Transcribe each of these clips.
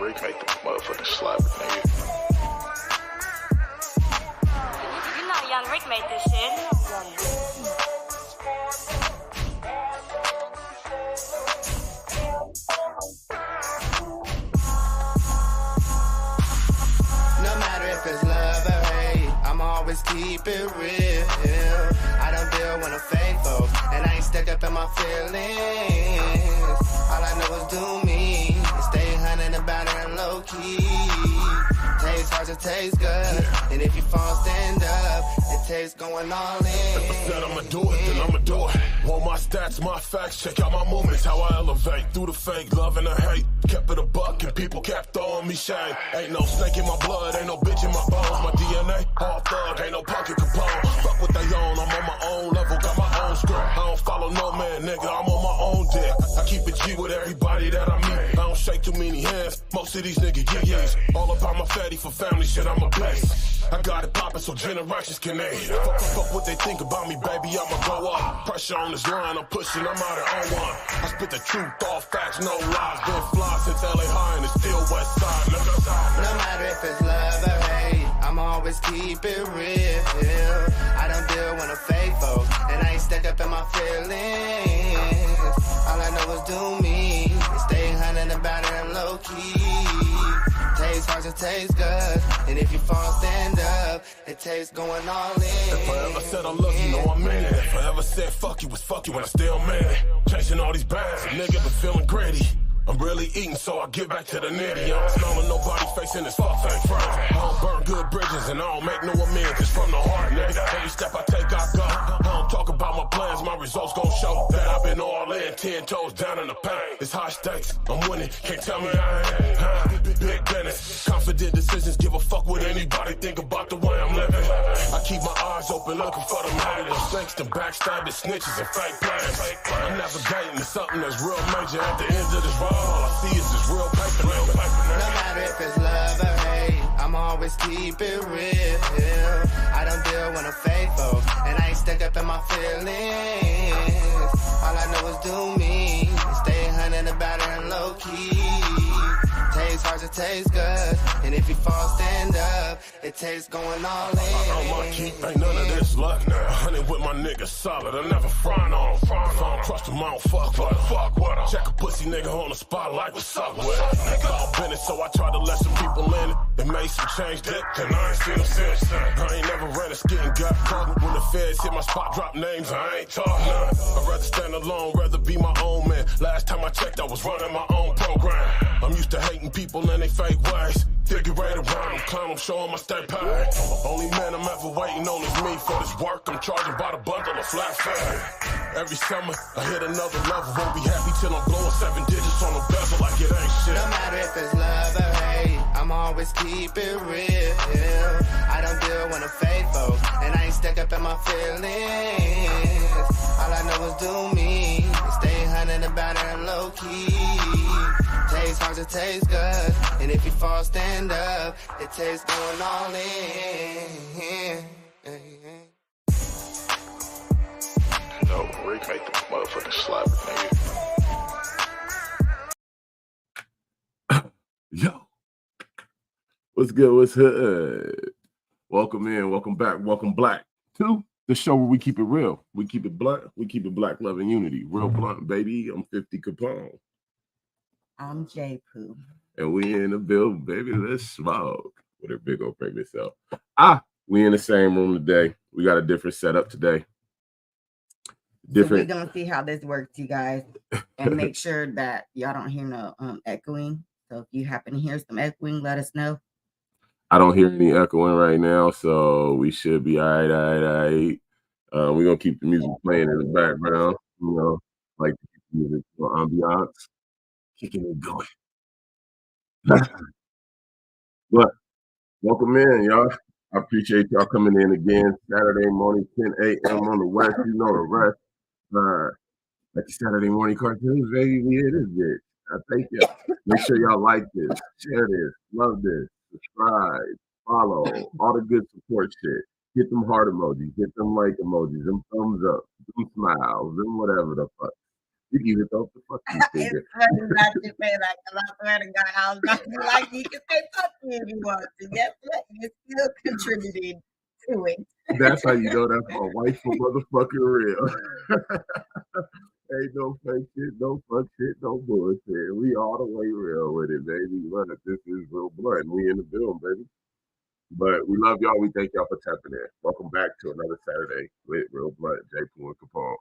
Rick make the motherfucking slap, nigga. You know Young Rick made this shit. No matter if it's love or hate, I'ma always keep it real. I don't deal with no fake folks, and I ain't stuck up in my feelings. All I know is do me, and stay hunting about it and low key. Tastes hard to taste good, and if you fall, stand up. It tastes going all in. If I said I'ma do it, then I'ma do it. Want my stats, my facts, check out my movements, how I elevate through the fake love and the hate. Kept it a buck and people kept throwing me shade. Ain't no snake in my blood, ain't no bitch in my bones. My DNA, all thug, ain't no pocket Capone. Fuck what they own, I'm on my own level, got my own script. I don't follow no man, nigga, I'm on my own dick. I keep it G with everybody that I meet. I don't shake too many hands, most of these niggas yes. All about my fatty for family shit, I'm a place. I got it poppin' so generations can aid. Fuck what they think about me, baby, I'ma go up. Pressure on this line, I'm pushing, I'm out at 01. I spit the truth, all facts, no lies. Been fly since LA High and it's still West Side, nigga. No matter if it's love or hate, I'ma always keep it real. I don't deal with no fake folks, and I ain't stuck up in my feelings. All I know is do me, and stay hunting about it and low key. Tastes hard to taste good, and if you fall, stand up. It tastes going all in. If I ever said I love you, know I mean it. If I ever said fuck you, it's fuck you when I still mean it. Chasing all these bags, a nigga been feeling gritty. I'm really eating, so I get back to the nitty. I don't smell nobody facing this fuck fake friends. I don't burn good bridges and I don't make no amends. It's from the heart, nigga. Every step I take, I go. I don't talk about my plans, my results gon' show that I've been all in, 10 toes down in the pain. It's high stakes, I'm winning, can't tell me I ain't. Big business, confident decisions, give a fuck what anybody think about the way I'm living. I keep my eyes open, looking for them haters. Thanks to backstabbing snitches and fake plans. I'm navigating to something that's real major at the end of this road. All I see is this real paper. No matter if it's love or hate, I'ma always keep it real. I don't deal with no fake folks, and I ain't stuck up in my feelings. All I know is do me, and stay hunting about it and low key. Tastes hard to taste good, and if you fall, stand up. It tastes going all in. On my keep, ain't none of this luck now. Hunting with my niggas solid, I never front on. If I don't trust them, I don't fuck with them. Check a pussy nigga on the spot like what's up with it. Nigga all been it, so I try to let some people in it. They made some change that, and I ain't seen them since. I ain't never ran a skit and got caught. When the feds hit my spot, drop names, I ain't talking none. I'd rather stand alone, rather be my own man. Last time I checked, I was running my own program. I'm used to hating people and they fake ways. Figure right around them, clown them, show them I stay paid. Only man I'm ever waiting on is me for this work. I'm charging by the bundle of flat fare. Every summer, I hit another level. Won't be happy till I'm blowing 7 digits on the bezel like it ain't shit. No matter if it's love or hate, I'ma always keep it real. I don't deal with no fake folks, and I ain't stuck up in my feelings. All I know is do me, and stay hunting about it and low key. Tastes hard to taste good, and if you fall, stand up. It tastes going all in. No, Rick make the motherfucking slap, nigga. Yo, what's good? What's good? Welcome in, welcome back, welcome black to the show where we keep it real. We keep it black, love, and unity. Real blunt, baby. I'm 50 Capone. I'm J Poo. And we in the building, baby. Let's smoke. With her big old pregnant self. We in the same room today. We got a different setup today. Different. So we're gonna see how this works, you guys, and make sure that y'all don't hear no echoing. So if you happen to hear some echoing, let us know. I don't hear any echoing right now, so we should be all right. We're gonna keep the music playing in the background, you know, like the music for ambiance, kicking and going. But welcome in, y'all. I appreciate y'all coming in again. Saturday morning, 10 a.m. on the West. You know the rest. Like the Saturday morning cartoons, baby. It is good. I thank you. Make sure y'all like this, share this, love this, subscribe, follow, all the good support shit. Hit them heart emojis, hit them like emojis, them thumbs up, them smiles, them whatever the fuck. You can even throw the fuck you It's figure. funny not to say that because I swear to God, I was about to be like, you can say something if you want to. Guess what? You're still contributing to it. That's how you know that's my wife for motherfucking real. Ain't no fake shit, no fuck shit, no bullshit. We all the way real with it, baby. Look, this is Real Blood. We in the building, baby. But we love y'all. We thank y'all for tapping in. Welcome back to another Saturday with Real Blood, J. Pooh and Capone.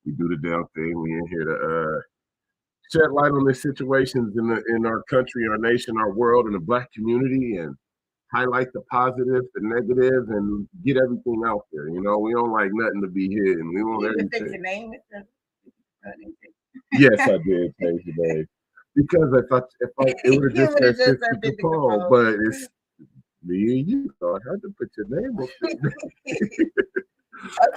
We do the damn thing. We in here to shed light on the situations in our country, our nation, our world, and the Black community, and highlight the positive, the negative, and get everything out there. You know, we don't like nothing to be hidden. We want You can fix everything. your name. Yes, I did change the name because if I it would have just said Sister Capone, but it's me and you, so I had to put your name up there.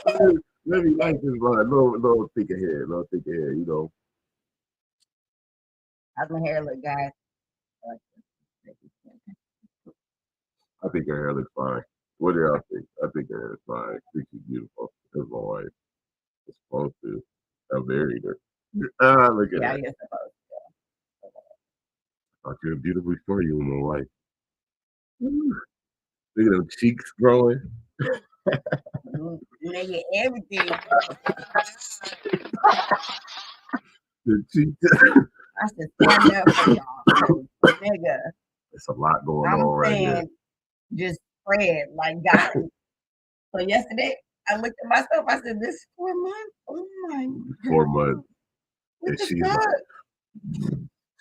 Okay. Let me like this line, little thicker hair, you know. How's my hair look, guys? I think her hair looks fine. What do y'all think? I think her hair is fine. I think she's beautiful. That's my wife. It's supposed to. I married her. Look at Yeah, that. you're supposed I feel beautifully for you, my wife. Woo. Look at them cheeks growing. to. Nigga, everything. The cheeks. I should stand up for y'all. Nigga, It's a lot going I'm on right saying here. just spread like God. So yesterday, I looked at myself. I said, "This is 4 months. Oh my 4 God. months. What And the she's fuck? like,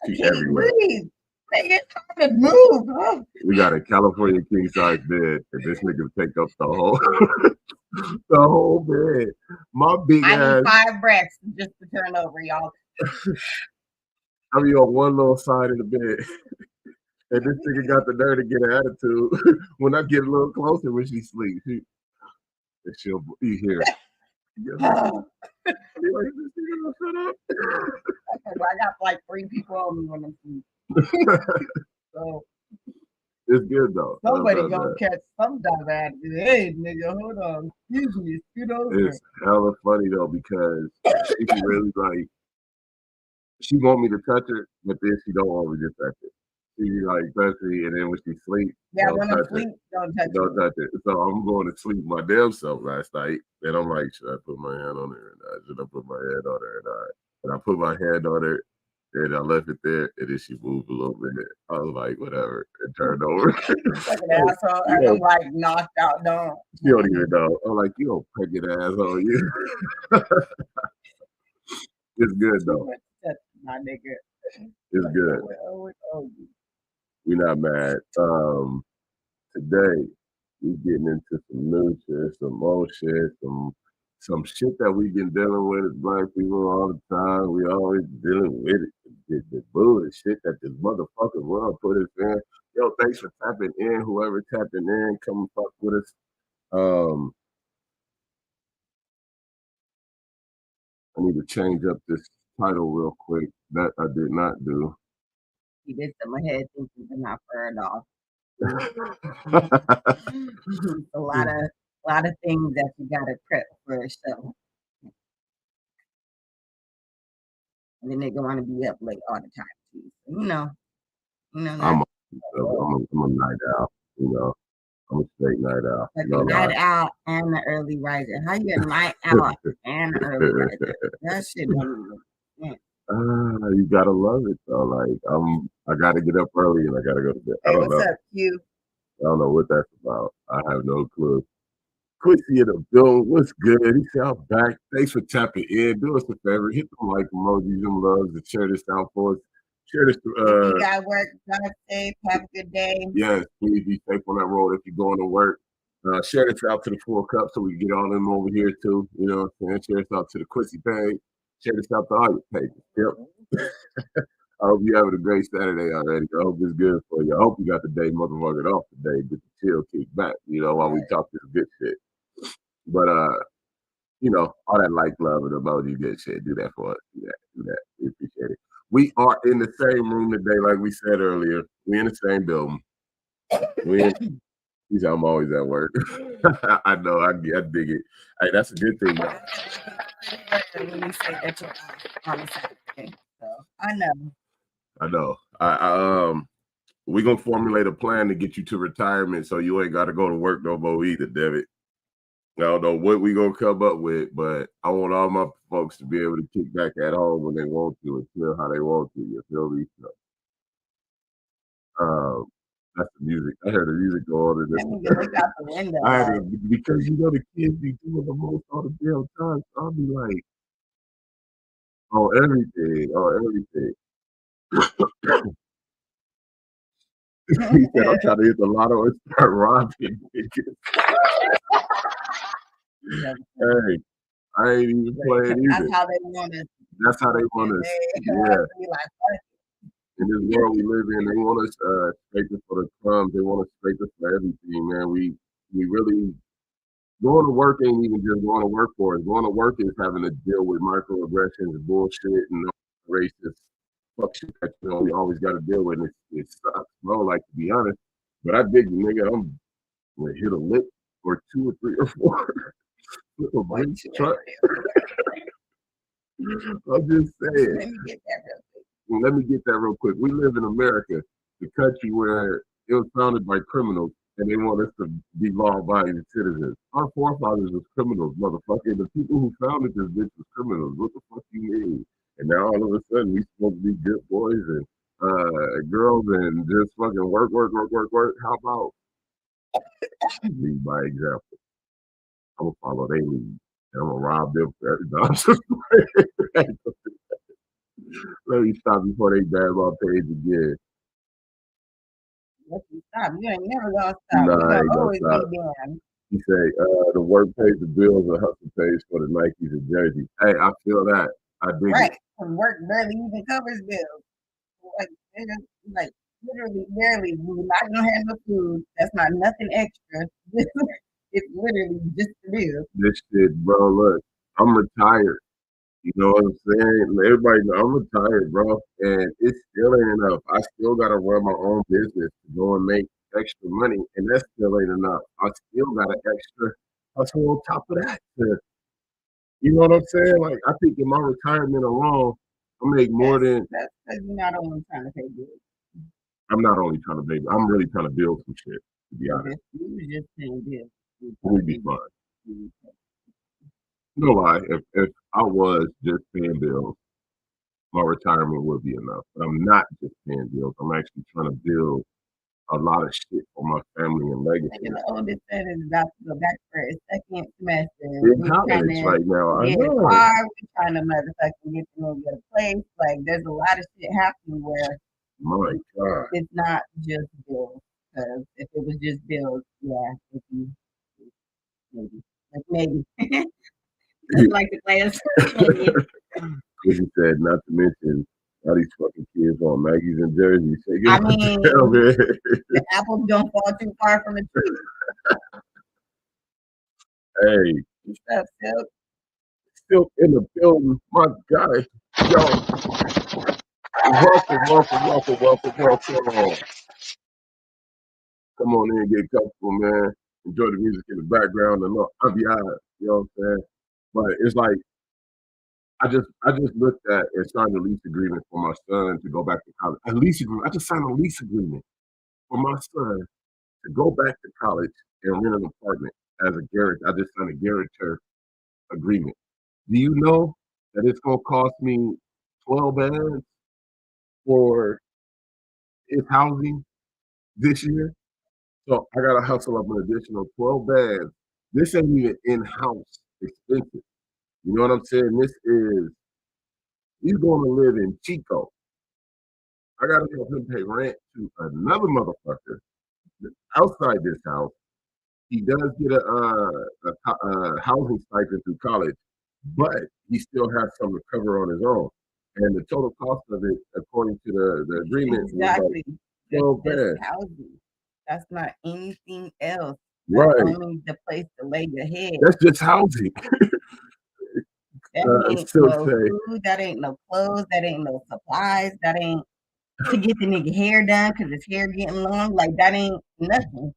I she's can't everywhere. breathe. Nigga, it's time to move. Huh? We got a California king size bed, and this nigga take up the whole the whole bed. My big I ass. need 5 breaths just to turn over, y'all. I be on one little side of the bed. And this nigga got the nerve to get an attitude when I get a little closer when she sleeps. She'll be here. Oh, Be like, "This nigga gonna shut up?" I got like 3 people on me when I'm sleeping. So It's good though. somebody gonna catch some dumbass. Hey, nigga, hold on. Excuse me. Scoot over. It's hella funny though because she can really like she want me to touch her, but then she don't want me to touch it. She like touch me, and then when she sleep, Yeah, don't when I'm touch it. asleep, don't touch Don't me. touch it. So I'm going to sleep my damn self last night, and I'm like, should I put my hand on her or not? Should I put my hand on her or not? And I put my hand on her, and I left it there, and then she moved a little bit. I was like, whatever, and turned over. Like an asshole, and I'm like knocked out. Don't. You don't even know. I'm like, you don't pregnant asshole, you. It's good though. Touch my nigga. It's good. Oh, We're not mad. Today we getting into some new shit, some old shit, some shit that we've been dealing with as Black people all the time. We always dealing with it. The bullshit that this motherfucking world put us in. Yo, thanks for tapping in. Whoever tapping in, come fuck with us. I need to change up this title real quick. That I did not do. he did some ahead thinking to not burn off. A lot of things that you gotta prep for a show. And the nigga wanna be up late all the time too. So, you know that. I'm a night owl, you know. I'm a straight night owl. Like No a night lie. owl and the early riser. How you a night owl and an early riser? That shit don't even. You gotta love it though. Like I gotta get up early and I gotta go to bed. I Hey, don't what's know. up, Q? I don't know what that's about. I have no clue. Quincy in the building. What's good? He said I'm back. Thanks for tapping in. Do us a favor. Hit them like emojis, them loves, and share this out for us. Share this. If you got work, drive safe, have a good day. Yes, please be safe on that road if you're going to work. Share this out to the full cup so we can get all them over here too. You know what I'm saying? Share this out to the Quincy page. Share this out to all your pages. Yep. I hope you're having a great Saturday already. I hope it's good for you. I hope you got the day motherfucking off today. Get the chill kick back, you know, while we talk this good shit. But you know, all that like, love, and emoji good shit. Do that for us. Do that. We appreciate it. We are in the same room today, like we said earlier. We in the same building. We in He said, I'm always at work. I know, I dig it. Hey, that's a good thing, though. When you say that you're off on a Saturday, so I know. I know. We're gonna formulate a plan to get you to retirement so you ain't gotta go to work no more either, damn it. I don't know what we gonna come up with, but I want all my folks to be able to kick back at home when they want to and feel how they want to. You feel me? So, that's the music. I heard the music go on. Let me look out the window. I had it because the kids be doing the most all the damn time. So I'll be like, oh, everything. He said, I'm trying to hit the lotto and start robbing niggas. Hey, I ain't even playing either. That's how they want us. That's how they want us. Yeah. In this world we live in, they want us scraping for the crumbs. They want us scraping for everything, man. We really going to work ain't even just going to work for us. Going to work is having to deal with microaggressions, bullshit, and racist fuck shit that we always got to deal with. And it sucks, bro. Like, to be honest, but I dig you, nigga. I'm gonna hit a lick or 2 or 3 or 4 with a Brinks truck. I'm just saying. Let me get that real quick. We live in America, the country where it was founded by criminals, and they want us to be law-abiding citizens. Our forefathers was criminals, motherfucker. The people who founded this bitch was criminals. What the fuck you mean? And now all of a sudden we supposed to be good boys and girls and just fucking work. How about lead by example? I'm gonna follow their lead, and I'm gonna rob them for every. Let me stop before they bad my page again. Let you stop. You ain't never gonna stop. Nah, You're I ain't gonna gonna always stop. be down. He say, the work pays the bills, the hustle pays for the Nikes and jerseys. Hey, I feel that. I dig Right. it. And work barely even covers bills. Like literally barely. We're not gonna have no food. That's not nothing extra. It's literally just the bills. This shit, bro, look, I'm retired. You know what I'm saying? Everybody know I'm retired, bro. And it still ain't enough. I still gotta run my own business to go and make extra money, and that still ain't enough. I still got an extra hustle on top of that. You know what I'm saying? Like, I think in my retirement alone, I make more than. That's because you're not only trying to pay bills. I'm not only trying to make. I'm really trying to build some shit. To be honest, You was just paying bills. we'd be fine. No lie, if I was just paying bills, my retirement would be enough. But I'm not just paying bills. I'm actually trying to build a lot of shit for my family and legacy. Like the oldest son is about to go back for his second semester. In college right now, I Get a know. car, we're trying to motherfucking get to get a place. Like there's a lot of shit happening where My God. it's not just bills. Because if it was just bills, yeah, if you maybe. Like the class. Maybe. He said, not to mention all these fucking kids on Maggie's and jerseys. Say, I mean, the apples don't fall too far from the tree. Hey, What's up, Silk? still in the building, my guy. Yo, welcome. Come on in and get comfortable, man. Enjoy the music in the background and look, I'll be out. You know what I'm saying? But it's like I just looked at and signed a lease agreement for my son to go back to college. A lease agreement. I just signed a lease agreement for my son to go back to college and rent an apartment as a guarantor. I just signed a guarantor agreement. Do you know that it's gonna cost me 12 bands for his housing this year? So I gotta hustle up an additional 12 bands. This ain't even in-house expensive. You know what I'm saying? He's going to live in Chico. I gotta help him pay rent to another motherfucker outside this house. He does get a housing stipend through college, but he still has some to cover on his own. And the total cost of it, according to the agreement, Exactly. was like 12 That's bands. housing. That's not anything else. Right. That's only the place to lay your head. That's just housing. That ain't still no say- food. That ain't no clothes. That ain't no supplies. That ain't to get the nigga hair done because his hair getting long. Like that ain't nothing.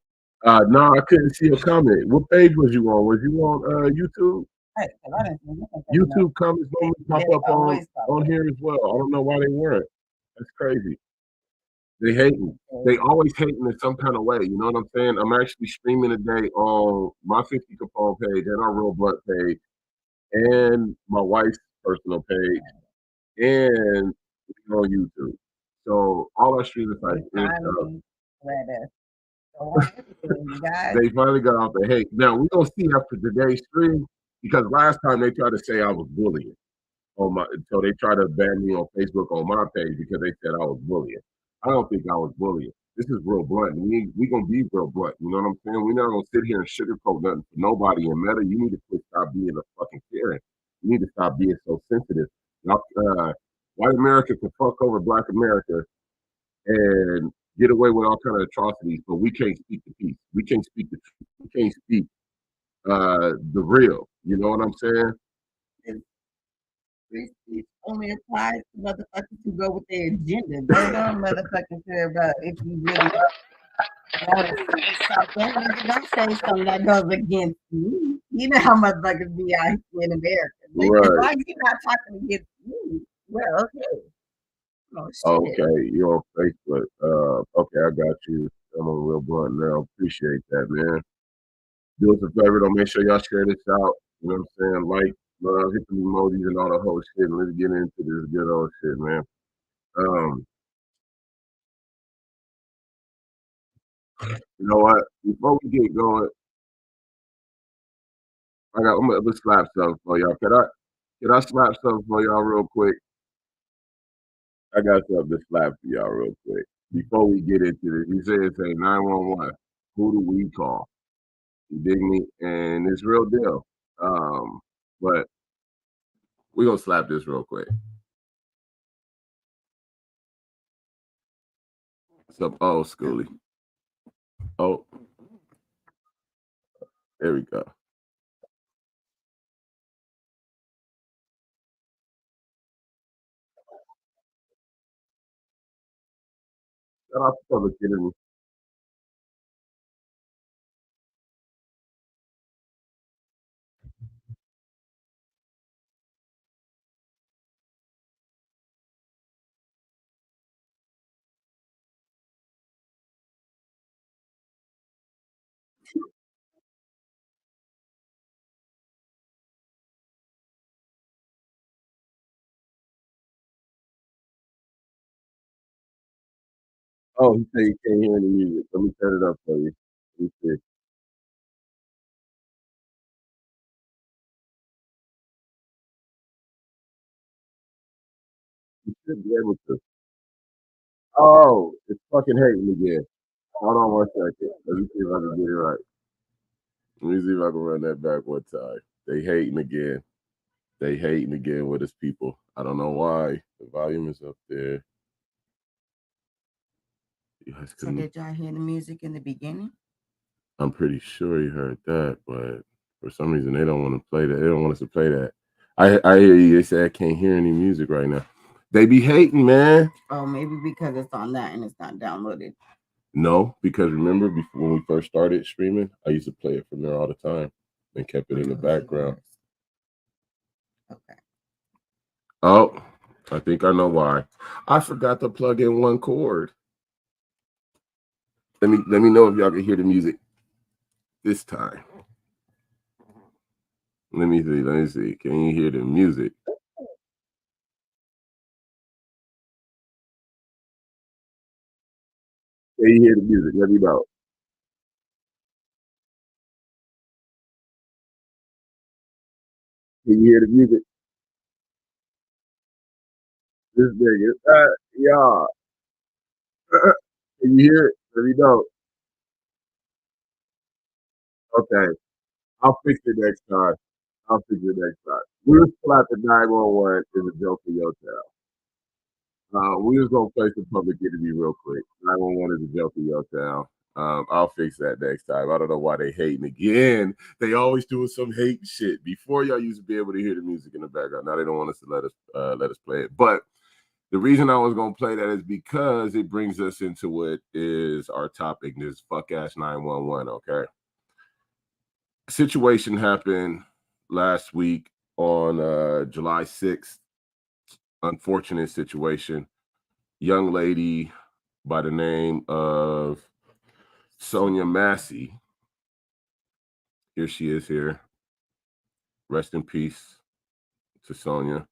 No, I couldn't see a comment. What page was you on? Was you on YouTube? Right, 'cause I didn't see nothing. YouTube comments normally pop They up on always pop up. here as well. I don't know why they weren't. That's crazy. They hating. They always hating in some kind of way. You know what I'm saying? I'm actually streaming today on my 50 Capone page and our Real Blunt page and my wife's personal page and on YouTube. So all our streaming sites. Finally, let us go on everything, guys. They finally got off the hate. Now we're gonna see after today's stream because last time they tried to say I was bullying on my, so they tried to ban me on Facebook on my page because they said I was bullying. I don't think I was bullying. This is real blunt. We gonna be real blunt. You know what I'm saying? We're not gonna sit here and sugarcoat nothing for nobody. And Meta, you need to quit, stop being a fucking Karen. You need to stop being so sensitive. White America can fuck over Black America and get away with all kind of atrocities, but we can't speak the peace. We can't speak the truth. We can't speak the real. You know what I'm saying? Free speech only applies to motherfuckers who go with their agenda. They don't motherfucking care about if you really want to say something. Don't say something that goes against me. You know how motherfuckers be out here in America. Right. Why you not talking against me? Well, okay. Oh, shit. Okay, you're on Facebook. Okay, I got you. I'm on Real Blunt now. Appreciate that, man. Do us a favor, don't make sure y'all share this out. You know what I'm saying? Like, hit the emojis and all the whole shit. And let's get into this good old shit, man. You know what? Before we get going, I'm gonna slap something for y'all. Can I slap something for y'all real quick? I got something to slap for y'all real quick. Before we get into this, you say 911. Who do we call? You dig me? And it's real deal. But we're gonna slap this real quick. What's up? Oh, Schoolie. Oh, there we go. Shout out to Public Enemy. Oh, he said you can't hear any music. Let me turn it up for you. Let me see. You should be able to. Oh, it's fucking hating again. Hold on 1 second. Let me see if I can get it right. Let me see if I can run that back one time. They hating again. They hating again with us people. I don't know why. The volume is up there. You guys So couldn't. did y'all hear the music in the beginning? I'm pretty sure you heard that, but for some reason they don't want to play that. They don't want us to play that. I hear you. They say I can't hear any music right now. They be hating, man. Oh, maybe because it's on that and it's not downloaded. No, because remember before when we first started streaming, I used to play it from there all the time and kept it in the background. Okay. Oh, I think I know why. I forgot to plug in one cord. Let me know if y'all can hear the music this time. Let me see. Can you hear the music? Can you hear the music? Let me know. Can you hear the music? This nigga. Yeah. Can you hear it? Let me know. Okay. I'll fix it next time. We'll slap the 911 in the joke for your town. We was gonna play some Public Enemy real quick. 911 is a joke for your town. I'll fix that next time. I don't know why they hating again. They always doing some hate shit. Before y'all used to be able to hear the music in the background. Now they don't want us to let us play it. But The reason I was gonna play that is because it brings us into what is our topic, this fuck ass 911. Okay. Situation happened last week on July 6th. Unfortunate situation. Young lady by the name of Sonia Massey. Here she is here. Rest in peace to Sonia.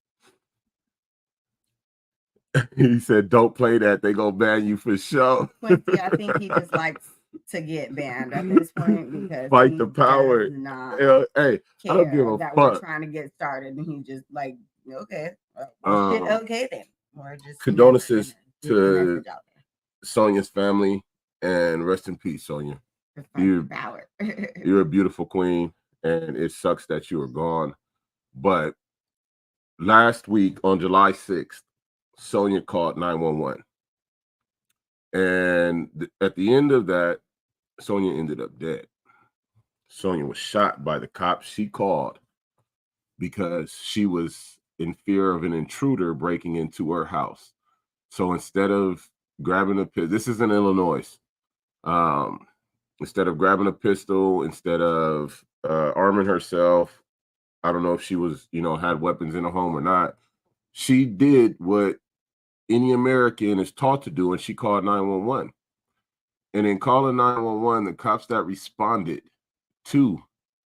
He said, don't play that. They gonna ban you for sure. Quincy, I think he just likes to get banned at this point because Fight the power. does not Hey, I don't give a that fuck. we're trying to get started, and he just like, okay, okay then. Or just condolences to Sonia's family, and rest in peace, Sonia. You're a beautiful queen, and it sucks that you are gone. But last week on July 6th, Sonia called 911. And at the end of that, Sonia ended up dead. Sonia was shot by the cops. She called because she was in fear of an intruder breaking into her house. So instead of grabbing a pistol, this is in Illinois. Instead of grabbing a pistol, instead of arming herself, I don't know if she was, had weapons in the home or not. She did what any American is taught to do, and she called 911. And in calling 911, the cops that responded to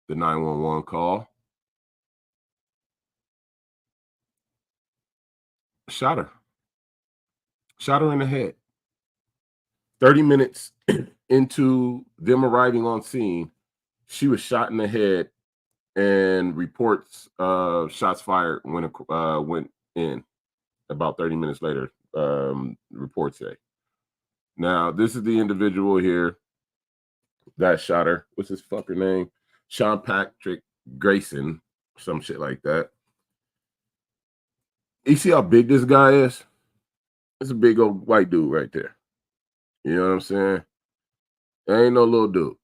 the 911 call shot her in the head. 30 minutes into them arriving on scene, she was shot in the head, and reports of shots fired went in about 30 minutes later, reports say. Now, this is the individual here that shot her. What's his fucker name? Sean Patrick Grayson, some shit like that. You see how big this guy is? It's a big old white dude right there. You know what I'm saying? There ain't no little dude.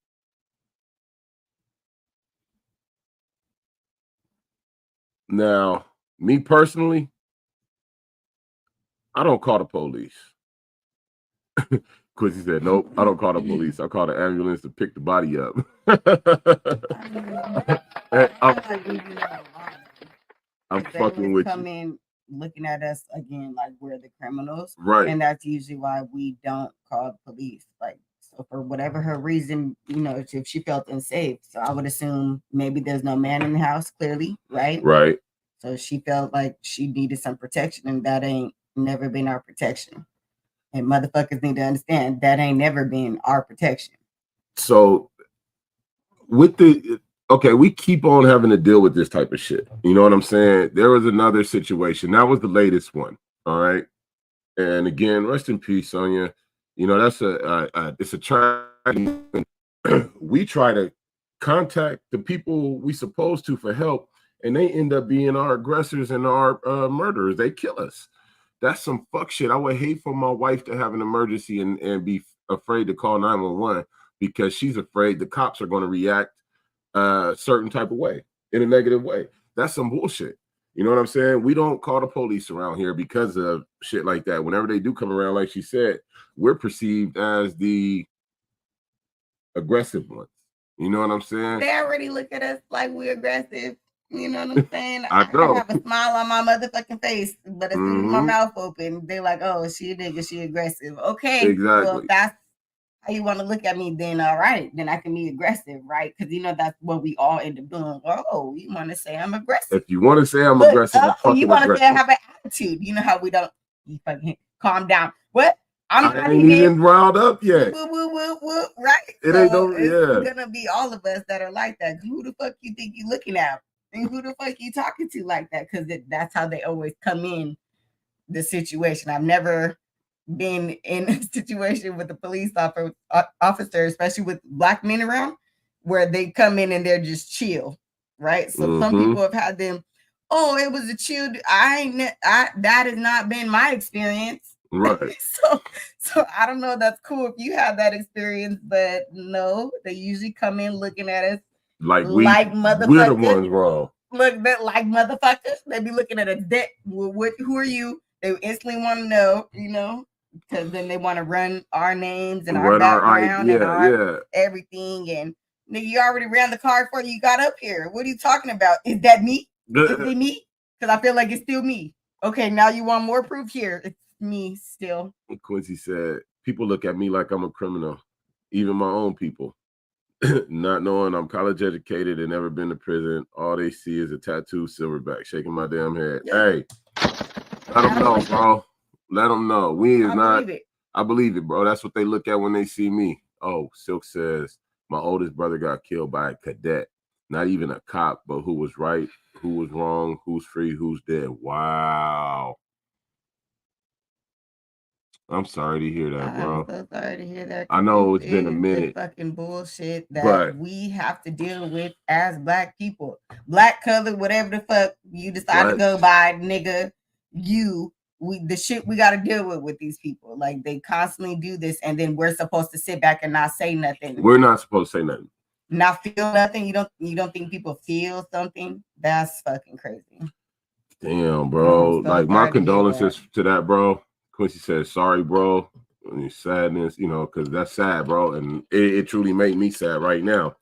Now, me personally, I don't call the police. Quincy said, nope, I don't call the police. I call the ambulance to pick the body up. I'm fucking with come you. in looking at us again like we're the criminals. Right. And that's usually why we don't call the police. Like, so for whatever her reason, if she felt unsafe. So I would assume maybe there's no man in the house, clearly, right? Right. So she felt like she needed some protection, and that ain't never been our protection. And motherfuckers need to understand that ain't never been our protection. So with we keep on having to deal with this type of shit. You know what I'm saying? There was another situation. That was the latest one. All right. And again, rest in peace, Sonia. That's it's a tragedy. We try to contact the people we supposed to for help, and they end up being our aggressors and our murderers. They kill us. That's some fuck shit. I would hate for my wife to have an emergency and be afraid to call 911 because she's afraid the cops are going to react a certain type of way, in a negative way. That's some bullshit. You know what I'm saying? We don't call the police around here because of shit like that. Whenever they do come around, like she said, we're perceived as the aggressive ones. You know what I'm saying? They already look at us like we're aggressive. You know what I'm saying? I know. have a smile on my motherfucking face, but as soon as my mouth open, they're like, oh, she a nigga, she aggressive. Okay, exactly. Well, if that's how you want to look at me, then all right, then I can be aggressive, right? Because that's what we all end up doing. Oh, you want to say I'm aggressive? If you want to say I'm aggressive, you want to say I have an attitude. You know how we don't. You fucking calm down. What? I ain't even riled up yet. Right? It ain't it's gonna be all of us that are like that. Who the fuck you think you looking at? And who the fuck you talking to like that? Because that's how they always come in the situation. I've never been in a situation with a police officer, especially with black men around, where they come in and they're just chill, right? So some people have had them. Oh, it was a chill. That has not been my experience. Right. So I don't know. That's cool if you have that experience, but no, they usually come in looking at us like motherfuckers. We're the ones wrong. Look, like motherfuckers. They be looking at us. Who are you? They instantly want to know, you know, because then they want to run our names and our Run our background and our yeah. everything. And nigga, you already ran the card before you got up here. What are you talking about? Is that me? Is it me? Because I feel like it's still me. Okay, now you want more proof here. It's me still. Quincy said, people look at me like I'm a criminal, even my own people. Not knowing I'm college educated and never been to prison. All they see is a tattoo silverback shaking my damn head. Yeah. Hey, let them know, bro. Let them know. I believe it, bro. That's what they look at when they see me. Oh, Silk says, my oldest brother got killed by a cadet. Not even a cop, but who was right, who was wrong, who's free, who's dead. Wow. I'm sorry to hear that, bro. I'm so sorry to hear that. I know it's been a minute. Fucking bullshit that we have to deal with as black people. Black, color, whatever the fuck you decide to go by, nigga. The shit we got to deal with these people. Like, they constantly do this, and then we're supposed to sit back and not say nothing. We're not supposed to say nothing. Not feel nothing. You don't think people feel something? That's fucking crazy. Damn, bro. Like, my condolences to that, bro. Quincy says, sorry, bro. And sadness, you know, because that's sad, bro. And it truly made me sad right now.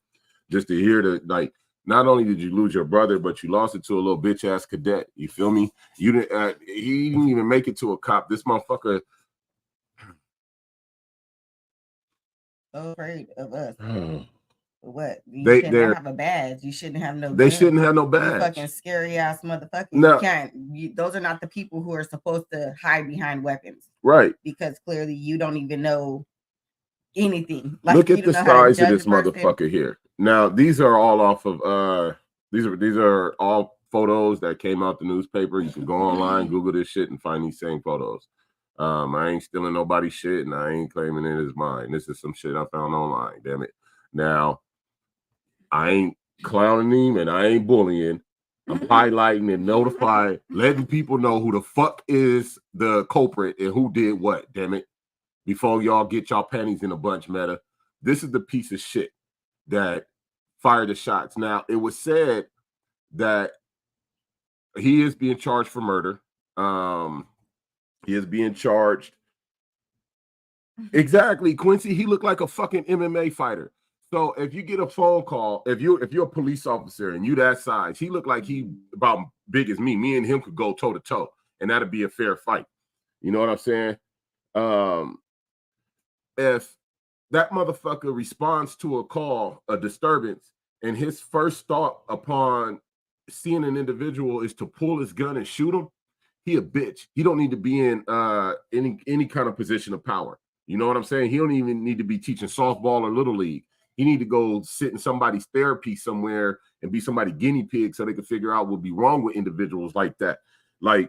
Just to hear that, like, not only did you lose your brother, but you lost it to a little bitch ass cadet. You feel me? You didn't. He didn't even make it to a cop. This motherfucker. So afraid of us. What? You shouldn't have a badge. You shouldn't have no. They shouldn't have no badge. You fucking scary ass motherfucker. No. You can't. Those are not the people who are supposed to hide behind weapons. Right. Because clearly you don't even know anything. Like, look at the size of this motherfucker here. Now these are all off of these are all photos that came out the newspaper. You can go online, Google this shit, and find these same photos. I ain't stealing nobody's shit, and I ain't claiming it as mine. This is some shit I found online. Damn it. Now, I ain't clowning him and I ain't bullying. I'm highlighting and notifying, letting people know who the fuck is the culprit and who did what, damn it. Before y'all get y'all panties in a bunch, Meta. This is the piece of shit that fired the shots. Now, it was said that he is being charged for murder. He is being charged. Exactly, Quincy. He looked like a fucking MMA fighter. So if you get a phone call, if you're a police officer and you that size, he looked like he about big as me. Me and him could go toe to toe, and that'd be a fair fight. You know what I'm saying? If that motherfucker responds to a call, a disturbance, and his first thought upon seeing an individual is to pull his gun and shoot him, he a bitch. He don't need to be in any kind of position of power. You know what I'm saying? He don't even need to be teaching softball or little league. He need to go sit in somebody's therapy somewhere and be somebody guinea pig so they can figure out what be wrong with individuals like that. Like,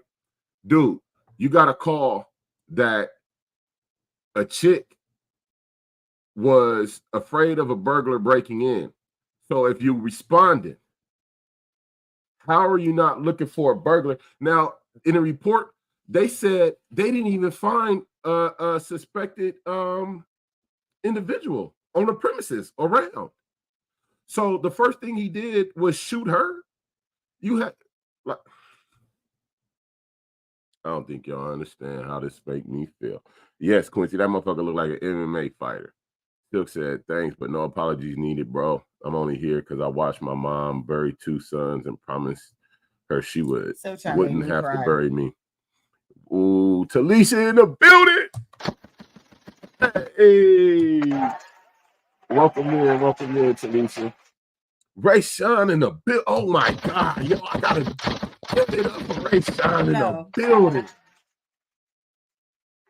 dude, you got a call that a chick was afraid of a burglar breaking in. So if you responded, how are you not looking for a burglar? Now, in a report, they said they didn't even find a suspected individual on the premises around. So the first thing he did was shoot her. You had, like, I don't think y'all understand how this make me feel. Yes, Quincy, that motherfucker looked like an MMA fighter. Silk said, thanks, but no apologies needed, bro. I'm only here because I watched my mom bury 2 sons and promised her she wouldn't have to bury me. Ooh, Talisha in the building. Hey. Welcome in, Talisha. Ray Sean in the building. Oh my God, yo, I gotta give it up for Ray Sean in the building.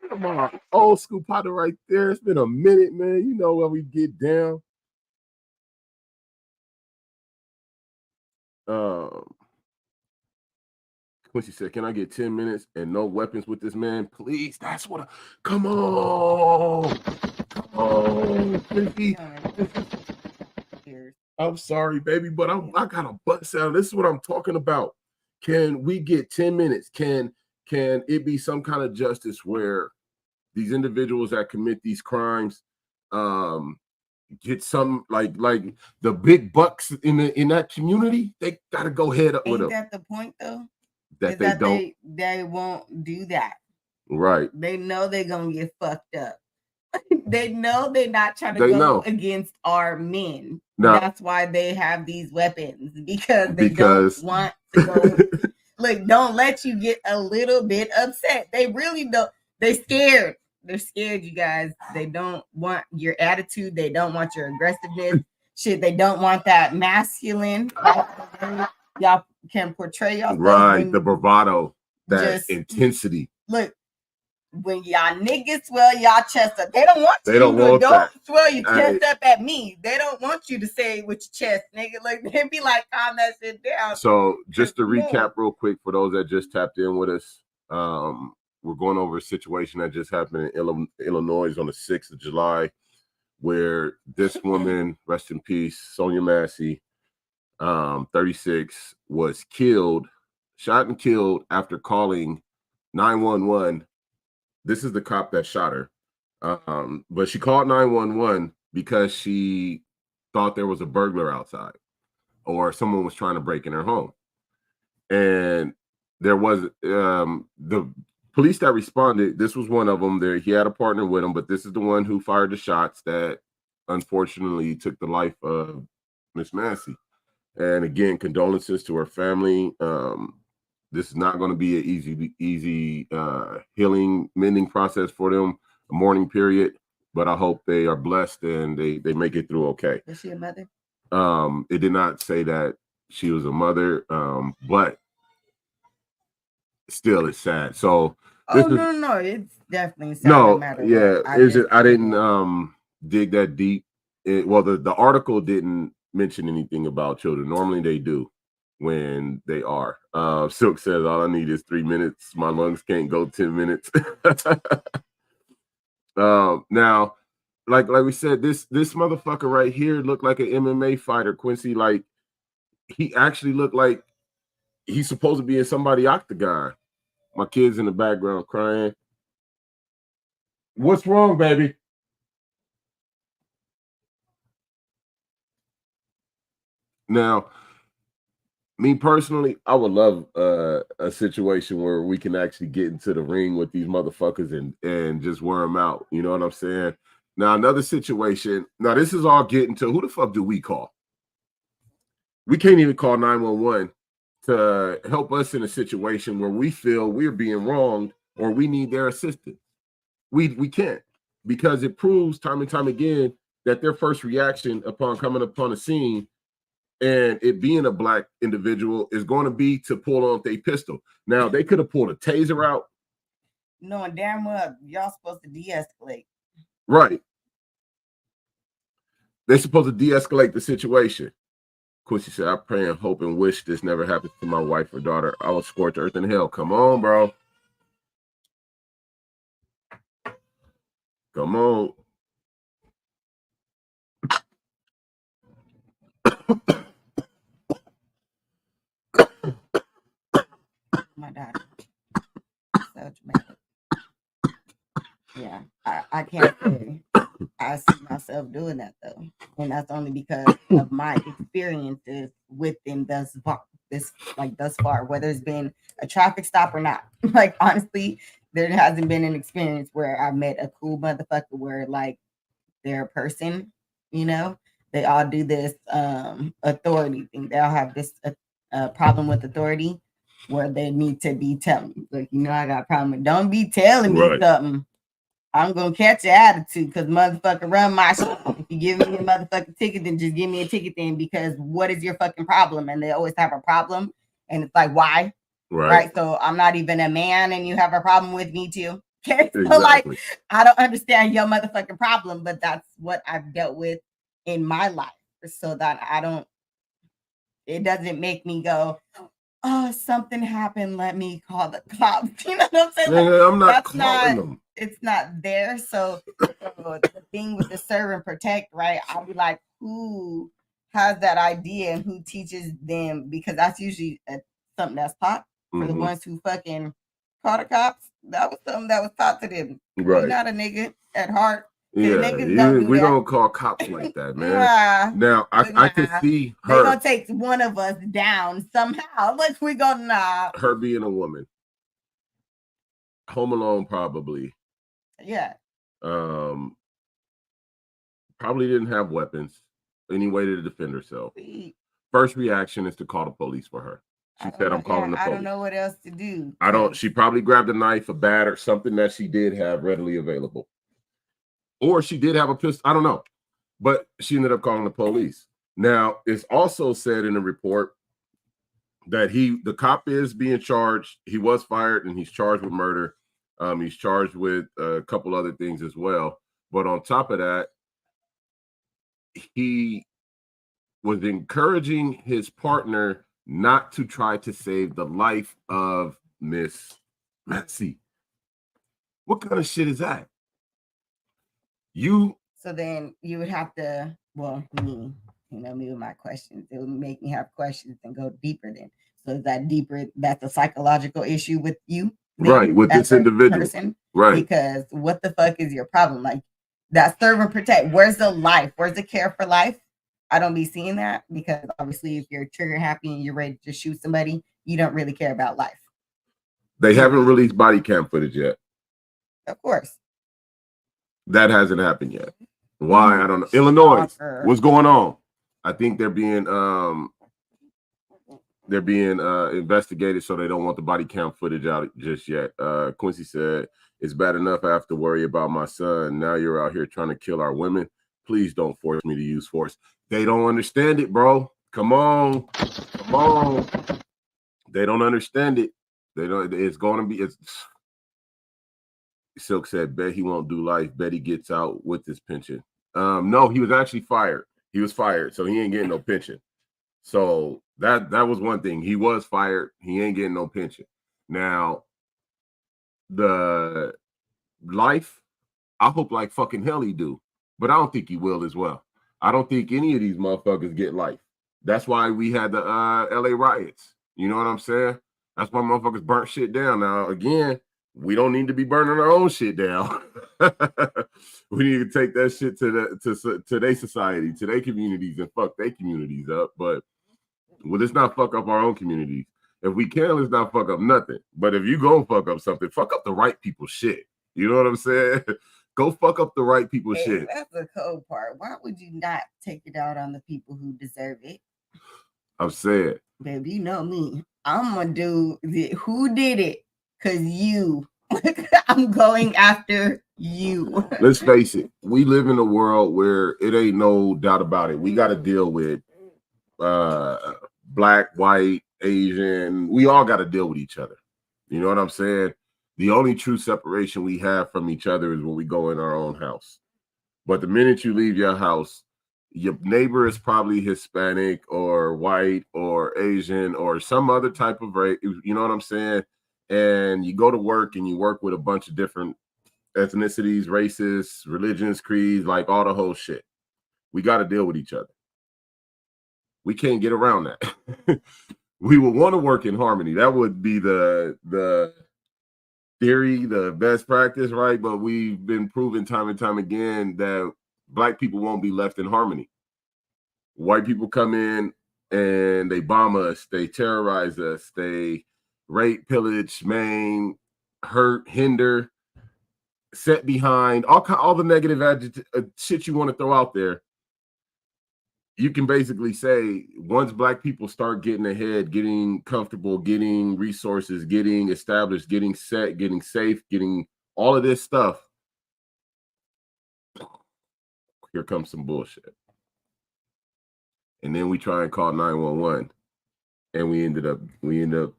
Come on, old school Potter right there. It's been a minute, man. You know where we get down. Quincy said, can I get 10 minutes and no weapons with this man? Please. That's what come on. Come on, Quincy. I'm sorry, baby, but I got a butt sound. This is what I'm talking about. Can we get 10 minutes? Can it be some kind of justice where these individuals that commit these crimes get some like the big bucks in that community? They gotta go head up with them. Ain't that the point though? that is they that don't. they won't do that. Right. They know they're gonna get fucked up. They know they're not trying to They go know. against our men. No. That's why they have these weapons because they Because- don't want to go. Look, don't let you get a little bit upset. They really don't. They're scared. They're scared, you guys. They don't want your attitude. They don't want your aggressiveness. Shit, they don't want that masculine. Y'all can portray yourself. Right. The bravado, that just- intensity. Look, when y'all niggas swell y'all chest up, they don't want you. They don't want that. Swell your chest Hey. up at me. They don't want you to say it with your chest, nigga. Like they be like, calm that shit down. So just to Yeah. recap real quick for those that just tapped in with us, we're going over a situation that just happened in Illinois on the 6th of July, where this woman, rest in peace, Sonia Massey, 36, was shot and killed after calling 911. This is the cop that shot her. But she called 911 because she thought there was a burglar outside or someone was trying to break in her home. And there was the police that responded. This was one of them. He had a partner with him, but this is the one who fired the shots that unfortunately took the life of Miss Massey. And again, condolences to her family. This is not going to be an easy healing, mending process for them, a mourning period. But I hope they are blessed and they make it through okay. Is she a mother? It did not say that she was a mother, but still, it's sad. So No, it's definitely sad. no, matter yeah, what. I didn't dig that deep. The article didn't mention anything about children. Normally they do when they are. Silk says all I need is 3 minutes. My lungs can't go 10 minutes. Now, like we said, this motherfucker right here looked like an MMA fighter, Quincy. Like he actually looked like he's supposed to be in somebody's octagon. My kid's in the background crying. What's wrong, baby? Now, me personally, I would love a situation where we can actually get into the ring with these motherfuckers and just wear them out. You know what I'm saying? Now, another situation. Now, this is all getting to who the fuck do we call? We can't even call 911 to help us in a situation where we feel we're being wronged or we need their assistance. We can't, because it proves time and time again that their first reaction upon coming upon a scene and it being a black individual is going to be to pull on their pistol. Now, they could have pulled a taser out. Knowing damn well y'all supposed to de-escalate. Right. They're supposed to de-escalate the situation. Quincy said, I pray and hope and wish this never happens to my wife or daughter. I will scorch earth and hell. Come on, bro. Come on. My daughter. So dramatic. Yeah, I can't say I see myself doing that though, and that's only because of my experiences within thus far, whether it's been a traffic stop or not. Like honestly, there hasn't been an experience where I met a cool motherfucker where like they're a person, you know. They all do this authority thing. They all have this problem with authority where they need to be telling you, like, you know, I got a problem with, don't be telling me something. I'm gonna catch your attitude because motherfucker run my shit. If you give me a motherfucking ticket, then just give me a ticket then, because what is your fucking problem? And they always have a problem. And it's like, why? Right. So I'm not even a man and you have a problem with me too. Okay. So like, I don't understand your motherfucking problem, but that's what I've dealt with in my life. So that it doesn't make me go, oh, something happened, let me call the cops. You know what I'm saying? Man, I'm not calling them. It's not there. So the thing with the serve and protect, right? I'll be like, who has that idea and who teaches them? Because that's usually something that's taught for the ones who fucking call the cops. That was something that was taught to them. Right. You're not a nigga at heart. Yeah, niggas don't do we that. don't call cops like that, man. Nah, Now I can see they're her gonna take one of us down somehow. Like we gonna her being a woman. Home Alone probably. Yeah. Probably didn't have weapons. Any way to defend herself. First reaction is to call the police for her. She said, I'm calling the police. I don't know what else to do. She probably grabbed a knife, a bat, or something that she did have readily available. Or she did have a pistol. I don't know. But she ended up calling the police. Now, it's also said in the report that the cop is being charged. He was fired and he's charged with murder. He's charged with a couple other things as well. But on top of that, he was encouraging his partner not to try to save the life of Miss Betsy. What kind of shit is that? So then you would have to, me with my questions. It would make me have questions and go deeper then. So is that deeper? That's a psychological issue with you? Right, with this individual. Person? Right. Because what the fuck is your problem? Like, that serve and protect. Where's the life? Where's the care for life? I don't be seeing that because obviously if you're trigger happy and you're ready to shoot somebody, you don't really care about life. They haven't released body cam footage yet. Of course. That hasn't happened yet. Why? I don't know. Illinois, what's going on? I think they're being investigated, so they don't want the body cam footage out just yet. Quincy said, it's bad enough I have to worry about my son. Now you're out here trying to kill our women. Please don't force me to use force. They don't understand it, bro. Come on. They don't understand it. They don't. It's going to be. Silk said, bet he won't do life. Bet he gets out with his pension. No, he was actually fired. He was fired, so he ain't getting no pension. So that was one thing. He was fired. He ain't getting no pension. Now, the life, I hope like fucking hell he do. But I don't think he will as well. I don't think any of these motherfuckers get life. That's why we had the LA riots. You know what I'm saying? That's why motherfuckers burnt shit down. Now, again, we don't need to be burning our own shit down. We need to take that shit to their society, to their communities, and fuck their communities up. But let's not fuck up our own communities. If we can, let's not fuck up nothing. But if you go fuck up something, fuck up the right people's shit. You know what I'm saying? Go fuck up the right people's shit. That's the cold part. Why would you not take it out on the people who deserve it? I'm saying. Baby, you know me. I'm going to do who did it? Because you. I'm going after you. Let's face it. We live in a world where it ain't no doubt about it. We got to deal with black, white, Asian. We all got to deal with each other. You know what I'm saying? The only true separation we have from each other is when we go in our own house. But the minute you leave your house, your neighbor is probably Hispanic or white or Asian or some other type of race. You know what I'm saying? And you go to work and you work with a bunch of different ethnicities, races, religions, creeds, like all the whole shit. We got to deal with each other. We can't get around that. We would want to work in harmony. That would be the theory, the best practice, right? But we've been proven time and time again that black people won't be left in harmony. White people come in and they bomb us, they terrorize us, they rape, pillage, maim, hurt, hinder, set behind, all the negative shit you want to throw out there. You can basically say once black people start getting ahead, getting comfortable, getting resources, getting established, getting set, getting safe, getting all of this stuff, here comes some bullshit. And then we try and call 911 and we end up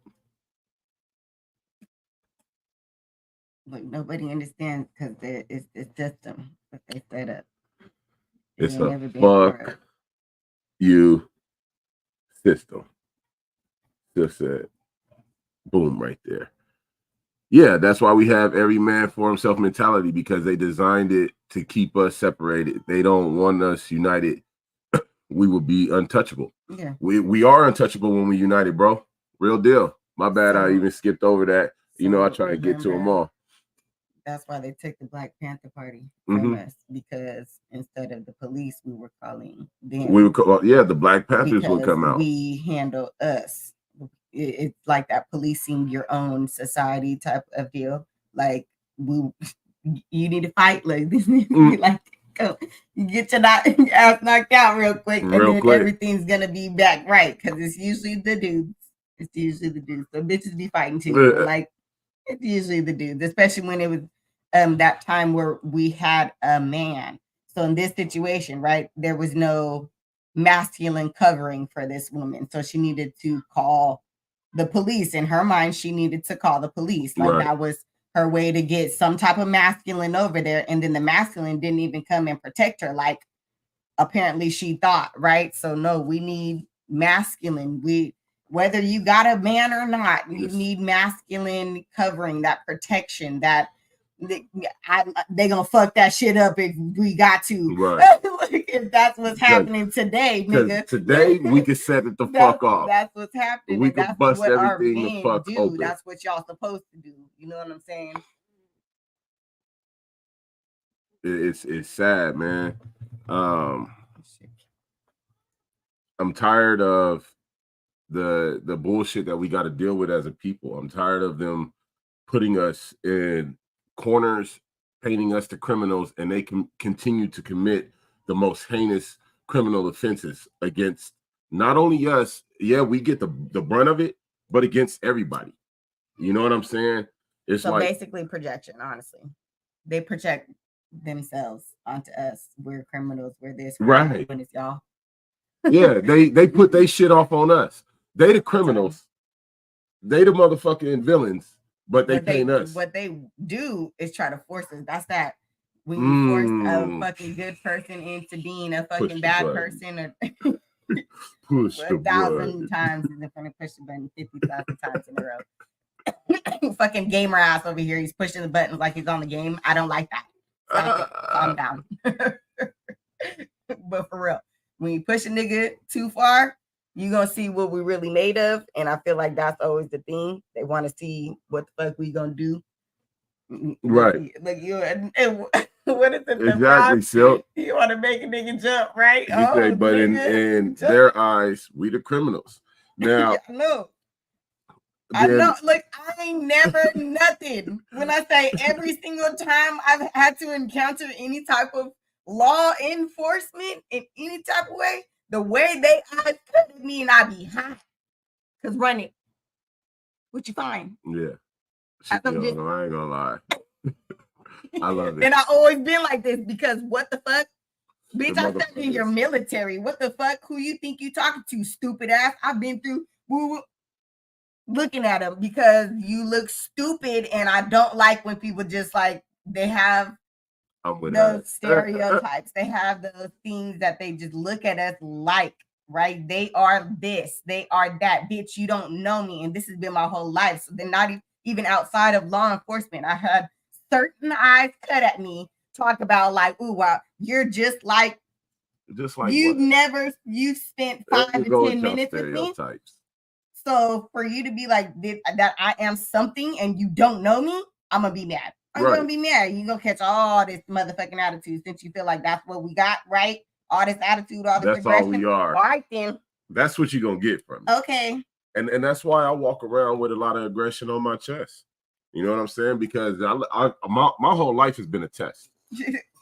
But nobody understands because it's the system that they set up. It's a fuck you system. Just said, boom, right there. Yeah, that's why we have every man for himself mentality, because they designed it to keep us separated. They don't want us united. We will be untouchable. Yeah, we are untouchable when we united, bro. Real deal. My bad, I even skipped over that. You know, I try to get to them all. That's why they took the Black Panther Party from us, because instead of the police, we were calling them. We would call, the Black Panthers would because come out. we handle us. It's like that policing your own society type of deal. Like you need to fight. Like this, like go, you get your ass knocked out real quick, and then everything's gonna be back right, because it's usually the dudes. It's usually the dudes. So bitches be fighting too. But like it's usually the dudes, especially when it was that time where we had a man. So in this situation, right, there was no masculine covering for this woman, so she needed to call the police. In her mind, she needed to call the police. Like that was her way to get some type of masculine over there, and then the masculine didn't even come and protect her like apparently she thought, right? So no, we need masculine. Whether you got a man or not, you need masculine covering, that protection, that they gonna fuck that shit up if we got to. Right. Like, if that's what's happening today, nigga. Today we can set it the fuck off. That's what's happening. We can bust everything the fuck open. That's what y'all supposed to do. You know what I'm saying? It's sad, man. I'm tired of the bullshit that we got to deal with as a people. I'm tired of them putting us in corners, painting us to criminals, and they can continue to commit the most heinous criminal offenses against not only us. Yeah, we get the brunt of it, but against everybody. You know what I'm saying? It's so like basically projection. Honestly, they project themselves onto us. We're criminals. We're this. Right. When it's y'all. Yeah, they put their shit off on us. They the criminals. They the motherfucking villains. But they paint us. What they do is try to force us. That's that. When you force a fucking good person into being a fucking bad person, or push 1,000 times, and they're gonna push the button 50,000 times in a row. Fucking gamer ass over here. He's pushing the buttons like he's on the game. I don't like that. Calm down. But for real, when you push a nigga too far, you're gonna see what we really made of. And I feel like that's always the thing. They want to see what the fuck we gonna do. Right. Like you what is it? Exactly, Silk. You want to make a nigga jump, right? Say, but in their eyes, we the criminals. Now I know, like I ain't never nothing. When I say every single time I've had to encounter any type of law enforcement in any type of way, the way they eyes cut at me and I be high. Cause run it. What you find? Yeah. I ain't gonna lie. I love it. And I always been like this because what the fuck? Bitch, I studied in your military. What the fuck? Who you think you talking to, stupid ass? I've been through looking at them because you look stupid, and I don't like when people just like they have those stereotypes. They have those things that they just look at us like, right? They are this, they are that. Bitch, you don't know me, and this has been my whole life. So they're not even outside of law enforcement. I had certain eyes cut at me talk about like, ooh, wow, you're just like you spent 5 to 10 minutes with me. So for you to be like that I am something and you don't know me, I'm gonna be mad. I'm gonna be mad. You're gonna catch all this motherfucking attitude since you feel like that's what we got, right? All this attitude, all this aggression. That's all we are. All right then. That's what you're gonna get from me. Okay. And that's why I walk around with a lot of aggression on my chest. You know what I'm saying? Because my whole life has been a test.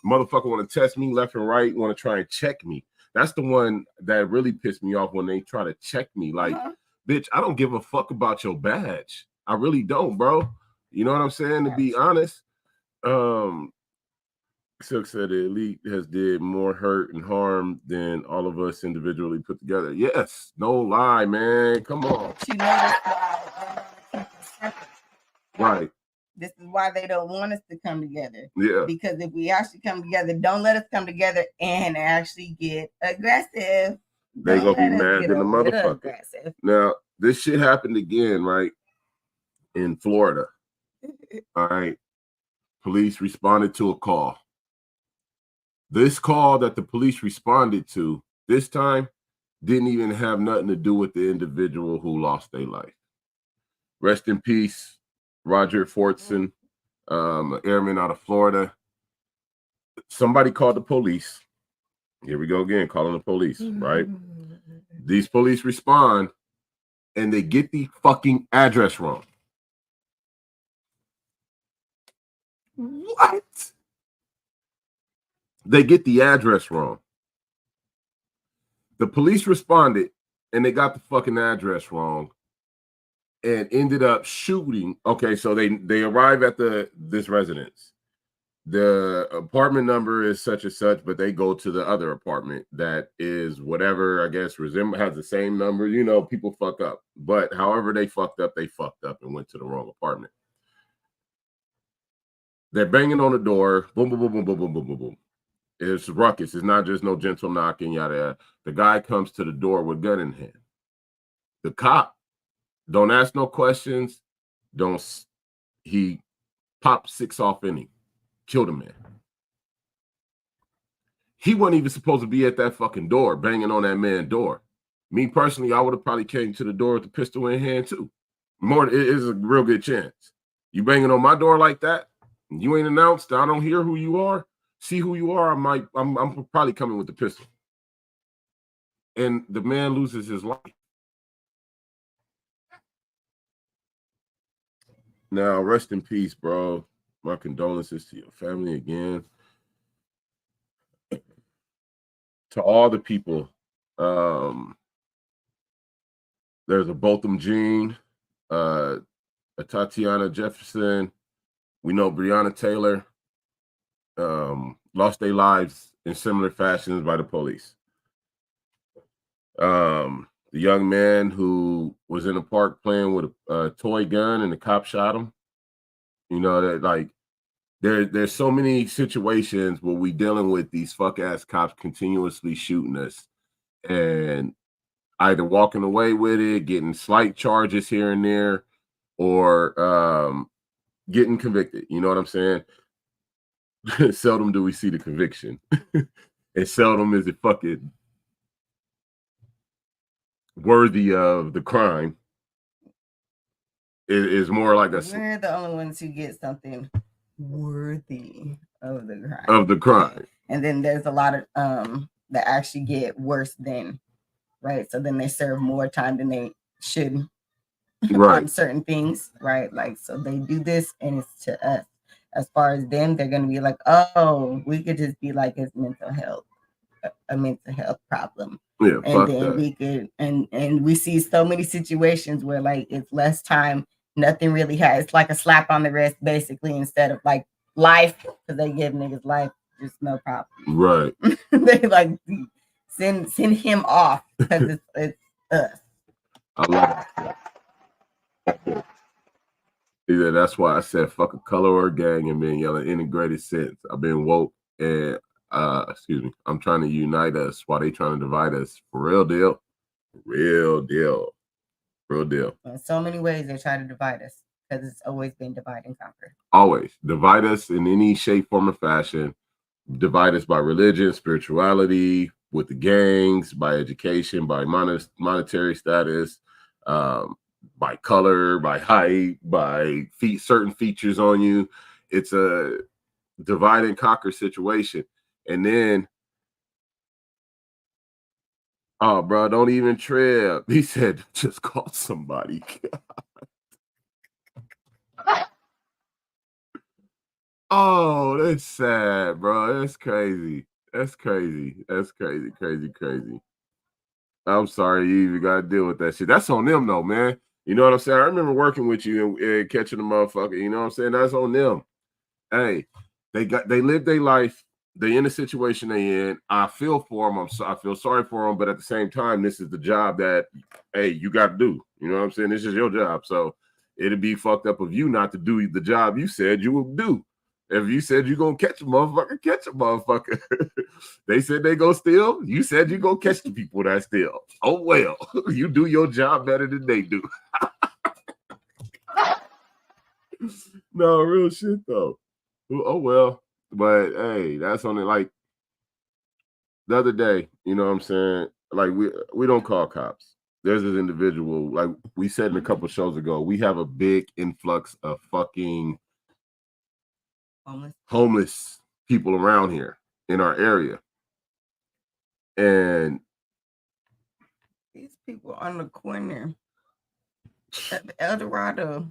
Motherfucker want to test me left and right, want to try and check me. That's the one that really pissed me off when they try to check me. Like, bitch, I don't give a fuck about your badge. I really don't, bro. You know what I'm saying? To be honest, Silk said the elite has did more hurt and harm than all of us individually put together. Yes, no lie, man. Come on. Right. This is why they don't want us to come together. Yeah. Because if we actually come together, don't let us come together and actually get aggressive. They gonna be mad than the motherfucker. Now, this shit happened again, right? In Florida. All right. Police responded to a call. This call that the police responded to this time didn't even have nothing to do with the individual who lost their life. Rest in peace, Roger Fortson. an airman out of Florida. Somebody called the police. Here we go again, calling the police, right? These police respond, and they get the fucking address wrong. What? They get the address wrong. The police responded, and they got the fucking address wrong, and ended up shooting. Okay, so they arrive at this residence. The apartment number is such and such, but they go to the other apartment that is whatever, I guess, has the same number. You know, people fuck up. But however they fucked up and went to the wrong apartment. They're banging on the door. Boom, boom, boom, boom, boom, boom, boom, boom, boom. It's ruckus. It's not just no gentle knocking, yada, yada. The guy comes to the door with gun in hand. The cop, don't ask no questions. He popped 6 off in him. Killed a man. He wasn't even supposed to be at that fucking door, banging on that man's door. Me personally, I would have probably came to the door with the pistol in hand too. It is a real good chance. You banging on my door like that, you ain't announced. I don't hear who you are, see who you are. I'm probably coming with the pistol. And the man loses his life. Now, rest in peace, bro. My condolences to your family again. To all the people. There's a Botham Jean, a Tatiana Jefferson. We know Breonna Taylor lost their lives in similar fashions by the police. The young man who was in the park playing with a toy gun and the cop shot him. You know, that like there's so many situations where we dealing with these fuck ass cops continuously shooting us and either walking away with it, getting slight charges here and there, or getting convicted. You know what I'm saying? Seldom do we see the conviction. And seldom is it fucking worthy of the crime. It is more like we're the only ones who get something worthy of the crime. Of the crime. And then there's a lot of that actually get worse than, right? So then they serve more time than they should on certain things, right? Like, so they do this and it's to us. As far as them, they're going to be like, oh, we could just be like, it's mental health, a mental health problem. Yeah, and then we could, and we see so many situations where like it's less time, nothing really has, it's like a slap on the wrist, basically, instead of like life, because they give niggas life, just no problem. Right. They like send him off because it's us. I love it. Yeah, that's why I said fuck a color or gang and been yelling integrated sense. I've been woke and I'm trying to unite us while they trying to divide us. For real deal. Real deal. Real deal. In so many ways they try to divide us because it's always been divide and conquer. Always. Divide us in any shape, form, or fashion. Divide us by religion, spirituality, with the gangs, by education, by monetary status, by color, by height, by certain features on you. It's a divide and conquer situation. And then, oh, bro, don't even trip. He said, just call somebody. Oh, that's sad, bro. That's crazy. That's crazy. That's crazy, crazy, crazy. I'm sorry you even got to deal with that shit. That's on them, though, man. You know what I'm saying? I remember working with you and catching the motherfucker. You know what I'm saying? That's on them. Hey, they lived their life. They in the situation they in. I feel for them. I feel sorry for them, but at the same time, this is the job that, hey, you got to do. You know what I'm saying? This is your job. So it'd be fucked up of you not to do the job you said you would do. If you said you're going to catch a motherfucker, catch a motherfucker. They said they go steal. You said you go catch the people that steal. Oh, well, you do your job better than they do. No, real shit, though. Oh, well. But, hey, that's only like the other day, you know what I'm saying? Like, we don't call cops. There's this individual, like we said in a couple shows ago, we have a big influx of fucking homeless people around here in our area. And these people on the corner at the El Dorado,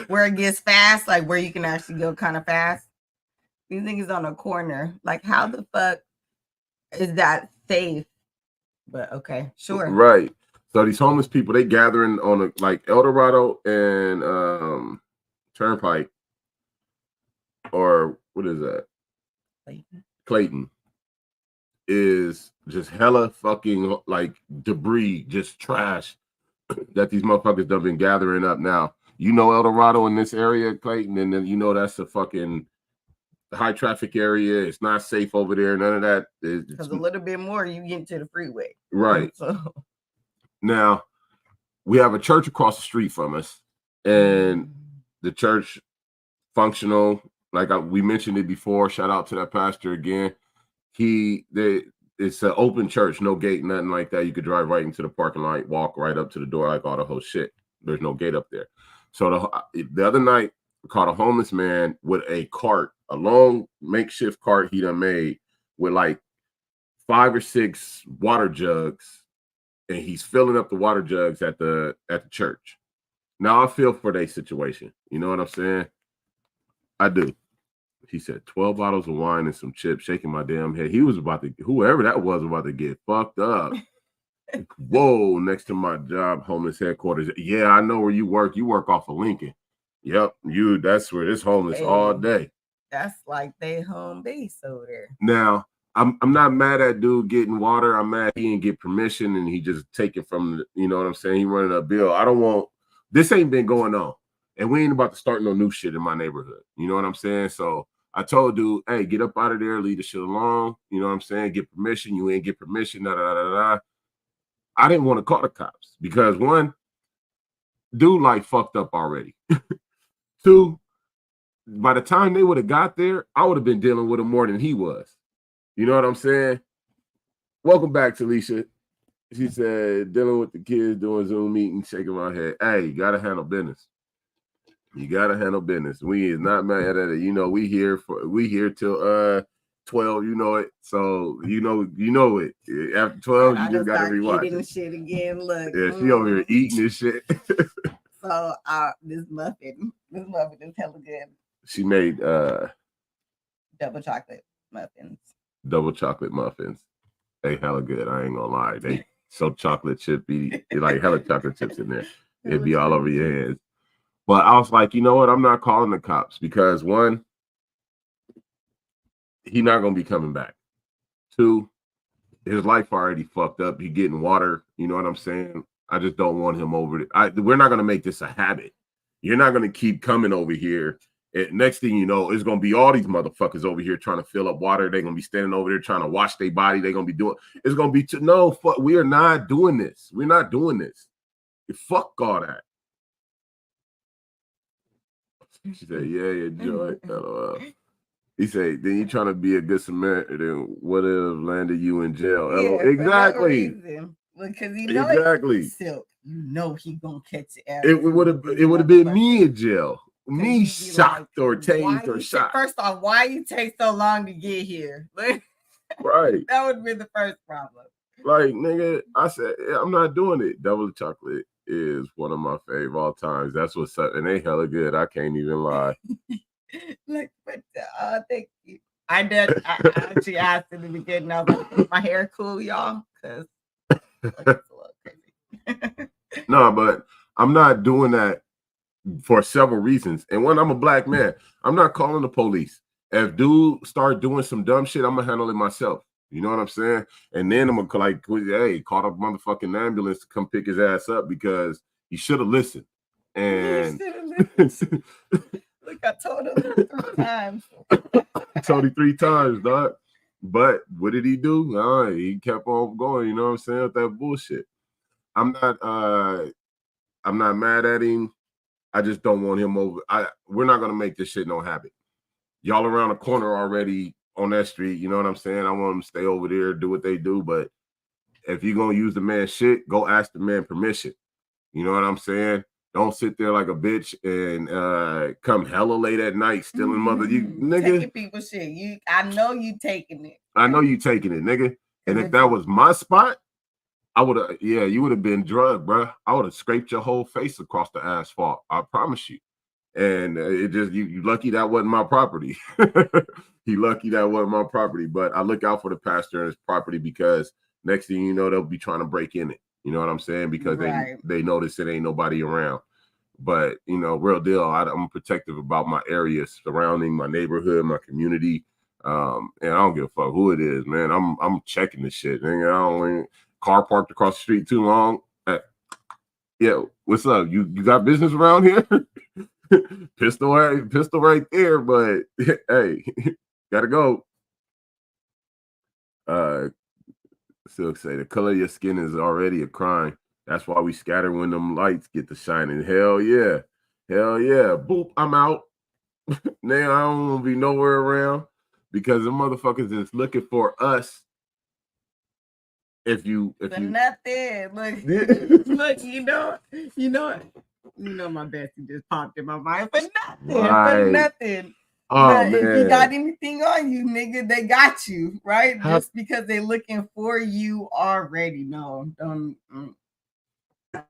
where it gets fast, like where you can actually go kind of fast. These niggas on the corner. Like, how the fuck is that safe? But okay, sure. Right. So these homeless people, they gathering on like El Dorado and Turnpike, or what is that? Clayton is just hella fucking like debris, just trash that these motherfuckers done been gathering up. Now, you know El Dorado in this area, Clayton, and then you know that's a fucking high traffic area. It's not safe over there. None of that. Because a little bit more, you get to the freeway. Right. So now, we have a church across the street from us, and the church functional, like we mentioned it before. Shout out to that pastor again. It's an open church, no gate, nothing like that. You could drive right into the parking lot, walk right up to the door, like all the whole shit. There's no gate up there. So the other night, we caught a homeless man with a cart, a long makeshift cart he done made with like 5 or 6 water jugs, and he's filling up the water jugs at the church. Now I feel for their situation. You know what I'm saying? I do. He said 12 bottles of wine and some chips, shaking my damn head. He was about to, whoever that was, about to get fucked up. Whoa, next to my job, homeless headquarters. Yeah, I know where you work. You work off of Lincoln. Yep, that's where this homeless all day. That's like they home base over there. Now, I'm not mad at dude getting water. I'm mad he didn't get permission and he just take it from, you know what I'm saying? He running a bill. This ain't been going on. And we ain't about to start no new shit in my neighborhood. You know what I'm saying? So I told dude, hey, get up out of there, leave the shit alone. You know what I'm saying? Get permission. You ain't get permission. I didn't want to call the cops because one, dude like fucked up already. 2, by the time they would have got there, I would have been dealing with him more than he was. You know what I'm saying? Welcome back, Talisha. She said, dealing with the kids, doing Zoom meetings, shaking my head. Hey, you got to handle business. You got to handle business. We is not mad at it. You know, we here till 12, you know it. So, you know it. After 12, you just got to rewatch eating shit again. Look. Yeah, she over here eating this shit. So, this muffin is hella good. She made double chocolate muffins. They hella good. I ain't gonna lie. They so chocolate chippy, like hella chocolate chips in there. It'd be all over your hands. But I was like, you know what? I'm not calling the cops because 1, he not gonna be coming back. 2, his life already fucked up. He getting water. You know what I'm saying? I just don't want him over. We're not gonna make this a habit. You're not gonna keep coming over here. And next thing you know, it's gonna be all these motherfuckers over here trying to fill up water. They're gonna be standing over there trying to wash their body. They're gonna be doing. It's gonna be no. Fuck. We are not doing this. We're not doing this. Fuck all that. She said, yeah, enjoy. LOL. He said, then you trying to be a good Samaritan. What if landed you in jail? Yeah, exactly. Because you know exactly. Silk, you know he gonna catch it. It would have been me in jail. Me shocked or tased or shot. First off, why you take so long to get here? Right. That would be the first problem. Like, nigga, I said, I'm not doing it. Double chocolate is one of my favorite all times. That's what's up. And they hella good. I can't even lie. But thank you. I actually asked in the beginning, I was like, is my hair cool, y'all? Because it's a little crazy. No, but I'm not doing that for several reasons. And one, I'm a black man. I'm not calling the police. If dude start doing some dumb shit, I'm gonna handle it myself. You know what I'm saying? And then I'm gonna like, hey, call a motherfucking ambulance to come pick his ass up because he should have listened. And look, I told him 3 times. I told him 3 times, dog. But what did he do? He kept on going. You know what I'm saying? With that bullshit. I'm not mad at him. I just don't want him over. We're not gonna make this shit no habit. Y'all around the corner already on that street, you know what I'm saying? I want them to stay over there, do what they do. But if you're gonna use the man's shit, go ask the man permission. You know what I'm saying? Don't sit there like a bitch and come hella late at night stealing mother. You nigga. Taking people's shit. I know you taking it. I know you taking it, nigga. And if that was my spot, I would have, you would have been drugged, bro. I would have scraped your whole face across the asphalt. I promise you. And it just, you lucky that wasn't my property. He lucky that wasn't my property. But I look out for the pastor and his property because next thing you know, they'll be trying to break in it. You know what I'm saying? Because they notice it ain't nobody around. But, you know, real deal, I'm protective about my areas surrounding my neighborhood, my community. And I don't give a fuck who it is, man. I'm checking this shit. Man. I don't car parked across the street too long. Yeah, what's up? You got business around here? Pistol right there, but hey, gotta go. Silk say the color of your skin is already a crime. That's why we scatter when them lights get to shining. Hell yeah. Boop, I'm out. Now I don't want to be nowhere around because the motherfuckers is looking for us. If you nothing. Look, you know my bestie just popped in my mind for nothing. Right. For nothing. Oh, but man. if you got anything on you, nigga, they got you, right? Just because they looking for you already. No, don't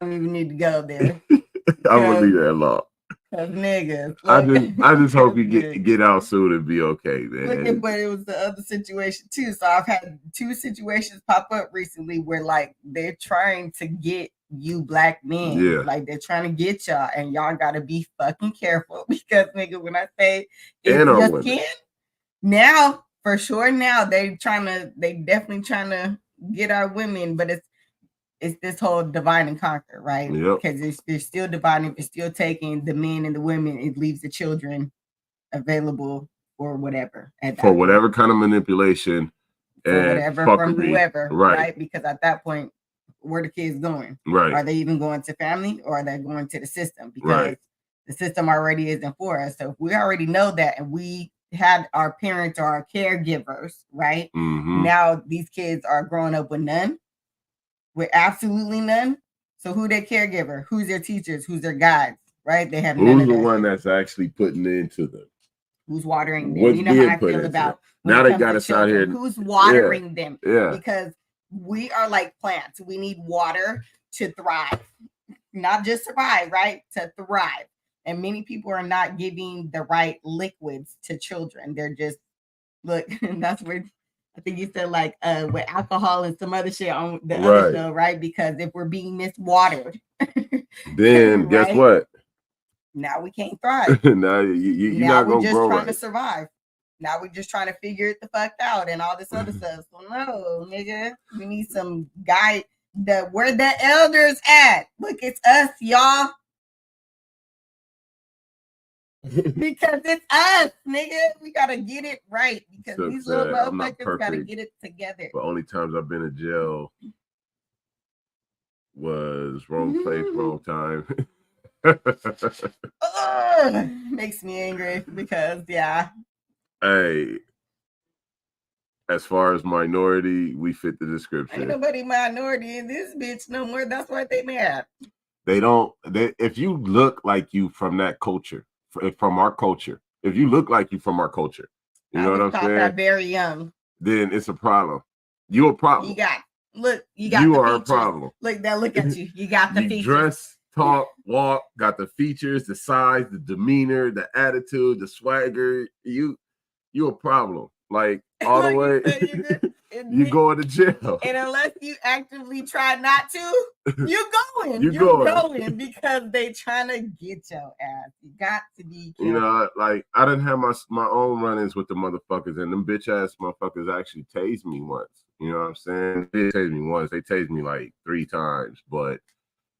even need to go there. I won't leave that alone. Cause niggas. I just hope you get out soon and be okay, man. But it was the other situation too. So I've had 2 situations pop up recently where like they're trying to get you black men. Yeah. Like they're trying to get y'all, and y'all gotta be fucking careful because nigga, when I say it's just can, now for sure now they definitely trying to get our women, but it's this whole divide and conquer, right? Because they're still dividing, they're still taking the men and the women, it leaves the children available for whatever. For whatever kind of manipulation and whatever fuckery. From whoever, right? Right? Because at that point, where the kids going? Right. Are they even going to family or are they going to the system? Because the system already isn't for us. So if we already know that and we had our parents or our caregivers, right? Mm-hmm. Now these kids are growing up with none. With absolutely none. So who their caregiver? Who's their teachers? Who's their guides? Right? They have none. Who's the one that's actually putting it into them? Who's watering them? What's you know how I feel about now they got us out here. Who's watering them? Yeah. Because we are like plants. We need water to thrive, not just survive, right? To thrive. And many people are not giving the right liquids to children. They're just and that's where. I think you said like with alcohol and some other shit on the other show, right? Because if we're being miswatered, then guess what? Now we can't thrive. Now you're not gonna just grow trying to survive. Now we're just trying to figure it the fuck out and all this other stuff. So no, nigga, we need some guy where the elders at. Look, it's us, y'all. Because it's us, nigga. We gotta get it right because these little motherfuckers gotta get it together. The only times I've been in jail was wrong place, wrong time. Makes me angry because Hey, as far as minority, we fit the description. Ain't nobody minority in this bitch no more. That's why they mad. If you look like you from that culture. From our culture, if you look like you from our culture, you know what I'm saying? Very young. Then it's a problem. You a problem. You are a problem. Look at you. You got the features. Dress, talk, walk, got the features, the size, the demeanor, the attitude, the swagger. You a problem. Like all the way. You going to jail. And unless you actively try not to, you're going. You're going because they trying to get your ass. You got to be careful. You know, like I didn't have my own run-ins with the motherfuckers, and them bitch ass motherfuckers actually tased me once. You know what I'm saying? They tased me once. They tased me like 3 times, but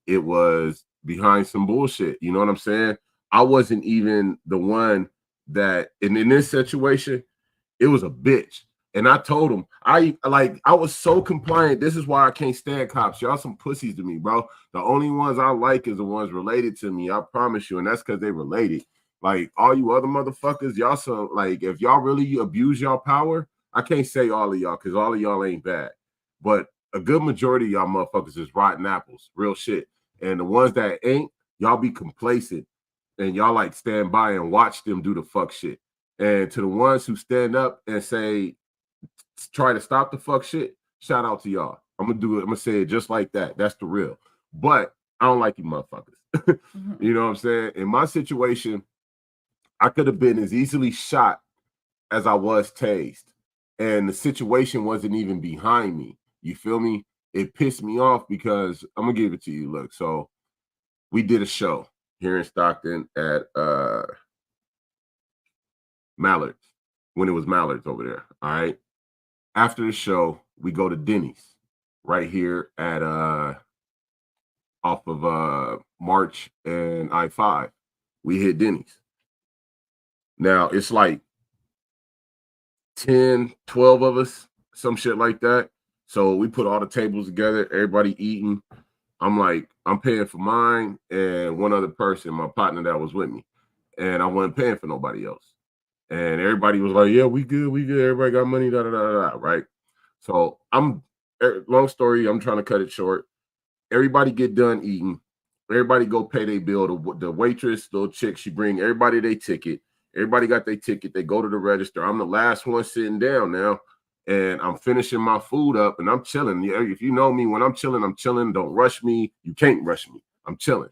it was behind some bullshit. You know what I'm saying? I wasn't even the one that in this situation, it was a bitch. And I told him, I was so compliant. This is why I can't stand cops. Y'all some pussies to me, bro. The only ones I like is the ones related to me. I promise you. And that's because they related. Like all you other motherfuckers, y'all so like if y'all really abuse y'all power, I can't say all of y'all because all of y'all ain't bad. But a good majority of y'all motherfuckers is rotten apples, real shit. And the ones that ain't, y'all be complacent and y'all like stand by and watch them do the fuck shit. And to the ones who stand up and say, try to stop the fuck shit, shout out to y'all. I'm gonna say it just like that. That's the real. But I don't like you motherfuckers. You know what I'm saying? In my situation, I could have been as easily shot as I was tased. And the situation wasn't even behind me. You feel me? It pissed me off because I'm gonna give it to you. Look, so we did a show here in Stockton at Mallards, when it was Mallards over there. All right. After the show, we go to Denny's right here at off of March and I-5. We hit Denny's. Now it's like 10, 12 of us, some shit like that. So we put all the tables together, everybody eating. I'm like, I'm paying for mine and one other person, my partner that was with me. And I wasn't paying for nobody else. And everybody was like, yeah, we good. Everybody got money, right? So long story, I'm trying to cut it short. Everybody get done eating. Everybody go pay their bill. The waitress, little chick, she bring everybody their ticket. Everybody got their ticket. They go to the register. I'm the last one sitting down now. And I'm finishing my food up and I'm chilling. If you know me, when I'm chilling, I'm chilling. Don't rush me. You can't rush me. I'm chilling.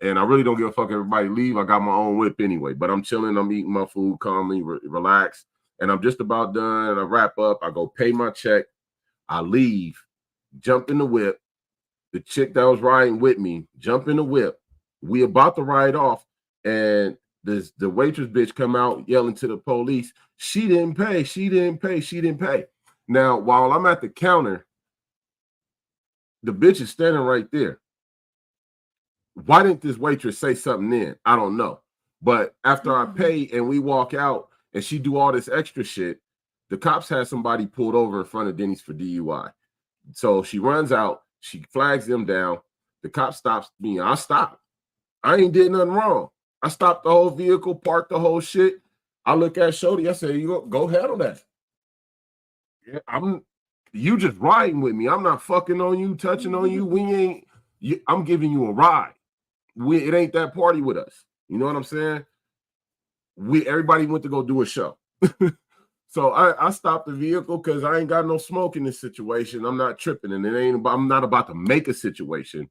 And I really don't give a fuck if everybody leave. I got my own whip anyway. But I'm chilling. I'm eating my food calmly, relaxed. And I'm just about done. I wrap up. I go pay my check. I leave. Jump in the whip. The chick that was riding with me, jump in the whip. We about to ride off. And the waitress bitch come out yelling to the police, she didn't pay, she didn't pay, she didn't pay. Now, while I'm at the counter, the bitch is standing right there. Why didn't this waitress say something then? I don't know. But after I pay and we walk out and she do all this extra shit, the cops had somebody pulled over in front of Denny's for DUI. So she runs out, she flags them down. The cop stops me. I stop. I ain't did nothing wrong. I stopped the whole vehicle, parked the whole shit. I look at Shody. I say, "You go handle that. Yeah, you just riding with me. I'm not fucking on you, touching on you. I'm giving you a ride. It ain't that party with us. You know what I'm saying? Everybody went to go do a show. So I stopped the vehicle because I ain't got no smoke in this situation. I'm not tripping, and I'm not about to make a situation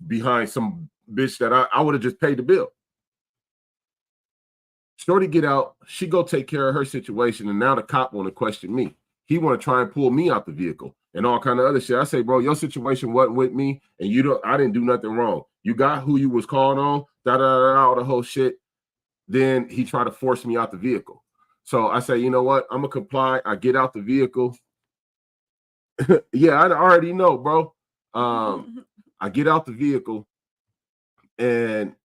behind some bitch that I would have just paid the bill. Shorty get out, she go take care of her situation, and now the cop want to question me. He want to try and pull me out the vehicle and all kind of other shit. I say, bro, your situation wasn't with me, and I didn't do nothing wrong. You got who you was calling on, all the whole shit. Then he tried to force me out the vehicle. So I say, you know what? I'm gonna comply. I get out the vehicle. Yeah, I already know, bro. I get out the vehicle, and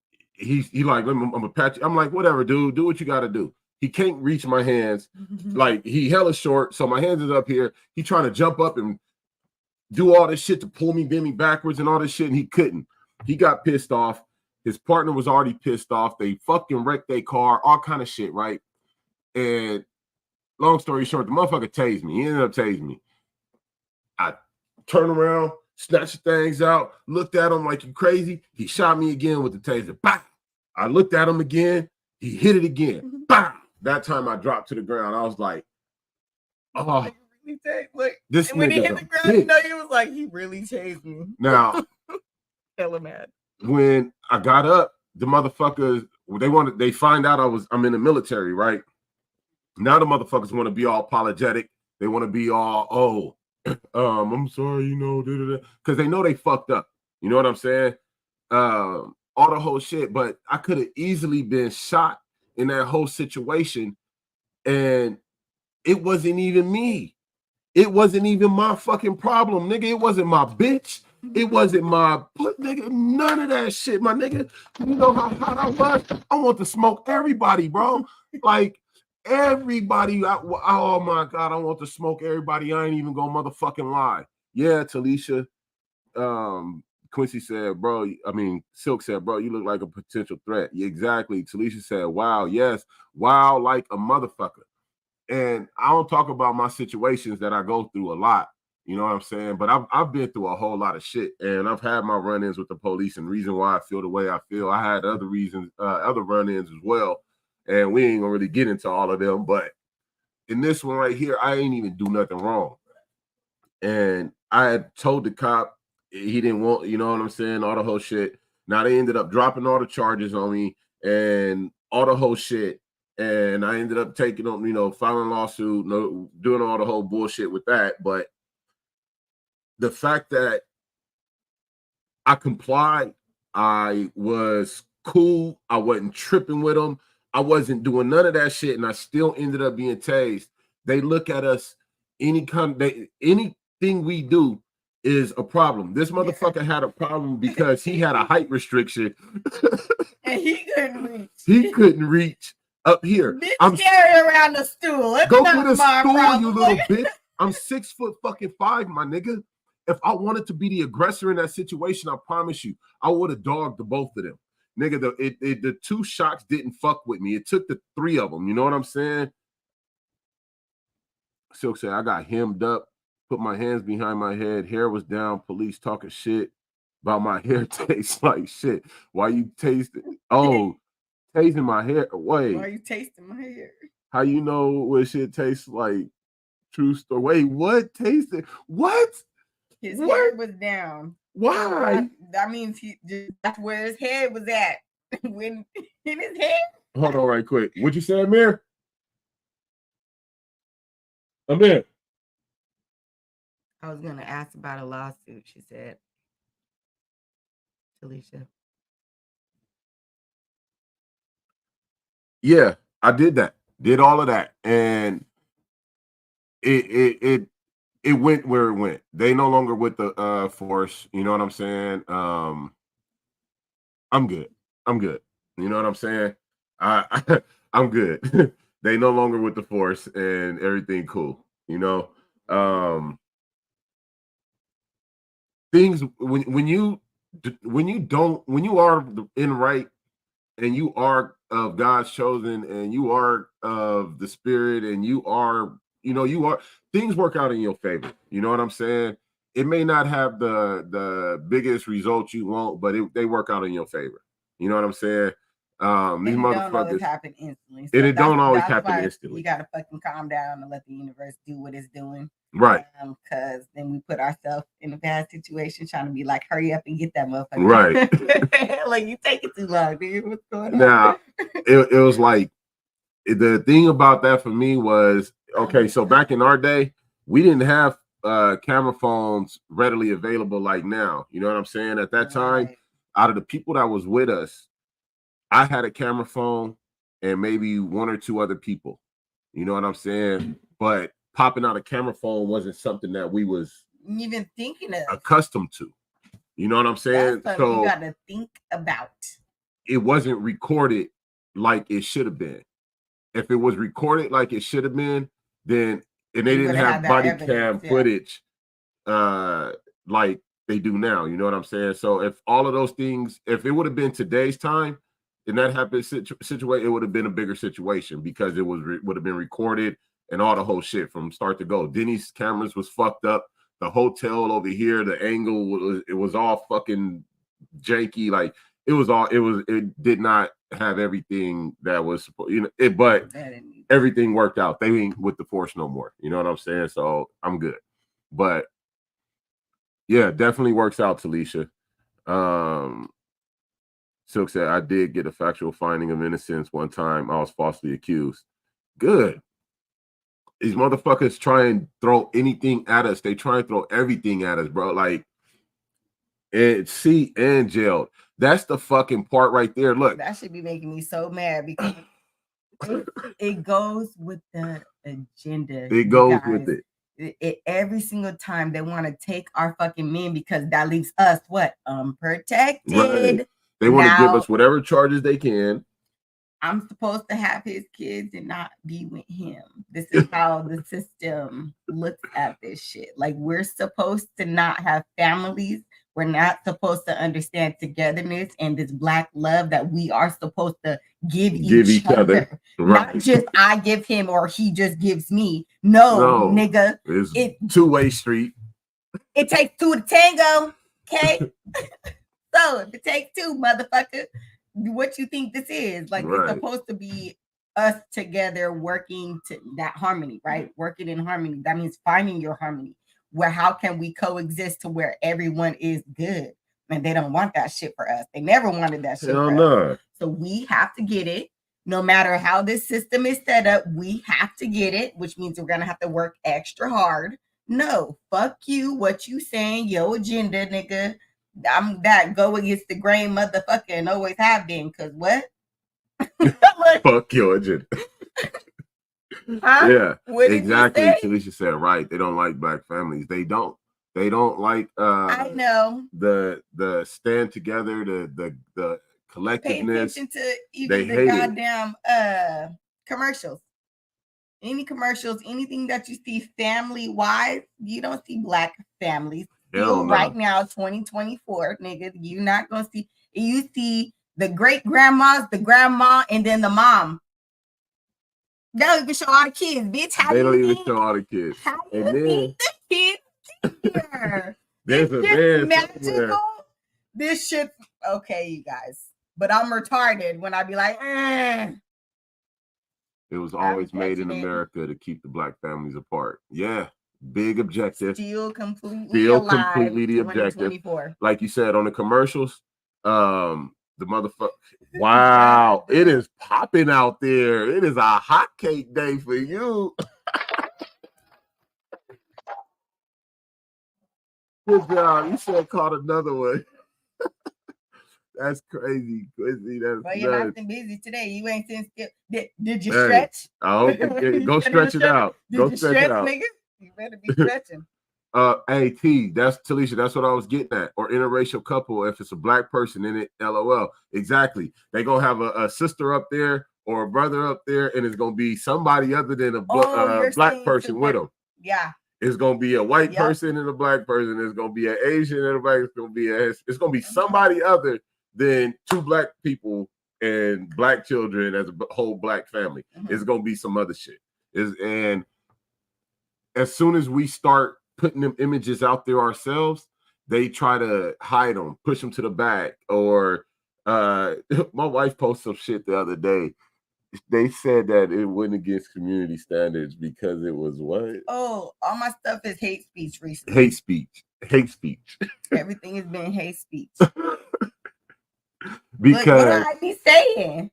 he like, I'm gonna pat you. I'm like, whatever, dude. Do what you got to do. He can't reach my hands. Like, he hella short, so my hands is up here. He trying to jump up and do all this shit to pull me, bend me backwards and all this shit, and he couldn't. He got pissed off. His partner was already pissed off. They fucking wrecked their car, all kind of shit, right? And long story short, the motherfucker tased me. He ended up tasing me. I turn around, snatched things out, looked at him like you crazy. He shot me again with the taser. Bah! I looked at him again. He hit it again. Bah! That time I dropped to the ground. I was like, oh, this and when he nigga hit the ground, you know, he was like, he really tased me. Now, hella mad. When I got up, the motherfuckers, they find out I'm in the military, right? Now the motherfuckers want to be all apologetic. They want to be all, I'm sorry, you know, because they know they fucked up. You know what I'm saying? All the whole shit. But I could have easily been shot in that whole situation, and it wasn't even me. It wasn't even my fucking problem, nigga. It wasn't my bitch. It wasn't my nigga. None of that shit, my nigga. You know how hot I was? I want to smoke everybody, bro. Like, everybody. Oh my God, I want to smoke everybody. I ain't even gonna motherfucking lie. Yeah, Talisha. Quincy said, Silk said, bro, you look like a potential threat. Yeah, exactly. Talisha said, wow, yes. Wow, like a motherfucker. And I don't talk about my situations that I go through a lot. You know what I'm saying? But I've been through a whole lot of shit, and I've had my run-ins with the police, and reason why I feel the way I feel. I had other reasons, other run-ins as well, and we ain't gonna really get into all of them. But in this one right here, I ain't even do nothing wrong, and I had told the cop he didn't want, you know what I'm saying, all the whole shit. Now they ended up dropping all the charges on me and all the whole shit. And I ended up taking them, you know, filing a lawsuit, doing all the whole bullshit with that. But the fact that I complied, I was cool, I wasn't tripping with them, I wasn't doing none of that shit, and I still ended up being tased. They look at us, anything we do is a problem. This motherfucker had a problem because he had a height restriction. And he couldn't reach. He couldn't reach up here. Bitch, I'm carrying around the stool. It's go not get a my stool, problem. you little bitch. I'm 6'5", my nigga. If I wanted to be the aggressor in that situation, I promise you, I would have dogged the both of them. Nigga, the two shocks didn't fuck with me. It took the three of them. You know what I'm saying? Silk said, I got hemmed up, put my hands behind my head, hair was down, police talking shit about my hair tastes like shit. Why you tasting? Oh, tasting my hair. Wait. Why you tasting my hair? How you know what shit tastes like? True story. Wait, what? Tasted? What? His hair was down. Why? That means that's where his head was at. When in his head. Hold on right quick. What'd you say, Amir? Amir. I was gonna ask about a lawsuit, she said. Alicia. Yeah, I did that. Did all of that. And it went where it went. They no longer with the force. You know what I'm saying? I'm good. I'm good. You know what I'm saying? I'm good. They no longer with the force and everything cool. You know? Things when you are in right and you are of God's chosen and you are of the spirit and you are things work out in your favor. You know what I'm saying? It may not have the biggest results you want, but they work out in your favor. You know what I'm saying? These motherfuckers don't always happen instantly. So it don't always happen instantly. You gotta fucking calm down and let the universe do what it's doing. Right. Because then we put ourselves in a bad situation trying to be like, hurry up and get that motherfucker. Right. Like you take it too long, dude. What's going on? Now, it was like the thing about that for me was, okay, so back in our day, we didn't have camera phones readily available like now. You know what I'm saying? At that time, out of the people that was with us, I had a camera phone and maybe one or two other people. You know what I'm saying? But popping out a camera phone wasn't something that we was even thinking of, accustomed to. You know what I'm saying? So you got to think about. It wasn't recorded like it should have been. If it was recorded like it should have been, then and they didn't have body cam footage like they do now. You know what I'm saying? So if all of those things, if it would have been today's time, in that happened situation, it would have been a bigger situation because it would have been recorded and all the whole shit from start to go. Denny's cameras was fucked up. The hotel over here, the angle was all fucking janky. Like it did not have everything that was supposed, but everything worked out. They ain't with the force no more. You know what I'm saying? So I'm good. But yeah, definitely works out, Talisha. Silk said, I did get a factual finding of innocence one time. I was falsely accused. Good. These motherfuckers try and throw anything at us. They try and throw everything at us, bro. Like, and jailed. That's the fucking part right there. Look. That should be making me so mad because it goes with the agenda. It goes with it. Every single time they want to take our fucking men because that leaves us what? Unprotected. Right. They want to give us whatever charges they can. I'm supposed to have his kids and not be with him. This is how the system looks at this shit. Like we're supposed to not have families. We're not supposed to understand togetherness and this black love that we are supposed to give each other. Right. Not just I give him or he just gives me. No, nigga. It's two-way street. It takes two to tango, okay? So if it takes two, motherfucker, what you think this is? Like Right. it's supposed to be us together working to that harmony, right? Working in harmony. That means finding your harmony. Where how can we coexist to where everyone is good? And they don't want that shit for us. They never wanted that shit Hell for us. no. So we have to get it. No matter how this system is set up, we have to get it, which means we're gonna have to work extra hard. No, fuck you. What you saying? Your agenda, nigga. I'm that go against the grain, motherfucker, and always have been. Cause what? Like, Fuck your agenda. huh? Yeah, What did you exactly. say? Talisha said right. They don't like black families. They don't like I know. the stand together, the Pay collectiveness. attention to They even the hate it. goddamn commercials. Any commercials, anything that you see family wise, you don't see black families. Hell Still no. right now, 2024, nigga, you're not gonna see. You see the great grandmas, the grandma, and then the mom. They don't even show all the kids, bitch. How They you don't even think- show all the kids. How you And then think the kids here? there's It's a just man magical. somewhere. This shit, okay, you guys. But I'm retarded when I be like, It was always made in catching it. America to keep the black families apart. Yeah, big objective. still completely Still alive. completely the objective. 2024. Like you said on the commercials, the motherfucker. Wow, it is popping out there. It is a hot cake day for you. Good job. You said caught another one. That's crazy. Quizzy. That's But you're not nuts. been busy today. You ain't sitting still. Did you Hey, stretch? I hope You go said stretch you it out. Did Go you stretch stretch, it out. nigga? You better be stretching. Hey T, that's Talisha. That's what I was getting at. Or interracial couple, if it's a black person in it, LOL. Exactly. They gonna have a sister up there or a brother up there, and it's gonna be somebody other than a You're black saying person to with work- them. Yeah. It's gonna be a white Yep. person and a black person. It's gonna be an Asian and a black. It's gonna be somebody other than two black people and black children as a whole black family. Mhm. It's gonna be some other shit. And as soon as we start putting them images out there ourselves, they try to hide them, push them to the back. Or my wife posted some shit the other day. They said that it went against community standards because it was what? Oh, all my stuff is hate speech recently. Hate speech. Hate speech. Everything has been hate speech. Because Look, what do I be saying?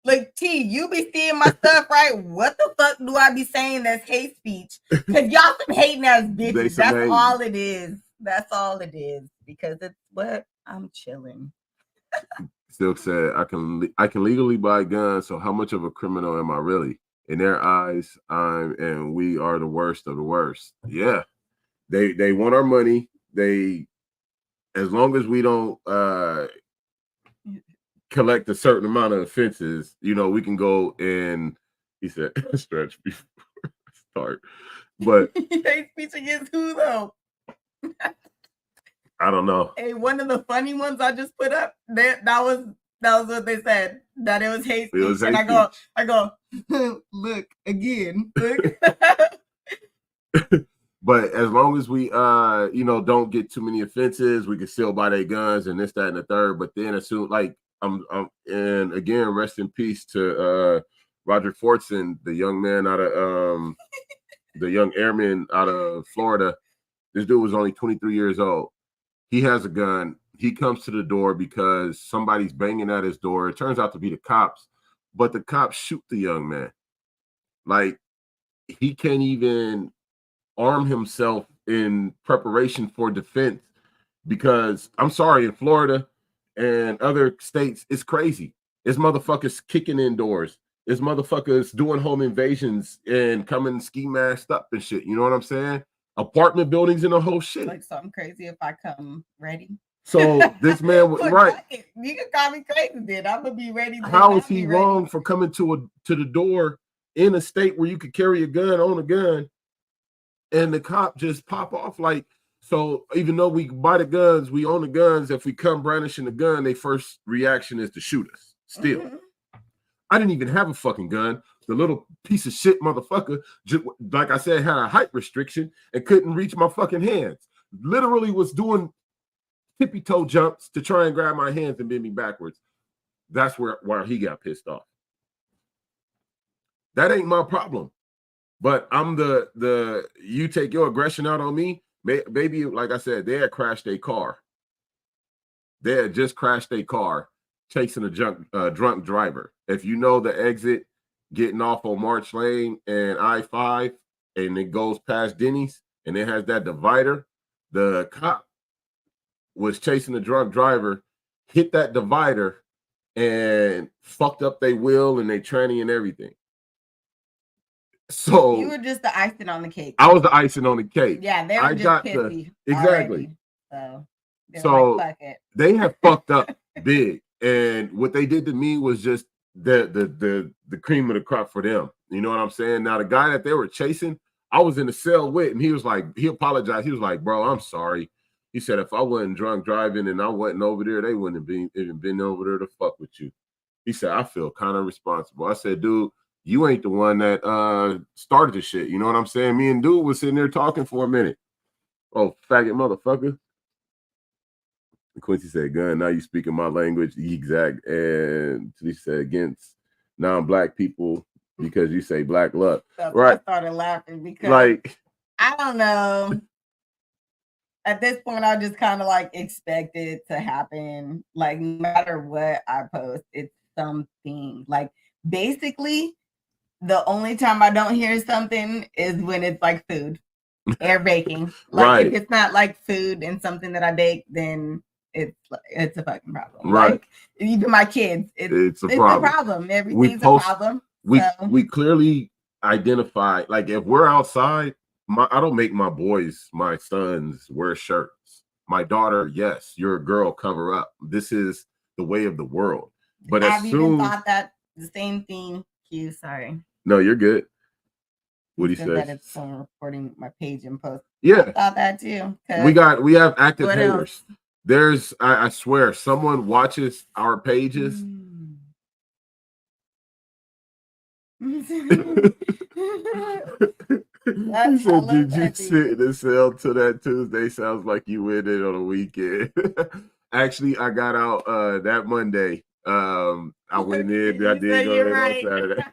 Look, T, you be seeing my stuff, right? What the fuck do I be saying that's hate speech? Because y'all some hating ass They bitches. some That's hating. all it is. That's all it is. Because it's what I'm chilling. Silk said, I can legally buy guns, so how much of a criminal am I really? In their eyes, we are the worst of the worst. Yeah. They want our money. As long as we don't collect a certain amount of offenses, we can go and he said stretch before start. But Hate speech against who though? I don't know. Hey, one of the funny ones I just put up, that was what they said. That it was hate It was speech. And hate I go, look again. Look. But as long as we don't get too many offenses, we can still buy their guns and this, that, and the third. But then as soon and again, rest in peace to Roger Fortson, the young man out of the young airman out of Florida. This dude was only 23 years old. He has a gun. He comes to the door because somebody's banging at his door. It turns out to be the cops, but the cops shoot the young man. Like, he can't even arm himself in preparation for defense because, I'm sorry, in Florida and other states, it's crazy. It's motherfuckers kicking in doors. It's motherfuckers doing home invasions and coming ski masked up and shit. You know what I'm saying? Apartment buildings and the whole shit. Like something crazy if I come ready. So this man was Look, right. fuck it. You can call me crazy then. I'm gonna be ready. How is I'll be he ready. wrong for coming to the door in a state where you could carry a gun, own a gun, and the cop just pop off? Like, so even though we buy the guns, we own the guns. If we come brandishing the gun, their first reaction is to shoot us. Still, I didn't even have a fucking gun. The little piece of shit motherfucker, like I said, had a height restriction and couldn't reach my fucking hands. literally was doing tippy toe jumps to try and grab my hands and bend me backwards. That's where he got pissed off. That ain't my problem. But I'm the you take your aggression out on me. Maybe, like I said, they had crashed a car. They had just crashed a car chasing a drunk driver. If you know the exit getting off on March Lane and I-5, and it goes past Denny's, and it has that divider, the cop was chasing a drunk driver, hit that divider, and fucked up their wheel and their tranny and everything. So you were just the icing on the cake. I was the icing on the cake. Yeah, they were just pissy. Exactly. Already. So like, fuck it. They have fucked up big, and what they did to me was just the cream of the crop for them. You know what I'm saying? Now the guy that they were chasing, I was in the cell with, and he was like, he apologized. He was like, "Bro, I'm sorry." He said, "If I wasn't drunk driving and I wasn't over there, they wouldn't have even been over there to fuck with you." He said, "I feel kind of responsible." I said, "Dude, you ain't the one that started the shit." You know what I'm saying? Me and dude was sitting there talking for a minute. Oh, faggot motherfucker. Quincy said, "Gun, now you speaking my language." Exact. And he said, "Against non-black people because you say black luck." So right. I started laughing because like, I don't know. At this point, I just kind of like expect it to happen. Like, no matter what I post, it's something. Like, basically, the only time I don't hear something is when it's like food or baking. Like, right. If it's not like food and something that I bake, then it's a fucking problem. Right. Like, even my kids, it's a problem. Everything's a problem. We clearly identify, like, if we're outside, I don't make my boys, my sons, wear shirts. My daughter, yes, you're a girl, cover up. This is the way of the world. But I've even thought that the same thing. Q, sorry. No, you're good. What do you say? That it's someone reporting my page and post. Yeah, I thought that too. We have active haters. There's, I swear, someone watches our pages. He said, "Did you sit in the cell till that Tuesday? Sounds like you went in on a weekend." Actually, I got out that Monday. I went in. I did go in on Saturday.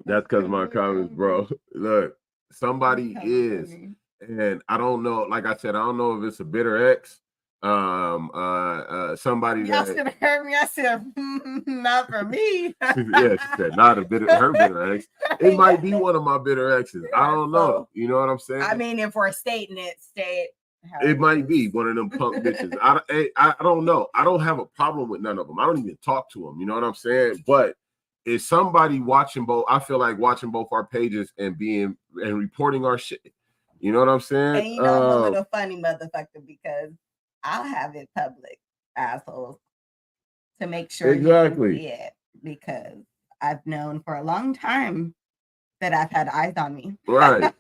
That's because my comments, bro. Look, somebody is, and I don't know. Like I said, I don't know if it's a bitter ex. Somebody y'all should have heard me. I said, not for me. Yeah, she said not her bitter ex. It might be one of my bitter exes. I don't know. You know what I'm saying? I mean, if we're stating it, it might be one of them punk bitches. I don't know. I don't have a problem with none of them. I don't even talk to them. You know what I'm saying? But if somebody watching both, I feel like watching both our pages and reporting our shit. You know what I'm saying? And you know, I'm a little funny motherfucker because I'll have it public, assholes, to make sure exactly. You see it, because I've known for a long time that I've had eyes on me. Right.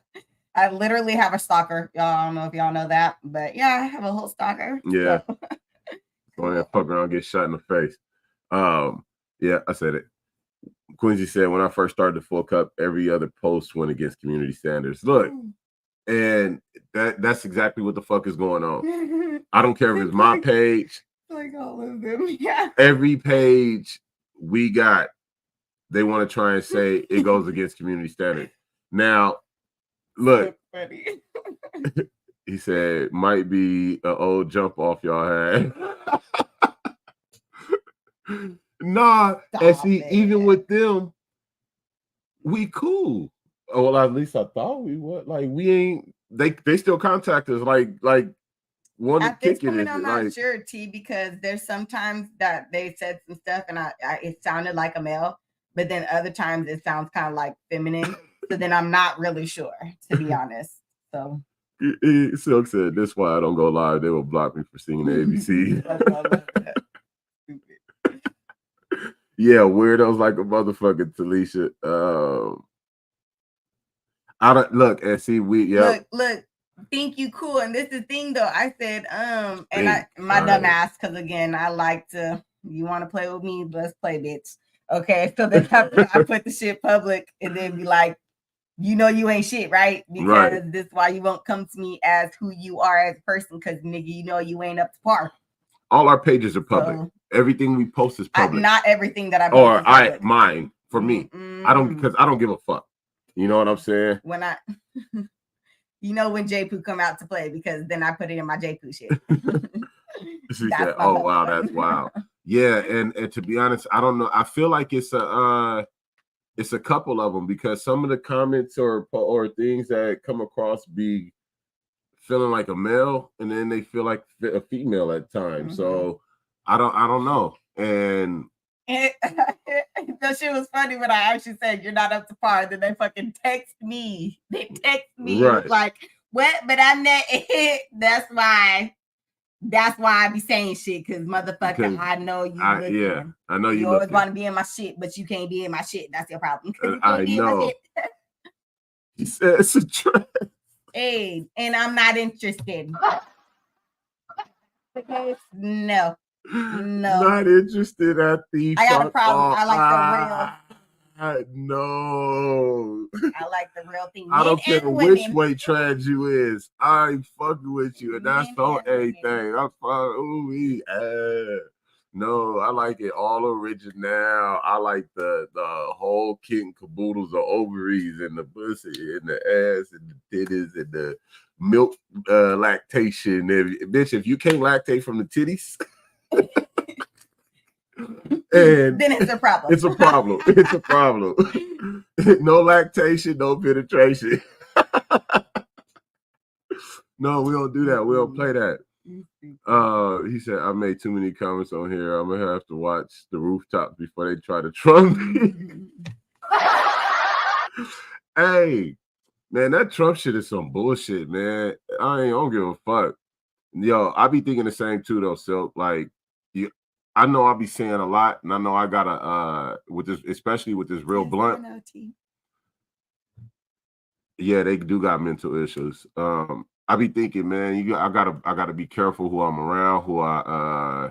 I literally have a stalker. Y'all, I don't know if y'all know that, but yeah, I have a whole stalker. Yeah. Go ahead, fuck around, get shot in the face. Yeah, I said it. Quincy said, when I first started the Full Cup, every other post went against community standards. Look, and that's exactly what the fuck is going on. I don't care if it's my page. Like all of them, yeah. Every page we got, they want to try and say it goes against community standards. Now, look, he said, might be an old jump off y'all had. Nah, and see, even with them, we cool. Oh, well, at least I thought we would. Like, we ain't. They still contact us. Like one at this point, I'm not sure, T, because there's sometimes that they said some stuff and I it sounded like a male, but then other times it sounds kind of like feminine. So then I'm not really sure, to be honest. So Silk said, "This why I don't go live. They will block me for singing the ABC." Yeah, weirdos like a motherfucker, Talisha. I don't look and see look, think you cool. And this is the thing though. I said, and my dumb ass, because again, I like to, you want to play with me, let's play, bitch. Okay, so then I put the shit public and then be like, you know you ain't shit, right? Because Right. this is why you won't come to me as who you are as a person, because nigga, you know you ain't up to par. All our pages are public. So, Everything we post is public. not everything that I post or is public. mine for me. I don't, because I don't give a fuck. You know what I'm saying? When I you know when J-Poo come out to play, because then I put it in my J-Poo shit. She That's said, my "Oh bad. wow, that's wild." Yeah, and to be honest, I don't know. I feel like it's a couple of them, because some of the comments or things that come across be feeling like a male, and then they feel like a female at times. So I don't know. And that shit was funny when I actually said you're not up to par. Then they fucking text me. They text me Right. like, what? But I'm not. That's why I be saying shit, because motherfucker, Because I know you. yeah, I know You you always looking. want to be in my shit, but you can't be in my shit. That's your problem. 'Cause you I can't be in my know. shit. He said it's a trap. Hey, and I'm not interested. Okay, no. Not interested at the. I got a problem. I like No. I like the real thing. I don't Men care and which women. way trans you is. I ain't fucking with you, and that's Men on and women. everything. I'm fine. No, I like it all original. I like the whole kit and caboodles of ovaries and the pussy and the ass and the titties and the milk lactation. Bitch, if you can't lactate from the titties, and then it's a problem. It's a problem. It's a problem. No lactation, no penetration. No, we don't do that. We don't play that. He said, I made too many comments on here. I'm gonna have to watch the rooftops before they try to Trump me. Hey, man, that Trump shit is some bullshit, man. I don't give a fuck. Yo, I be thinking the same too, though. So, like, I know I'll be saying a lot, and I know I gotta with this, especially with this real blunt. Yeah, they do got mental issues. I be thinking, man, I gotta be careful who I'm around, who I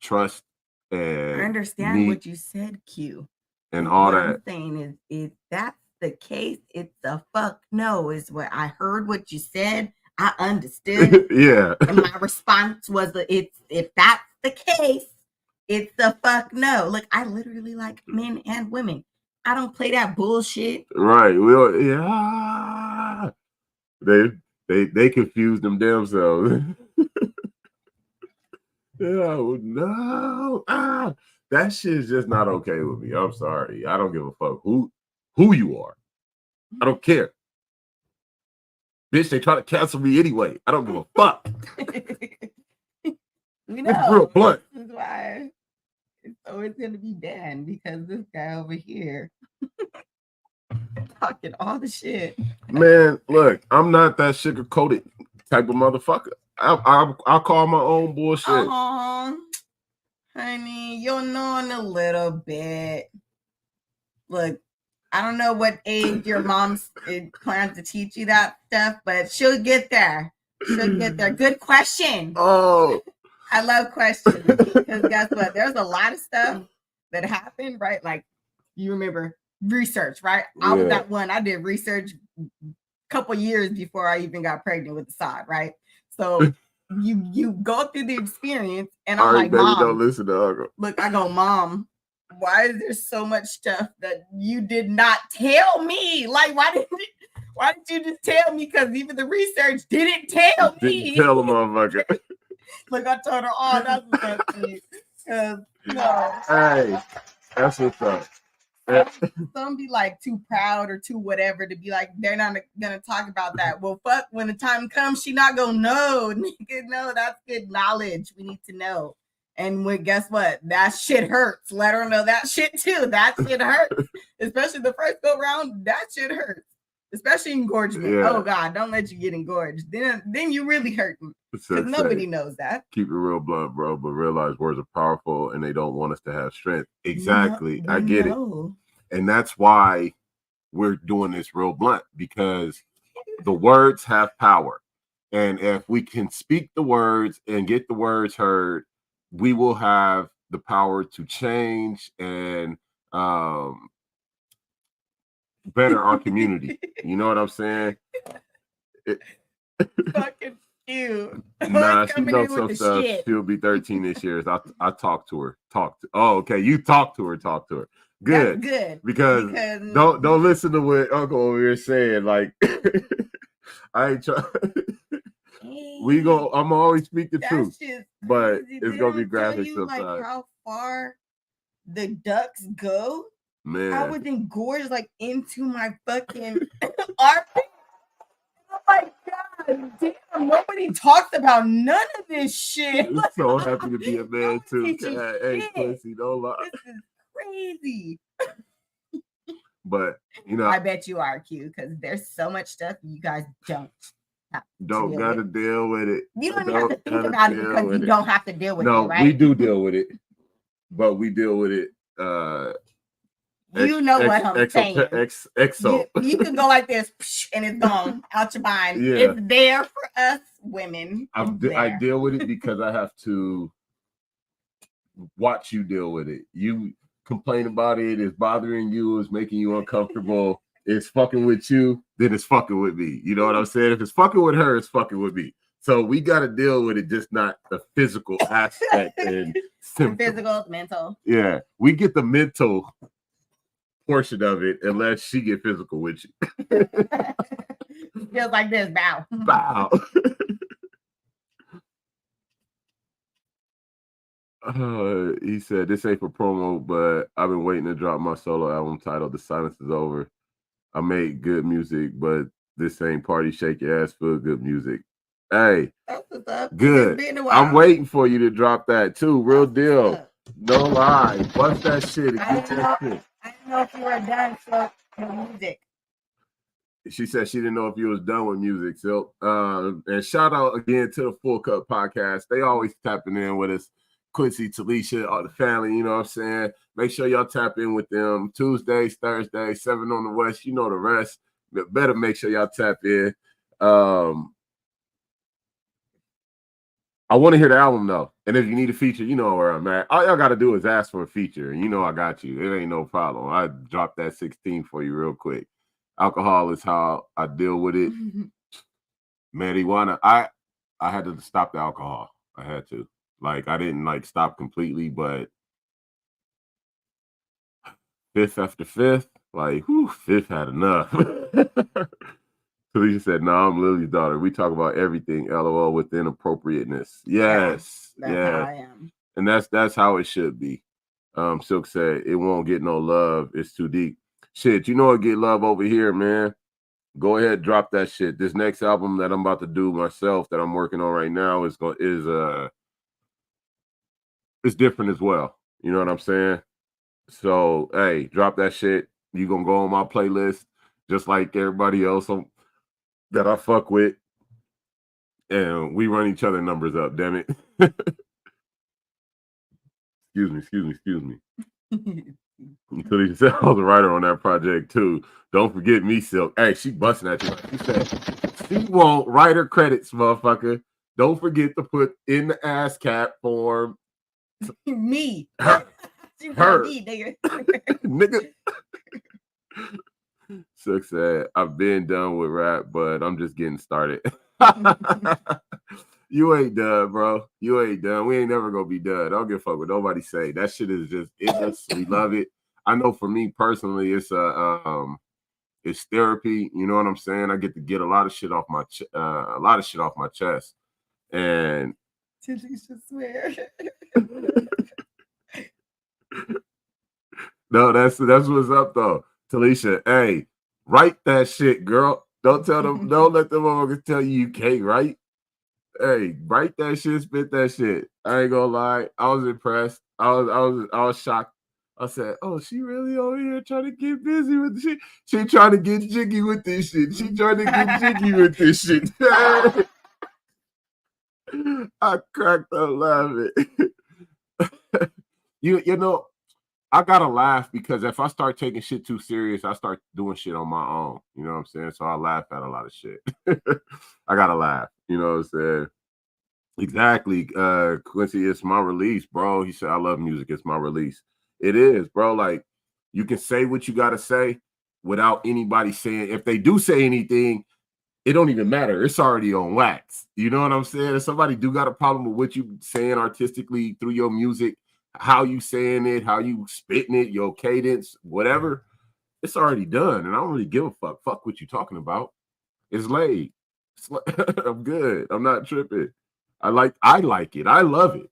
trust, and I understand what you said, Q. and all what that. I'm saying is, if that's the case, it's a fuck no. Is what I heard. What you said, I understood. Yeah. And my response was, if that's the case, it's a fuck no. Look, I literally like men and women. I don't play that bullshit. Right. Yeah. They confuse them themselves. No. That shit is just not okay with me. I'm sorry. I don't give a fuck who you are. I don't care. Bitch, they try to cancel me anyway. I don't give a fuck. You know, it's real blunt. This is why it's always gonna be Dan, because this guy over here talking all the shit. Man, look, I'm not that sugar-coated type of motherfucker. I'll call my own bullshit. Honey, you're knowing a little bit. Look, I don't know what age your mom's plans to teach you that stuff, but she'll get there. She'll get there. Good question. Oh, I love questions, because guess what? There's a lot of stuff that happened, right? Like, you remember research, right? I was that one. I did research a couple years before I even got pregnant with Assad, right? So you go through the experience, and I'm like, baby, Mom, don't listen to Uncle. Look, I go, Mom, why is there so much stuff that you did not tell me? Like, why did you just tell me? Because even the research didn't tell me. Didn't tell a motherfucker. Look, I told her, oh, that's what's up to you. No. Hey, that's what's up. Some be like too proud or too whatever to be like, they're not gonna talk about that. Well, fuck, when the time comes, she not gonna know. Nigga, no, that's good knowledge. We need to know. And guess what? That shit hurts. Let her know that shit too. That shit hurts. Especially the first go round, that shit hurts. Especially engorgement. Yeah. Oh God, don't let you get engorged. Then you really hurting. Because nobody knows that. Keep it real blunt, bro, but realize words are powerful and they don't want us to have strength. Exactly. I get it. And that's why we're doing this real blunt, because the words have power. And if we can speak the words and get the words heard, we will have the power to change and better our community. You know what I'm saying? Fucking cute. Nah, she Coming knows in some with the stuff. shit. She'll be 13 this year. I talked to her. Oh, okay. You talk to her. Good. That's good. Because don't listen to what Uncle over here saying. Like I ain't trying. I'm always speak the truth. But it's gonna be graphic sometimes. Like how far the ducks go. Man, I was engorged like into my fucking armpit. Oh my god, damn! Nobody talks about none of this shit. I'm so happy to be a man too. Hey, shit. pussy, don't lie. This is crazy. But you know, I bet you are, Q, because there's so much stuff you guys don't gotta deal with it. You don't even have to think about it because you don't have to deal with it, right? No, we do deal with it, but we deal with it. You know what I'm saying. Exo. You can go like this and it's gone out your mind. Yeah. It's there for us women. I deal with it because I have to watch you deal with it. You complain about it, it's bothering you, it's making you uncomfortable, it's fucking with you, then it's fucking with me. You know what I'm saying? If it's fucking with her, it's fucking with me. So we got to deal with it, just not the physical aspect and physical, mental. Yeah, we get the mental portion of it unless she get physical with you. Feels like this, bow. Bow. He said, this ain't for promo, but I've been waiting to drop my solo album titled The Silence Is Over. I made good music, but this ain't party shake your ass for good music. Hey, that's what's up. Good. I'm waiting for you to drop that too. Real deal. No lie. Bust that shit and get that shit. I didn't know if you were done with music. She said she didn't know if you was done with music. So, and shout out again to the Full Cup Podcast. They always tapping in with us. Quincy, Talisha, all the family, you know what I'm saying? Make sure y'all tap in with them Tuesdays, Thursdays, 7 on the West. You know the rest. But better make sure y'all tap in. I want to hear the album though. And if you need a feature, you know where I'm at. All y'all got to do is ask for a feature. And you know I got you. It ain't no problem. I dropped that 16 for you real quick. Alcohol is how I deal with it. Marijuana. I had to stop the alcohol. I had to. Like, I didn't like stop completely, but fifth after fifth, like, fifth had enough. Talisha said, "No, I'm Lily's daughter. We talk about everything. LOL with inappropriateness." Yes, that's how I am. And that's how it should be. Silk said, "It won't get no love. It's too deep." Shit, you know what get love over here, man. Go ahead, drop that shit. This next album that I'm about to do myself, that I'm working on right now, is it's different as well. You know what I'm saying? So, hey, drop that shit. You gonna go on my playlist just like everybody else that I fuck with. And we run each other numbers up, damn it. Excuse me. Until said I was a writer on that project too. Don't forget me, Silk. Hey, she busting at you. She said, she won't write her credits, motherfucker. Don't forget to put in the ASCAP form. Me. Her. Me, nigga. Nigga. Silk said, I've been done with rap, but I'm just getting started. You ain't done, bro. You ain't done. We ain't never gonna be done. Don't give a fuck what nobody say. That shit is just we love it. I know for me personally, it's therapy. You know what I'm saying? I get to get a lot of shit off my chest. And Talisha swear. No, that's what's up though. Talisha, hey, write that shit, girl. Don't tell them, don't let them motherfuckers tell you can't write. Hey, write that shit, spit that shit. I ain't gonna lie. I was impressed. I was shocked. I said, "Oh, she really over here trying to get busy with shit. She trying to get jiggy with this shit. She trying to get jiggy with this shit." I cracked up laughing. You know, I gotta laugh because if I start taking shit too serious, I start doing shit on my own. You know what I'm saying? So I laugh at a lot of shit. I gotta laugh. You know what I'm saying? Exactly. Quincy, it's my release, bro. He said, I love music. It's my release. It is, bro. Like, you can say what you gotta say, without anybody saying. If they do say anything, it don't even matter. It's already on wax. You know what I'm saying? If somebody do got a problem with what you saying artistically through your music, how you saying it, how you spitting it, your cadence, whatever, it's already done. And I don't really give a fuck. Fuck what you talking about. It's laid. I'm good. I'm not tripping. I like it. I love it.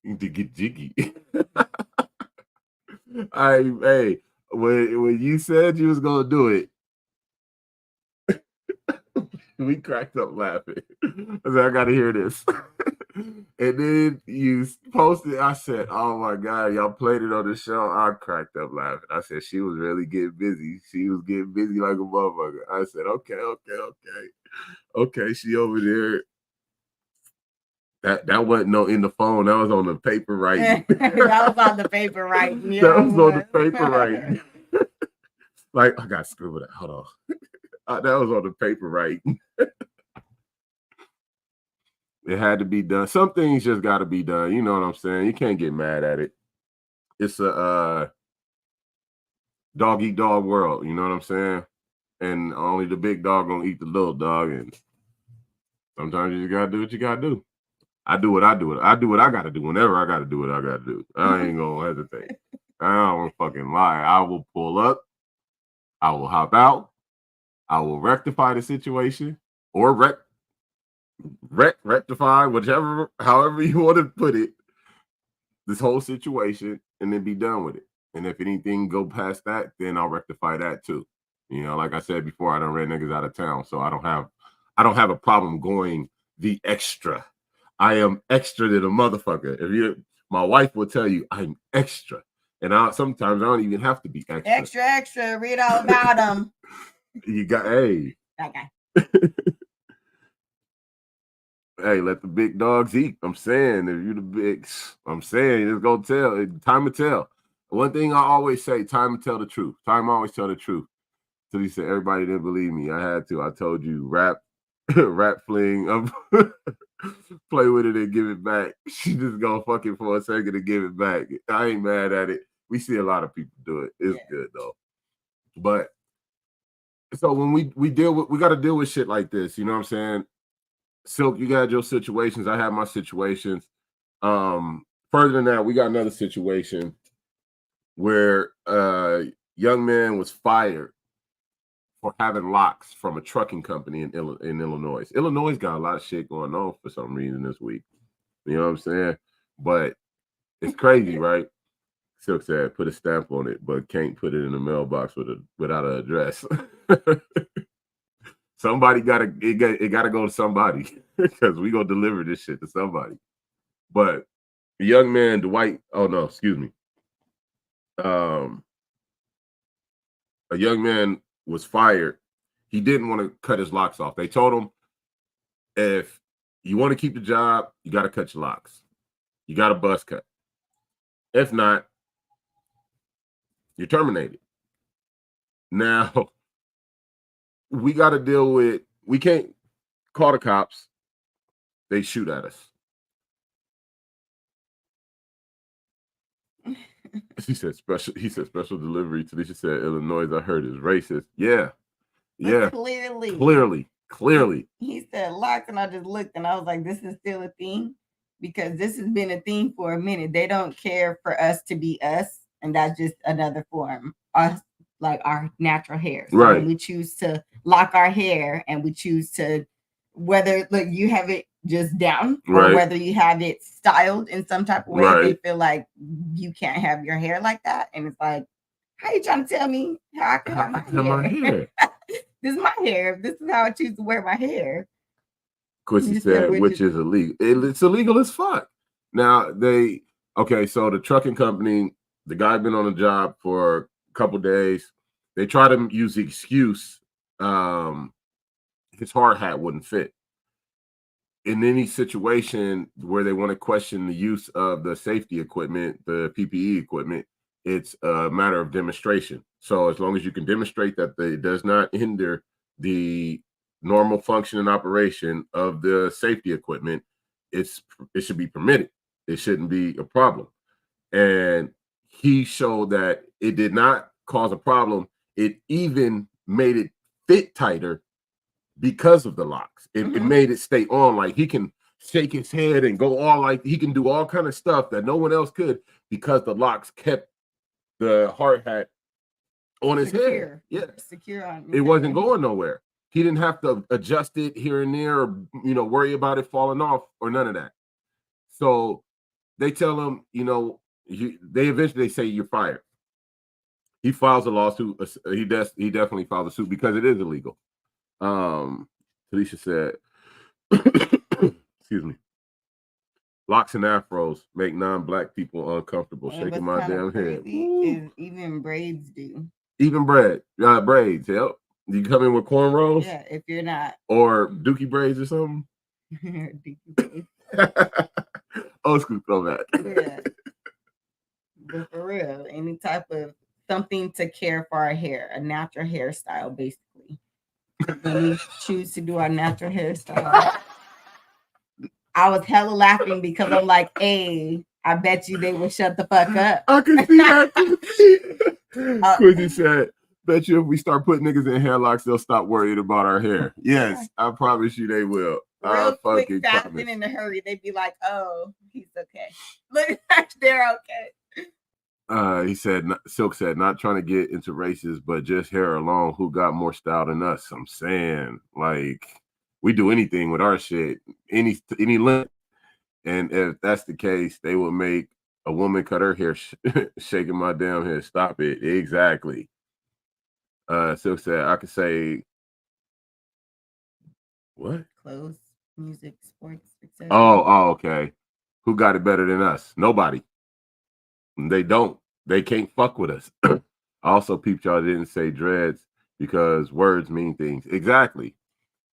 To get jiggy. Hey, when you said you was gonna do it, we cracked up laughing. I said, I gotta hear this. And then you posted, I said, oh my God, y'all played it on the show. I cracked up laughing. I said, she was really getting busy. She was getting busy like a motherfucker. I said, okay. She over there. That wasn't in the phone. That was on the paper writing. That was on the paper writing. Yeah, that was on the paper writing. Like, I got scribbled that. Hold on. That was on the paper writing. It had to be done. Some things just got to be done. You know what I'm saying? You can't get mad at it. It's a dog eat dog world. You know what I'm saying? And only the big dog gonna eat the little dog. And sometimes you just gotta do what you gotta do. I do what I do. I do what I gotta do whenever I gotta do what I gotta do. I ain't gonna hesitate. I don't want to fucking lie. I will pull up. I will hop out. I will rectify the situation or rectify however you want to put it, this whole situation, and then be done with it. And if anything go past that, then I'll rectify that too. You know, like I said before, I done ran niggas out of town, so I don't have a problem going the extra. I am extra than a motherfucker. My wife will tell you I'm extra, and sometimes I don't even have to be extra. Extra. Read all about them. You got Okay. Hey, let the big dogs eat. I'm saying, if you the big, I'm saying it's gonna tell. Time to tell. One thing I always say: time to tell the truth. Time always tell the truth. So he said, everybody didn't believe me. I had to. I told you, rap fling. Play with it and give it back. She just gonna fuck it for a second to give it back. I ain't mad at it. We see a lot of people do it. It's good though. But so when we got to deal with shit like this, you know what I'm saying? Silk, you got your situations. I have my situations. Further than that, we got another situation where a young man was fired for having locks from a trucking company in Illinois. Illinois got a lot of shit going on for some reason this week. You know what I'm saying? But it's crazy, right? Silk said, put a stamp on it, but can't put it in the mailbox without an address. Somebody gotta go to somebody because we gonna deliver this shit to somebody. But the young man, Dwight, a young man was fired. He didn't want to cut his locks off. They told him, if you want to keep the job, you got to cut your locks. You got a buzz cut. If not, you're terminated. Now, we got to deal with, we can't call the cops. They shoot at us. He said special delivery. Tanisha said Illinois, I heard, is racist. Yeah. Clearly. He said locks, and I just looked and I was like, this is still a thing, because this has been a thing for a minute. They don't care for us to be us, and that's just another form. Us, like our natural hair. So right. When we choose to lock our hair, and we choose to, whether you have it just down, or right. whether you have it styled in some type of way, right. They feel like you can't have your hair like that. And it's like, how you trying to tell me how I can have my hair? This is my hair. This is how I choose to wear my hair. Quincy said, which is illegal. It's illegal as fuck. Now, so the trucking company, the guy been on the job for a couple days. They try to use the excuse his hard hat wouldn't fit. In any situation where they want to question the use of the safety equipment, the PPE equipment, it's a matter of demonstration. So as long as you can demonstrate that it does not hinder the normal function and operation of the safety equipment, it should be permitted. It shouldn't be a problem. And he showed that it did not cause a problem. It even made it fit tighter because of the locks. It made it stay on. Like he can shake his head and go all like he can do all kind of stuff that no one else could because the locks kept the hard hat on his head. Yeah, secure on. It wasn't going nowhere. He didn't have to adjust it here and there, or worry about it falling off or none of that. So they tell him, they eventually say you're fired. He files a lawsuit. He definitely filed a suit because it is illegal. Felicia said, excuse me, locks and afros make non-black people uncomfortable. Shaking my damn head. Is even braids do. Even braids, yep. You come in with cornrows? Yeah, if you're not. Or dookie braids or something? Dookie braids. Old school throwback. Yeah. But for real, any type of something to care for our hair, a natural hairstyle, basically. When we choose to do our natural hairstyle, I was hella laughing because I'm like, hey, I bet you they will shut the fuck up. I can see that. Quincy said, bet you if we start putting niggas in hairlocks, they'll stop worrying about our hair. Yes, I promise you they will. Real quick, fast and in a hurry, they'd be like, oh, he's okay. Look, they're okay. He said, Silk said, not trying to get into races, but just hair alone, who got more style than us? I'm saying, like, we do anything with our shit, any length. And if that's the case, they will make a woman cut her hair shaking my damn head. Stop it. Exactly. Silk said, I could say, what? Clothes, music, sports, etc. Oh, okay. Who got it better than us? Nobody. They don't. They can't fuck with us. I also peeped y'all didn't say dreads because words mean things. Exactly.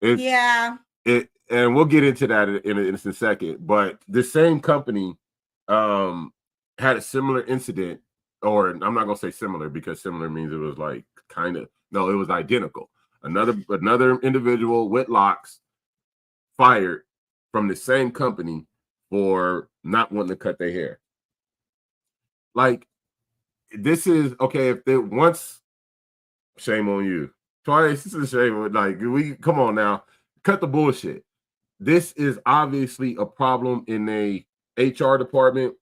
Yeah. And we'll get into that in a second. But the same company had a similar incident, or I'm not gonna say similar because similar means it was like kind of no, it was identical. Another individual with locks fired from the same company for not wanting to cut their hair. Like, this is okay. If they once, shame on you. Twice, this is a shame. Like, we come on now, cut the bullshit. This is obviously a problem in a HR department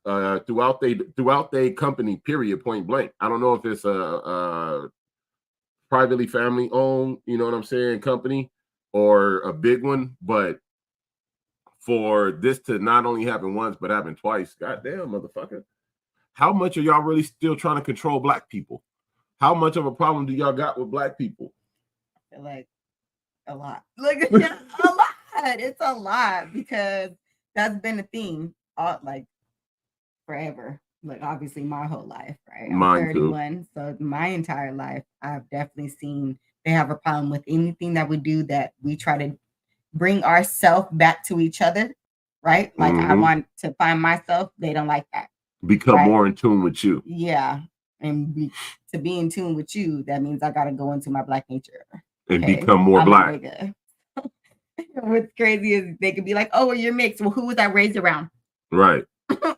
throughout they company. Period. Point blank. I don't know if it's a privately family owned, you know what I'm saying, company or a big one, but for this to not only happen once but happen twice, goddamn motherfucker. How much are y'all really still trying to control black people? How much of a problem do y'all got with black people? I feel like a lot. Like a lot. It's a lot because that's been a theme like forever. Like obviously my whole life, right? I'm Mine 31, too. so my entire life I've definitely seen they have a problem with anything that we do that we try to bring ourselves back to each other, right? Like I want to find myself, they don't like that. Become more in tune with you. Yeah. And to be in tune with you, that means I got to go into my black nature. And become more black. What's crazy is they could be like, oh, well, you're mixed. Well, who was I raised around? Right. Because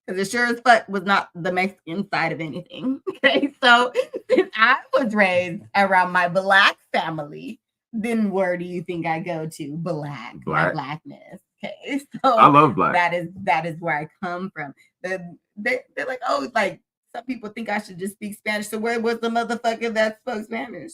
it sure as fuck was not the Mexican side of anything. Okay. So if I was raised around my black family, then where do you think I go to? Black. My blackness. Okay. So I love black. That is where I come from. They're like, oh, like some people think I should just speak Spanish. So where was the motherfucker that spoke Spanish?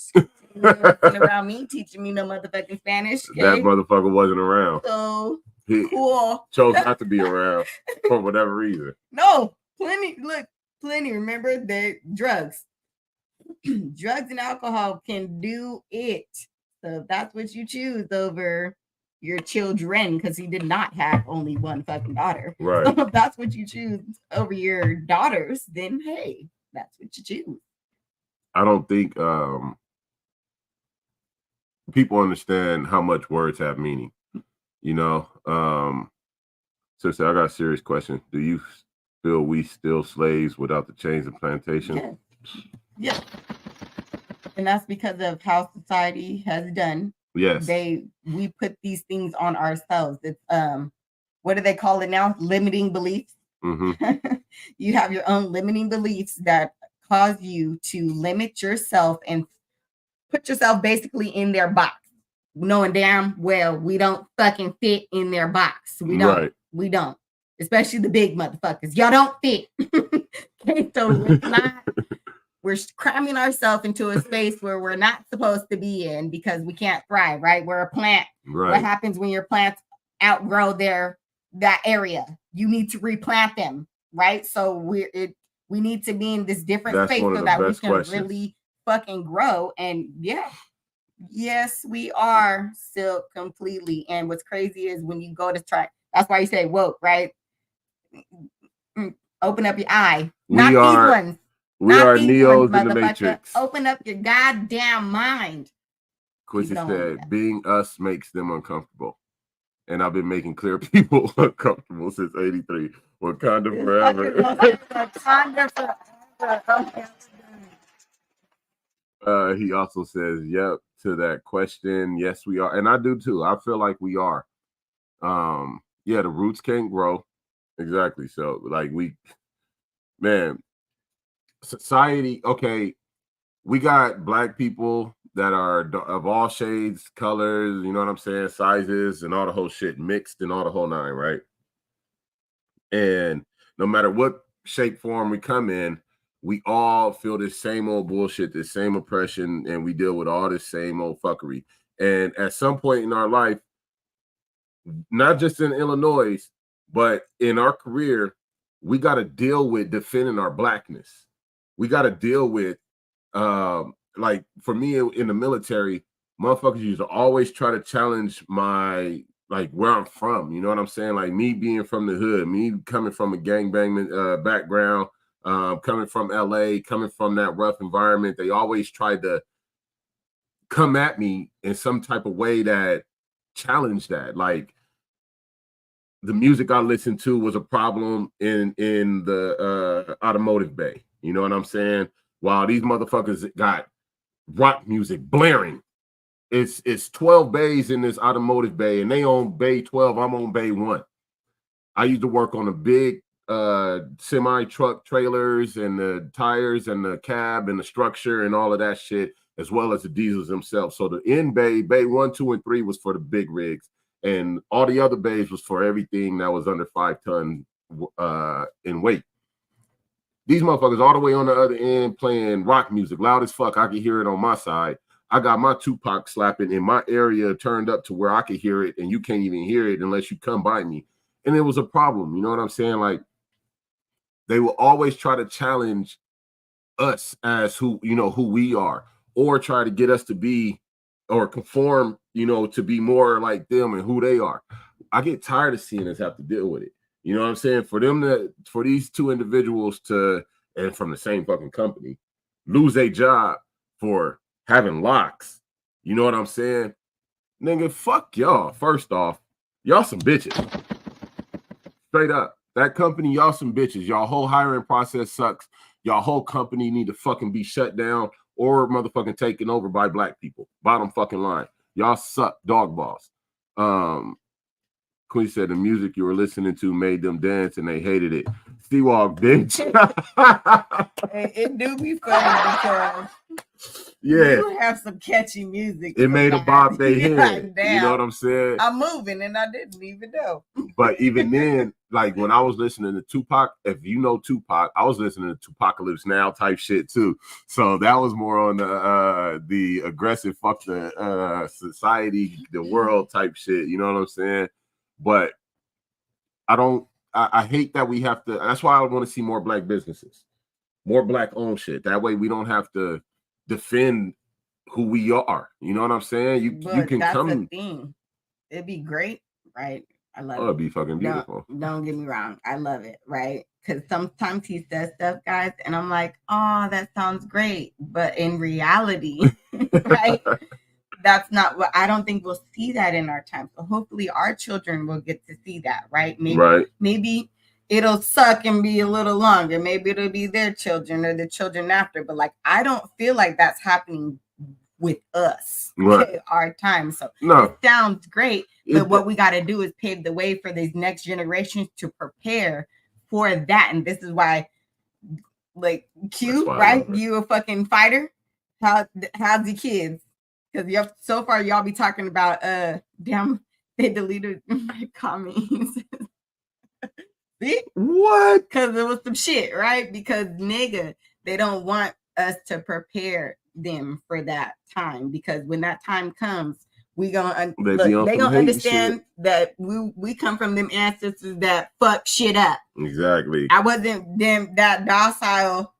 Around me teaching me no motherfucking Spanish. Okay? That motherfucker wasn't around. So he cool. Chose not to be around for whatever reason. No, plenty. Remember the drugs. Drugs and alcohol can do it. So if that's what you choose over your children, because he did not have only one fucking daughter. Right. So if that's what you choose over your daughters, then hey, that's what you choose. I don't think people understand how much words have meaning. You know, sister, I got a serious question. Do you feel we still slaves without the chains and plantation? Yeah. And that's because of how society has done. Yes. We put these things on ourselves. It's what do they call it now? Limiting beliefs. You have your own limiting beliefs that cause you to limit yourself and put yourself basically in their box, knowing damn well we don't fucking fit in their box. We don't. Right. We don't. Especially the big motherfuckers. Y'all don't fit. Okay, so we're cramming ourselves into a space where we're not supposed to be in because we can't thrive, right? We're a plant. Right. What happens when your plants outgrow that area? You need to replant them, right? So we need to be in this different space so that we can really fucking grow. And yes, we are still completely. And what's crazy is when you go to try, that's why you say woke, right? Open up your eye. We are Neos in the Matrix. Open up your goddamn mind. Quincy said, being us makes them uncomfortable. And I've been making clear people uncomfortable since 83. Wakanda forever. Wakanda forever. He also says, yep, to that question. Yes, we are. And I do too. I feel like we are. The roots can't grow. Exactly. So, like, society, okay, we got black people that are of all shades, colors, you know what I'm saying, sizes, and all the whole shit mixed and all the whole nine, right? And no matter what shape, form we come in, we all feel this same old bullshit, this same oppression, and we deal with all this same old fuckery. And at some point in our life, not just in Illinois, but in our career, we got to deal with defending our blackness. We got to deal with, like, for me in the military, motherfuckers used to always try to challenge my, like, where I'm from. You know what I'm saying? Like, me being from the hood, me coming from a gangbang background, coming from LA, coming from that rough environment. They always tried to come at me in some type of way that challenged that. Like, the music I listened to was a problem in the automotive bay. You know what I'm saying? While these motherfuckers got rock music blaring. It's 12 bays in this automotive bay, and they own bay 12. I'm on bay 1. I used to work on the big semi-truck trailers and the tires and the cab and the structure and all of that shit, as well as the diesels themselves. So the in bay 1, 2, and 3 was for the big rigs. And all the other bays was for everything that was under 5 tons in weight. These motherfuckers all the way on the other end playing rock music, loud as fuck. I could hear it on my side. I got my Tupac slapping in my area turned up to where I could hear it, and you can't even hear it unless you come by me. And it was a problem. You know what I'm saying? Like, they will always try to challenge us as who we are, or try to get us to be or conform, to be more like them and who they are. I get tired of seeing us have to deal with it. You know what I'm saying? For these two individuals and from the same fucking company, lose a job for having locks. You know what I'm saying? Nigga, fuck y'all. First off, y'all some bitches. Straight up. That company, y'all some bitches. Y'all whole hiring process sucks. Y'all whole company need to fucking be shut down or motherfucking taken over by black people. Bottom fucking line. Y'all suck, dog balls. Queen said the music you were listening to made them dance and they hated it. Seawalk, bitch. It do be funny because you have some catchy music. It made a bob they head. You know what I'm saying? I'm moving and I didn't even know. But even then, like when I was listening to Tupac, if you know Tupac, I was listening to Tupacalypse Now type shit too. So that was more on the aggressive fuck the society, the world type shit. You know what I'm saying? But I hate that we have to. That's why I want to see more black businesses, more black owned shit. That way we don't have to defend who we are. You know what I'm saying? You can come. That's the thing. It'd be great, right? I love it. It'd be fucking beautiful. Don't get me wrong. I love it, right? Because sometimes he says stuff, guys, and I'm like, oh, that sounds great. But in reality, right? That's not what I don't think we'll see that in our time. So hopefully our children will get to see that, right? Maybe it'll suck and be a little longer. Maybe it'll be their children or the children after. But like, I don't feel like that's happening with us, right? Our time. So it sounds great. But what we got to do is pave the way for these next generations to prepare for that. And this is why, like, Q, why I right? love it. You a fucking fighter. How's the kids? Because so far y'all be talking about damn, they deleted my comments. See? What? Because it was some shit, right? Because nigga, they don't want us to prepare them for that time, because when that time comes, we gonna They be on they some gonna hate understand shit. that we come from them ancestors that fuck shit up. Exactly. I wasn't them that docile.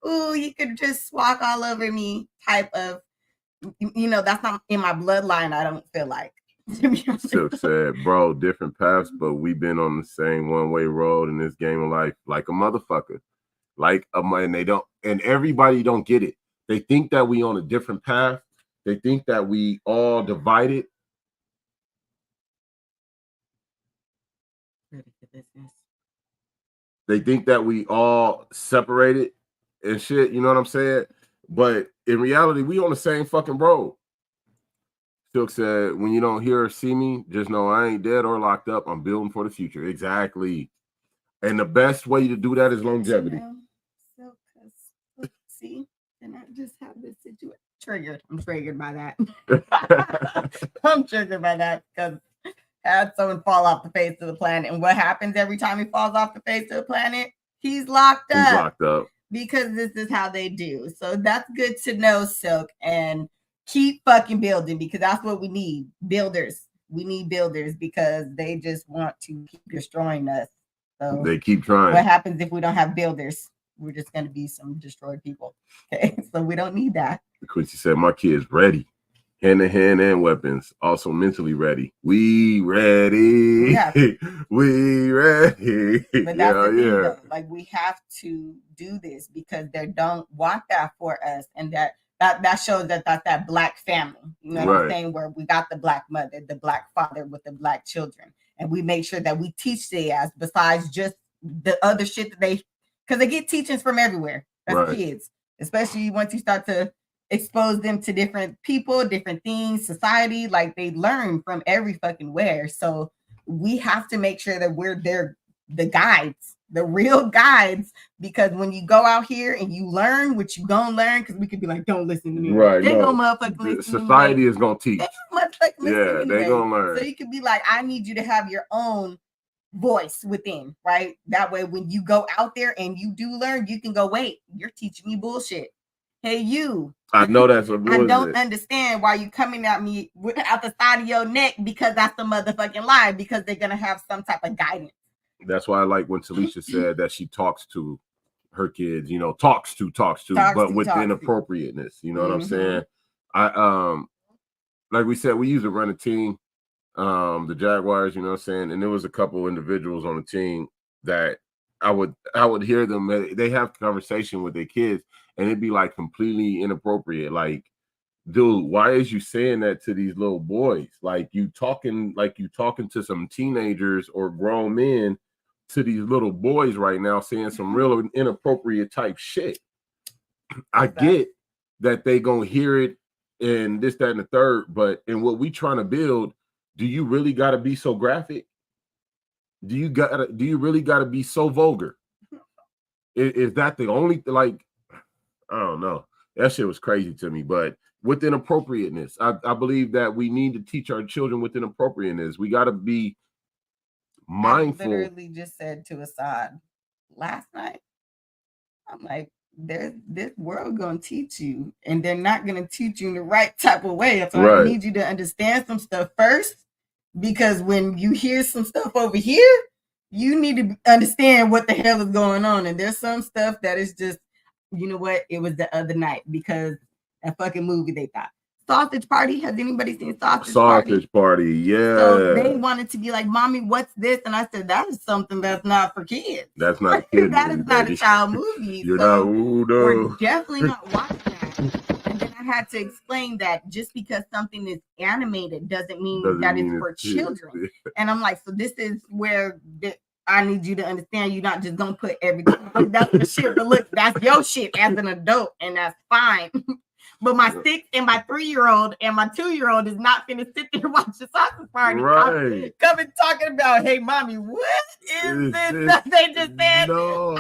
Ooh, you could just walk all over me type of, that's not in my bloodline. I don't feel like. Silk said, bro, different paths, but we've been on the same one-way road in this game of life, like a motherfucker. And they don't, and everybody don't get it. They think that we on a different path. They think that we all divided. They think that we all separated and shit, you know what I'm saying? But in reality, we on the same fucking road. Silk said, when you don't hear or see me, just know I ain't dead or locked up. I'm building for the future. Exactly. And the best way to do that is longevity. See, and I just have this situation triggered. I'm triggered by that. I'm triggered by that because I had someone fall off the face of the planet. And what happens every time he falls off the face of the planet? He's locked up. He's locked up. Because this is how they do. So that's good to know, Silk. And keep fucking building, because that's what we need. Builders. We need builders, because they just want to keep destroying us. So they keep trying. What happens if we don't have builders? We're just going to be some destroyed people. Okay, so we don't need that. Quincy said, my kid's ready. Hand-to-hand and weapons. Also mentally ready. We ready. Yeah. We ready. But that's the thing, though. Like, we have to do this because they don't want that for us. And that shows that that's that black family. You know what I'm saying? Where we got the black mother, the black father with the black children. And we make sure that we teach their ass besides just the other shit that because they get teachings from everywhere as kids, especially once you start to expose them to different people, different things, society, like they learn from every fucking where. So we have to make sure that we're the guides, the real guides, because when you go out here and you learn what you gonna learn, because we could be like, don't listen to me. Right. They gonna motherfucking listen. Society is gonna teach. Yeah, they gonna learn. So you could be like, I need you to have your own voice within, right? That way, when you go out there and you do learn, you can go, wait, you're teaching me bullshit. Hey, you. I know that's what I don't understand why you coming at me out the side of your neck, because that's the motherfucking lie, because they're gonna have some type of guidance. That's why I like when Talisha said that she talks to her kids, talks to, but with inappropriateness. You know what I'm saying? Like we said, we used to run a team, the Jaguars, you know what I'm saying? And there was a couple individuals on the team that I would hear them, they have conversation with their kids, and it'd be like completely inappropriate. Like, dude, why is you saying that to these little boys? Like you talking to some teenagers or grown men to these little boys right now, saying some real inappropriate type shit. I get that they gonna hear it and this, that, and the third, but in what we trying to build, do you really gotta be so graphic? Do you really gotta be so vulgar? Is that the only, like, I don't know. That shit was crazy to me, but with inappropriateness, I believe that we need to teach our children with inappropriateness. We got to be mindful. I literally just said to Assad last night, I'm like, this world going to teach you, and they're not going to teach you in the right type of way. So I need you to understand some stuff first, because when you hear some stuff over here, you need to understand what the hell is going on. And there's some stuff that is just, you know what? It was the other night because that fucking movie they thought. Sausage Party. Has anybody seen Sausage Party? Yeah. So they wanted to be like, Mommy, what's this? And I said, that is something that's not for kids. That's not a kid that movie, is not baby. A child movie. You're not, no. We're definitely not watching that. And then I had to explain that just because something is animated doesn't mean it's for children. And I'm like, so this is where I need you to understand, you're not just gonna put everything. That's the shit, but look, that's your shit as an adult, and that's fine. But my 6 and my 3-year-old and my 2-year-old is not finna sit there and watch the sausage party. Right. Coming talking about, hey, mommy, what is this that they just said? No.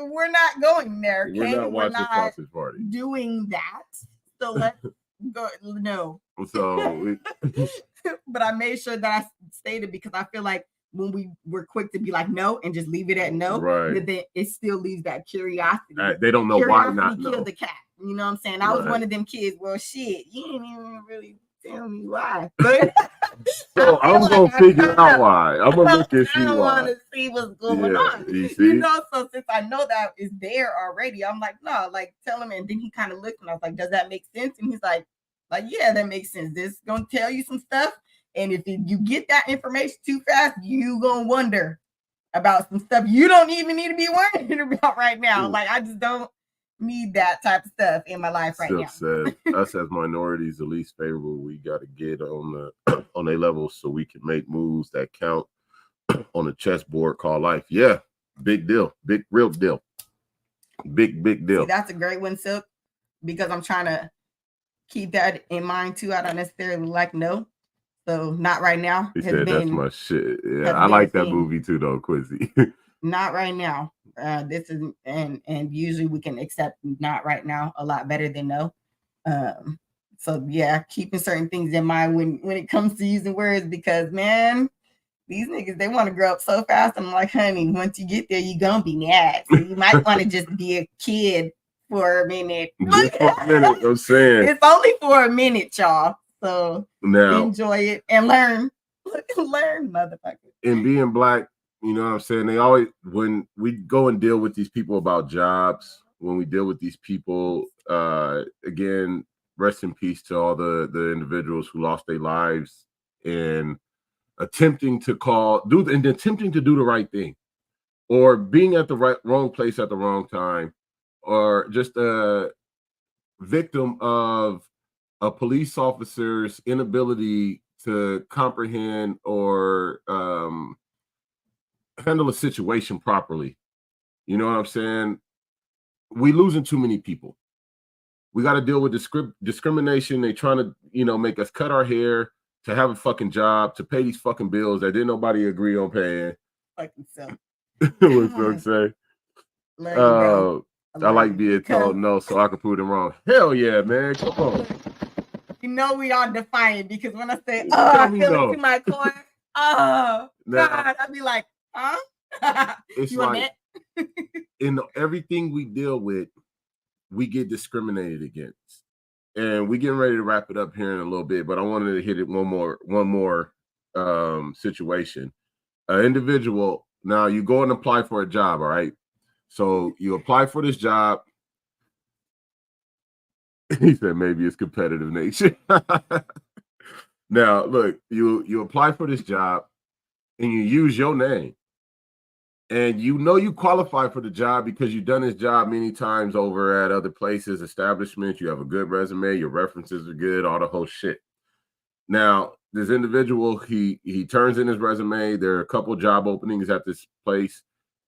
We're not going there. We're Okay? not watching sausage party. Doing that. So let's go. No. So, But I made sure that I stated because I feel like when we were quick to be like no and just leave it at no, right. but then it still leaves that curiosity. They don't know why not killed know. the cat. You know what I'm saying? I was one of them kids. Well, shit, you didn't even really tell me why. But so I'm gonna figure out why. I'm gonna look and see why. I want to see what's going on. You know, so since I know that is there already, I'm like, no, like tell him. And then he kind of looked and I was like, does that make sense? And he's like, yeah, that makes sense. This is gonna tell you some stuff. And if you get that information too fast, you gonna wonder about some stuff you don't even need to be worrying about right now. Like I just don't need that type of stuff in my life right now. Said us as minorities, the least favorable, we got to get on the on a level so we can make moves that count on a chessboard called life. Yeah, big deal, big real deal, big deal. See, that's a great one, Silk, because I'm trying to keep that in mind too. I don't necessarily like no. So not right now. He said that's my shit. Yeah, I like that movie too, though, Quincy. Not right now. This is and usually we can accept not right now a lot better than no. So yeah, keeping certain things in mind when it comes to using words because man, these niggas they want to grow up so fast. I'm like, honey, once you get there, you're gonna be mad. So you might want to just be a kid for a minute. Just for a minute, I'm saying it's only for a minute, y'all. So now enjoy it and learn, motherfucker. And being black, you know what I'm saying? They always, when we go and deal with these people about jobs, when we deal with these people, again, rest in peace to all the individuals who lost their lives in attempting to do the right thing, or being at the wrong place at the wrong time, or just a victim of a police officer's inability to comprehend or handle a situation properly. You know what I'm saying? We losing too many people. We got to deal with discrimination. They trying to, make us cut our hair to have a fucking job, to pay these fucking bills that didn't nobody agree on paying. Fucking self. What's Doug say? I like being told no so I can prove them wrong. Hell yeah, man. Come on. You know we are defiant because when I say, I feel it to my core, God, I'd be like, huh? It's you like in everything we deal with, we get discriminated against. And we're getting ready to wrap it up here in a little bit, but I wanted to hit it one more situation. An individual, now you go and apply for a job, all right? So you apply for this job. He said maybe it's competitive nature. Now, look, you apply for this job and you use your name. And you qualify for the job because you've done this job many times over at other places, establishments. You have a good resume. Your references are good, all the whole shit. Now, this individual, he turns in his resume. There are a couple job openings at this place,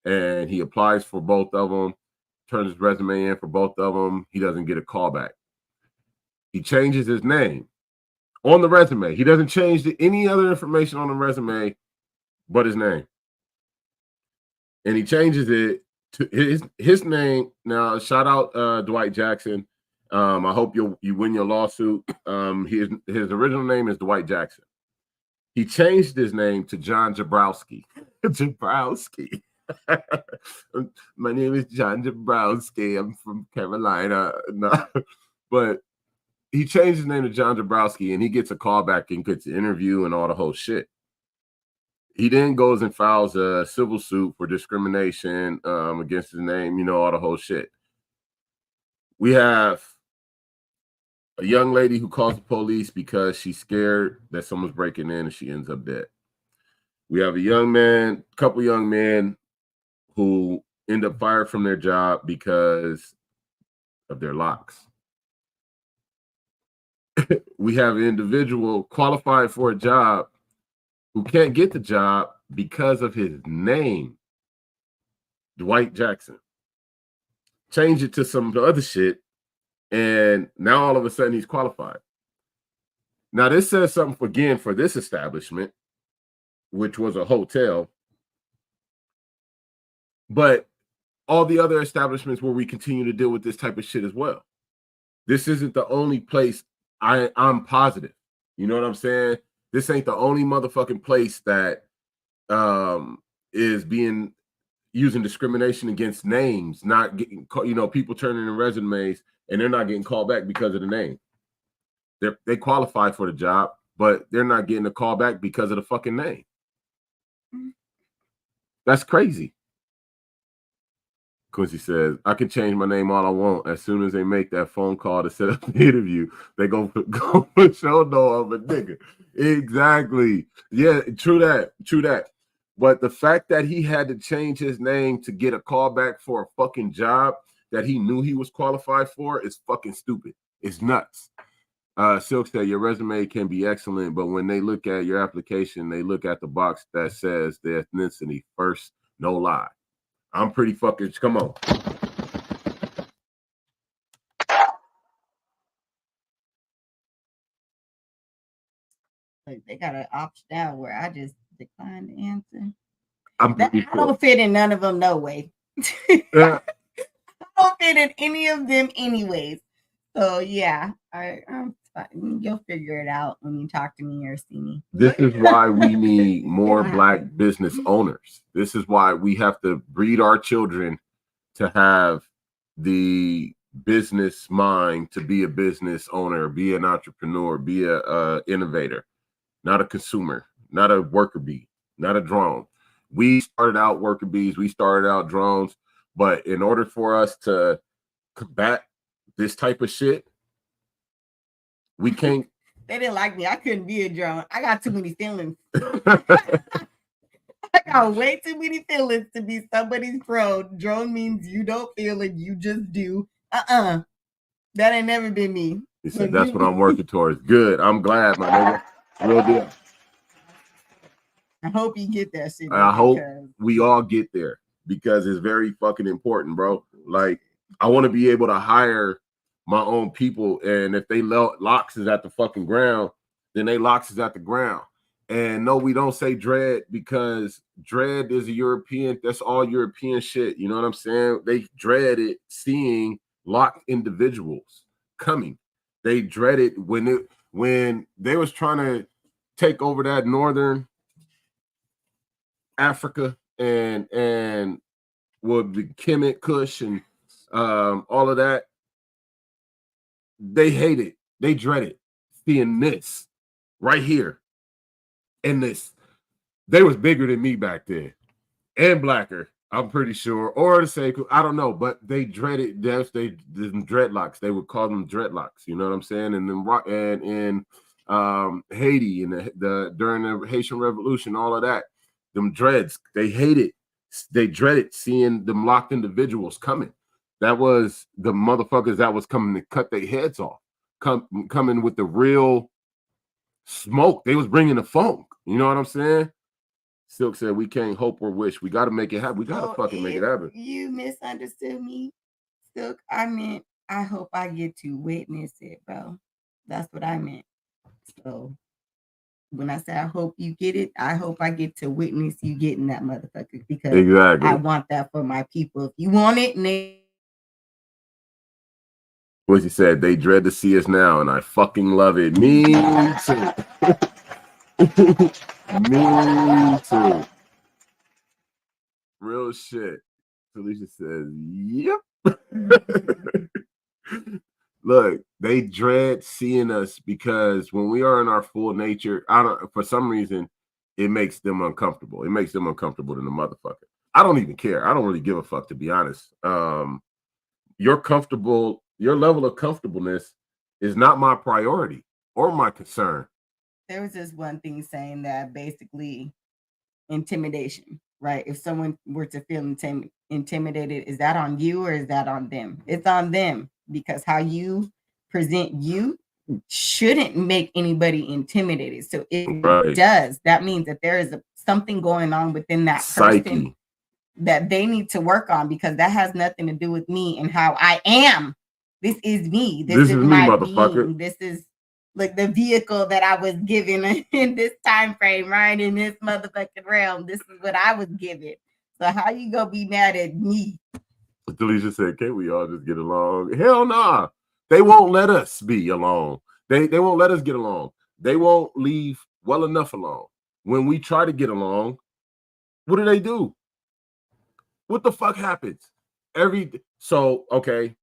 and he applies for both of them, turns his resume in for both of them. He doesn't get a call back. He changes his name on the resume. He doesn't change any other information on the resume but his name. And he changes it to his name. Now, shout out Dwight Jackson. I hope you win your lawsuit. His original name is Dwight Jackson. He changed his name to John Jabrowski. Jabrowski. My name is John Jabrowski. I'm from Carolina. No. But he changed his name to John Jabrowski, and he gets a call back and gets an interview and all the whole shit. He then goes and files a civil suit for discrimination against his name, all the whole shit. We have a young lady who calls the police because she's scared that someone's breaking in and she ends up dead. We have a couple young men who end up fired from their job because of their locks. We have an individual qualified for a job who can't get the job because of his name, Dwight Jackson. Change it to some other shit, And now all of a sudden he's qualified. Now this says something again for this establishment, which was a hotel. But all the other establishments where we continue to deal with this type of shit as well. This isn't the only place I'm positive. You know what I'm saying? This ain't the only motherfucking place that is being using discrimination against names, not getting, people turning in resumes and they're not getting called back because of the name. They qualify for the job, but they're not getting a call back because of the fucking name. That's crazy. Quincy says, I can change my name all I want. As soon as they make that phone call to set up the interview, they go put show no of a nigga. Exactly. Yeah, true that. But the fact that he had to change his name to get a call back for a fucking job that he knew he was qualified for is fucking stupid. It's nuts. Silk said, your resume can be excellent, but when they look at your application, they look at the box that says the ethnicity first, no lie. I'm pretty fucking, come on. Like, they got an option out where I just declined the answer. I don't fit in none of them, no way. I don't fit in any of them anyways. So yeah, I'm fine. You'll figure it out when you talk to me or see me. This is why we need more Black business owners. This is why we have to breed our children to have the business mind, to be a business owner, be an entrepreneur, be a innovator, not a consumer, not a worker bee, not a drone. We started out worker bees, we started out drones, but in order for us to combat this type of shit, we can't. They didn't like me. I couldn't be a drone. I got too many feelings. I got way too many feelings to be somebody's drone. Drone means you don't feel it, you just do. That ain't never been me. He said, that's what I'm working towards. Good. I'm glad, my nigga. Real deal. I hope you get that shit. I hope we all get there because it's very fucking important, bro. Like, I want to be able to hire my own people, and if they locks is at the fucking ground, then they locks is at the ground. And no, we don't say dread because dread is a European, that's all European shit. You know what I'm saying? They dreaded seeing locked individuals coming. They dreaded when they was trying to take over that northern Africa and with the Kemet Kush and all of that. They hate it. They dread it. Seeing this right here and this. They was bigger than me back then and blacker, I'm pretty sure, or the same. I don't know, but they dreaded death. They did dreadlocks. They would call them dreadlocks. You know what I'm saying? And then in Haiti and the during the Haitian Revolution, all of that, them dreads. They hated. They dreaded seeing them locked individuals coming. That was the motherfuckers that was coming to cut their heads off, coming with the real smoke. They was bringing the funk. You know what I'm saying? Silk said, we can't hope or wish. We got to make it happen. We got to fucking make it happen. You misunderstood me, Silk. I meant, I hope I get to witness it, bro. That's what I meant. So when I say I hope you get it, I hope I get to witness you getting that motherfucker because exactly. I want that for my people. If you want it, what he said, they dread to see us now, and I fucking love it. Me too. Me too. Real shit. Felicia says, yep. Look, they dread seeing us because when we are in our full nature, for some reason, it makes them uncomfortable. It makes them uncomfortable than the motherfucker. I don't even care. I don't really give a fuck, to be honest. Your level of comfortableness is not my priority or my concern. There was this one thing saying that basically intimidation, right? If someone were to feel intimidated, is that on you or is that on them? It's on them because how you present you shouldn't make anybody intimidated. So it does. That means that there is something going on within that person that they need to work on because that has nothing to do with me and how I am. This is me. This is me, my motherfucker. being. This is like the vehicle that I was given in this time frame, right? In this motherfucking realm. This is what I was given. So how you gonna be mad at me? Delisha said, "Can't we all just get along?" Hell nah. They won't let us be alone. They won't let us get along. They won't leave well enough alone. When we try to get along, what do? What the fuck happens? So okay.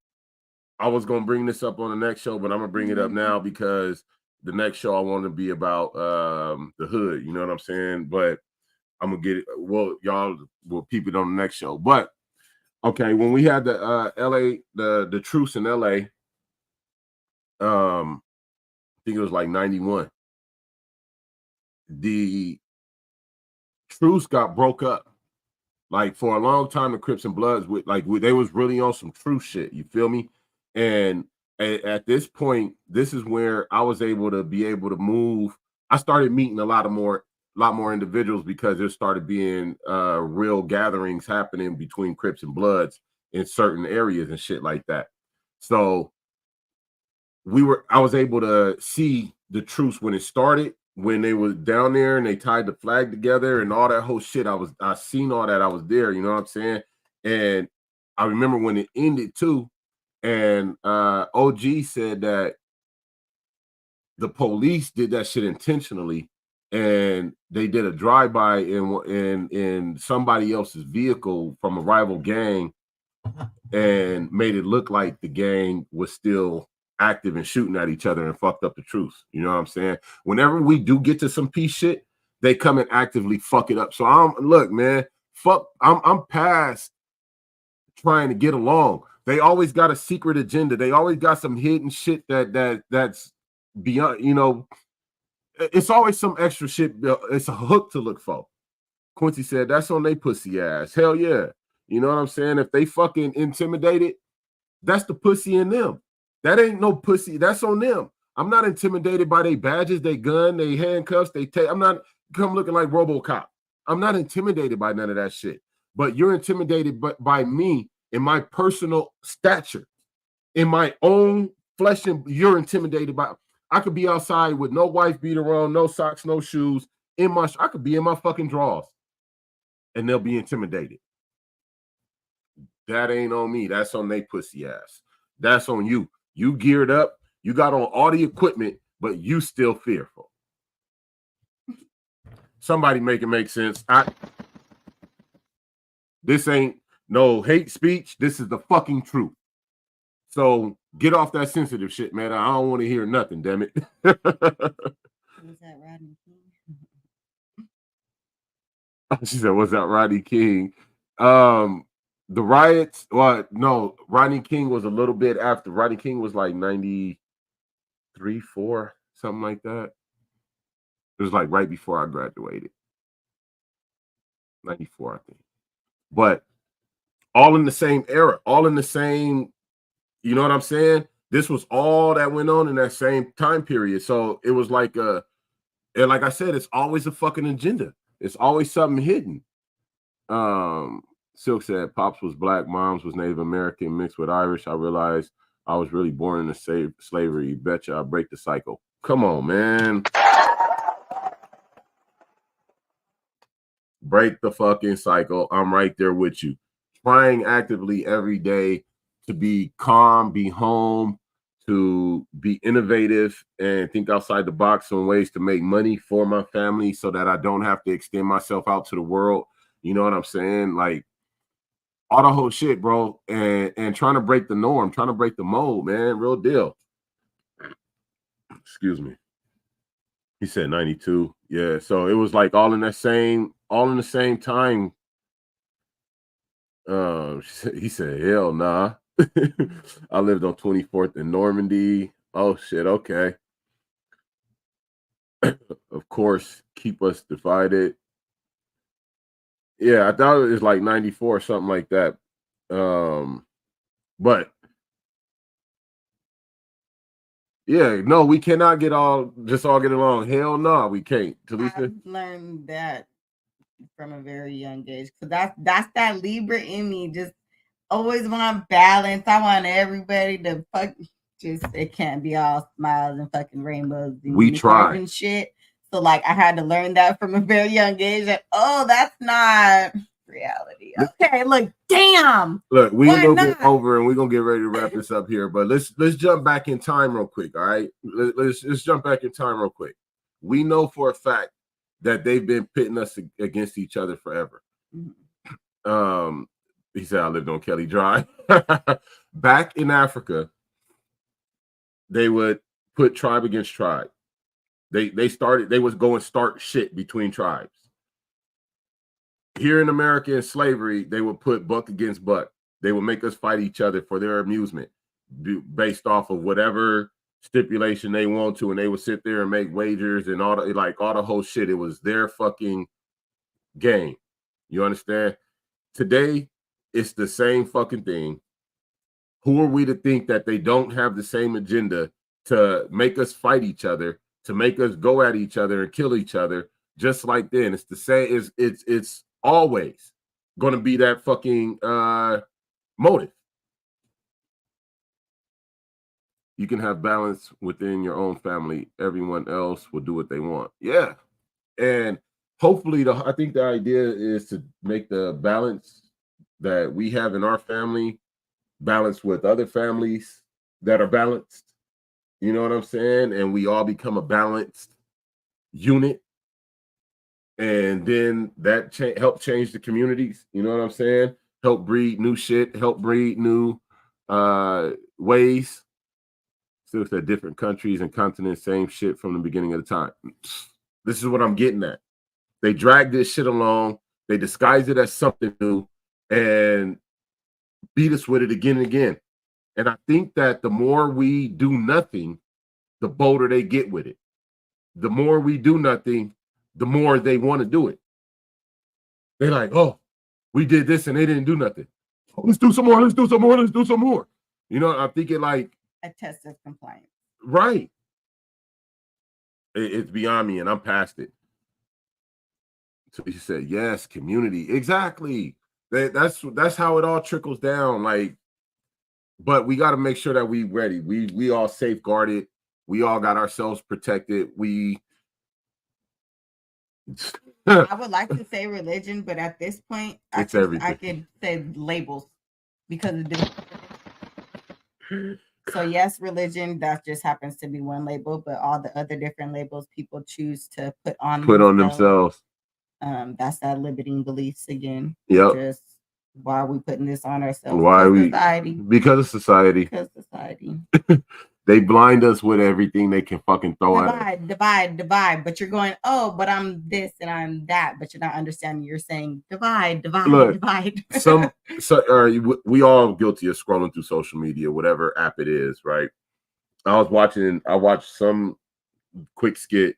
I was gonna bring this up on the next show, but I'm gonna bring it up now because the next show I want to be about the hood. You know what I'm saying? But I'm gonna get it. Well, y'all will peep it on the next show. But okay, when we had the LA, the truce in LA, I think it was like 91. The truce got broke up. Like for a long time, the Crips and Bloods they was really on some true shit. You feel me? And at this point, this is where I was able to move. I started meeting a lot more individuals because there started being real gatherings happening between Crips and Bloods in certain areas and shit like that. So I was able to see the truce when it started, when they was down there and they tied the flag together and all that whole shit. I seen all that. I was there, you know what I'm saying? And I remember when it ended too. And OG said that the police did that shit intentionally, and they did a drive-by in somebody else's vehicle from a rival gang, and made it look like the gang was still active and shooting at each other and fucked up the truce. You know what I'm saying? Whenever we do get to some peace shit, they come and actively fuck it up. So I'm past trying to get along. They always got a secret agenda. They always got some hidden shit that's beyond, you know. It's always some extra shit. It's a hook to look for. Quincy said that's on they pussy ass. Hell yeah. You know what I'm saying? If they fucking intimidated, that's the pussy in them. That ain't no pussy. That's on them. I'm not intimidated by their badges, they gun, they handcuffs, I'm not come looking like RoboCop. I'm not intimidated by none of that shit. But you're intimidated by me in my personal stature, in my own flesh, and you're intimidated by. I could be outside with no wife beater on, no socks, no shoes. I could be in my fucking drawers, and they'll be intimidated. That ain't on me. That's on they pussy ass. That's on you. You geared up. You got on all the equipment, but you still fearful. Somebody make it make sense. This ain't no hate speech. This is the fucking truth. So get off that sensitive shit, man. I don't want to hear nothing, damn it. Was that Rodney King? She said, "What's that, Rodney King?" The riots. Well, no, Rodney King was a little bit after. Rodney King was like 93, 4, something like that. It was like right before I graduated. 94, I think. But all in the same era, all in the same, you know what I'm saying? This was all that went on in that same time period. So it was like and like I said, it's always a fucking agenda. It's always something hidden. Silk said Pops was black, Moms was Native American mixed with Irish. I realized I was really born into slavery. Betcha I break the cycle. Come on, man. Break the fucking cycle. I'm right there with you. Trying actively every day to be calm, be home, to be innovative, and think outside the box on ways to make money for my family so that I don't have to extend myself out to the world. You know what I'm saying? Like all the whole shit, bro. And trying to break the norm, trying to break the mold, man. Real deal. Excuse me. He said 92. Yeah. So it was like all in the same time. He said, hell nah. I lived on 24th in Normandy. Oh shit, okay. Of course, keep us divided. Yeah, I thought it was like 94 or something like that. But yeah, no, we cannot get all get along. Hell no, we can't. I've learned that from a very young age, because that's that Libra in me. Just always want balance. I want everybody to fuck. Just it can't be all smiles and fucking rainbows. And We unicorns try. and shit. So like I had to learn that from a very young age. That that's not reality. Okay, look, damn. Look, we Why gonna get not? over and we're gonna get ready to wrap this up here. But let's jump back in time real quick. All right, let's jump back in time real quick. We know for a fact that they've been pitting us against each other forever. He said I lived on Kelly Drive. Back in Africa, they would put tribe against tribe. They was going start shit between tribes. Here in America in slavery, they would put buck against buck. They would make us fight each other for their amusement, based off of whatever stipulation they want to, and they would sit there and make wagers and all the whole shit. It was their fucking game. You understand? Today, it's the same fucking thing. Who are we to think that they don't have the same agenda to make us fight each other, to make us go at each other and kill each other? Just like then, it's the same. It's always going to be that fucking motive. You can have balance within your own family. Everyone else will do what they want. Yeah. And hopefully, I think the idea is to make the balance that we have in our family balanced with other families that are balanced. You know what I'm saying? And we all become a balanced unit. And then that help change the communities. You know what I'm saying? Help breed new shit. Help breed new ways. Still said different countries and continents, same shit from the beginning of the time. This is what I'm getting at. They drag this shit along. They disguise it as something new and beat us with it again and again. And I think that the more we do nothing, the bolder they get with it. The more we do nothing, the more they want to do it. They're like, oh, we did this and they didn't do nothing. Oh, let's do some more. Let's do some more. Let's do some more. You know, I'm thinking like A test of compliance. right. It's beyond me and I'm past it. So he said, yes, community. Exactly. That's how it all trickles down. Like, but we got to make sure that we ready. We all safeguarded. We all got ourselves protected. I would like to say religion, but at this point, I It's everything. could say labels because of this. So yes, religion, that just happens to be one label, but all the other different labels people choose to put on themselves. That's that limiting beliefs again. Yep. Just why are we putting this on ourselves? Why are we? Society. Because of society. Because society. They blind us with everything they can fucking throw at us. Divide. But you're going, oh, but I'm this and I'm that. But you're not understanding. You're saying divide. Look, divide. We all guilty of scrolling through social media, whatever app it is, right? I watched some quick skit,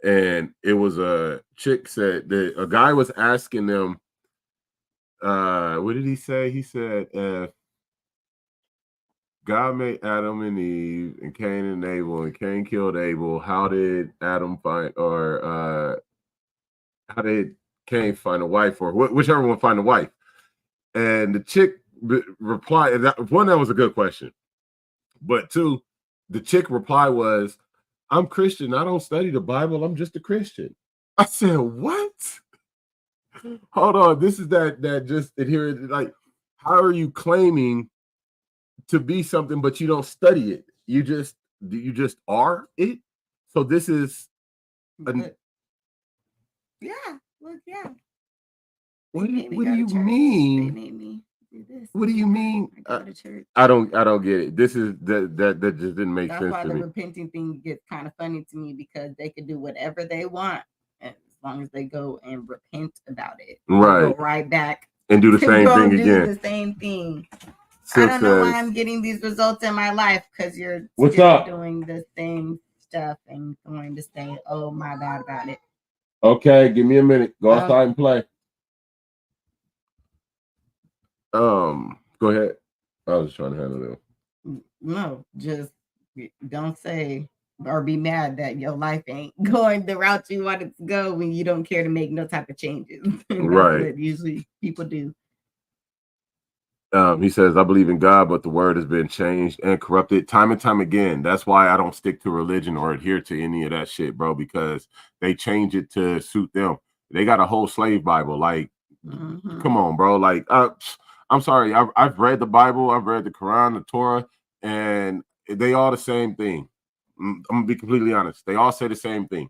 and it was a chick said that a guy was asking them, what did he say? He said, God made Adam and Eve and Cain and Abel, and Cain killed Abel. How did Adam find, or how did Cain find a wife, or whichever one find a wife? And the chick replied, and that was a good question. But two, the chick reply was, I'm Christian. I don't study the Bible. I'm just a Christian. I said, what? Hold on. This is that just adherent. Like, how are you claiming to be something, but you don't study it? You just are it. So this is yeah. Look, yeah. What do you mean? They made me do this. What do you mean? I go to church. I don't get it. This is that just didn't make That's sense why to the me. repenting thing gets kind of funny to me, because they can do whatever they want as long as they go and repent about it. Right. Go right back And do the to same go thing do again. the same thing. Sis I don't know why says, I'm getting these results in my life, because you're What's still up? doing the same stuff and going to say, oh my God, about it. okay, give me a minute. Go outside and play. Go ahead. I was just trying to handle it. No, just don't say or be mad that your life ain't going the route you want it to go when you don't care to make no type of changes. That's Right. what usually people do. He says, I believe in God, but the word has been changed and corrupted time and time again. That's why I don't stick to religion or adhere to any of that shit, bro, because they change it to suit them. They got a whole slave Bible. Like, come on, bro. Like, I'm sorry. I've read the Bible. I've read the Quran, the Torah, and they all the same thing. I'm going to be completely honest. They all say the same thing.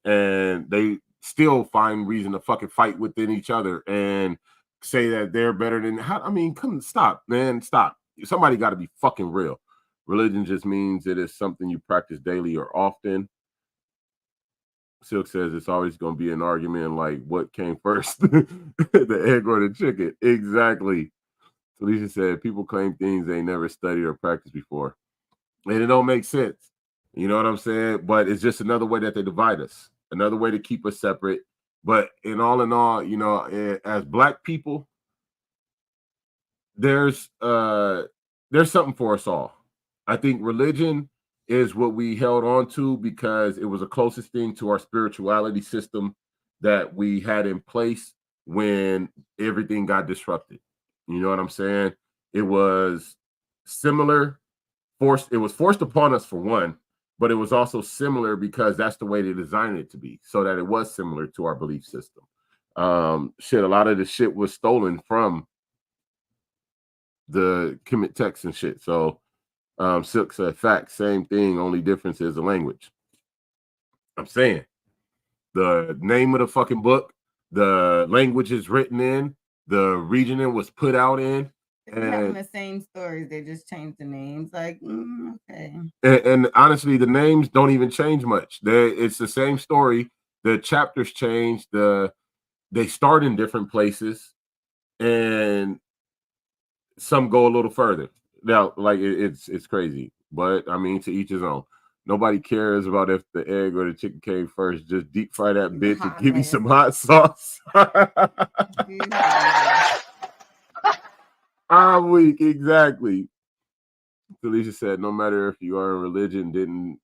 And they still find reason to fucking fight within each other and say that they're better than stop, man. Stop. Somebody got to be fucking real. Religion just means it is something you practice daily or often. Silk says it's always going to be an argument like what came first, the egg or the chicken. Exactly. Felicia said people claim things they never studied or practiced before, and it don't make sense. You know what I'm saying? But it's just another way that they divide us, another way to keep us separate. But in all, you know, as Black people, there's something for us all. I think religion is what we held on to because it was the closest thing to our spirituality system that we had in place when everything got disrupted. You know what I'm saying? It was similar, it was forced upon us for one, but it was also similar because that's the way they designed it to be, so that it was similar to our belief system. A lot of the shit was stolen from the Kemet text and shit. So Silk said, fact, same thing, only difference is the language. I'm saying the name of the fucking book, the language is written in, the region it was put out in. They're having the same stories, they just changed the names. Like, okay. And honestly, the names don't even change much. It's the same story. The chapters change. They start in different places, and some go a little further. Now, like it's crazy, but I mean, to each his own. Nobody cares about if the egg or the chicken came first. Just deep fry that bitch and give me some hot sauce. I'm weak, exactly. Felicia said, no matter if you are in religion,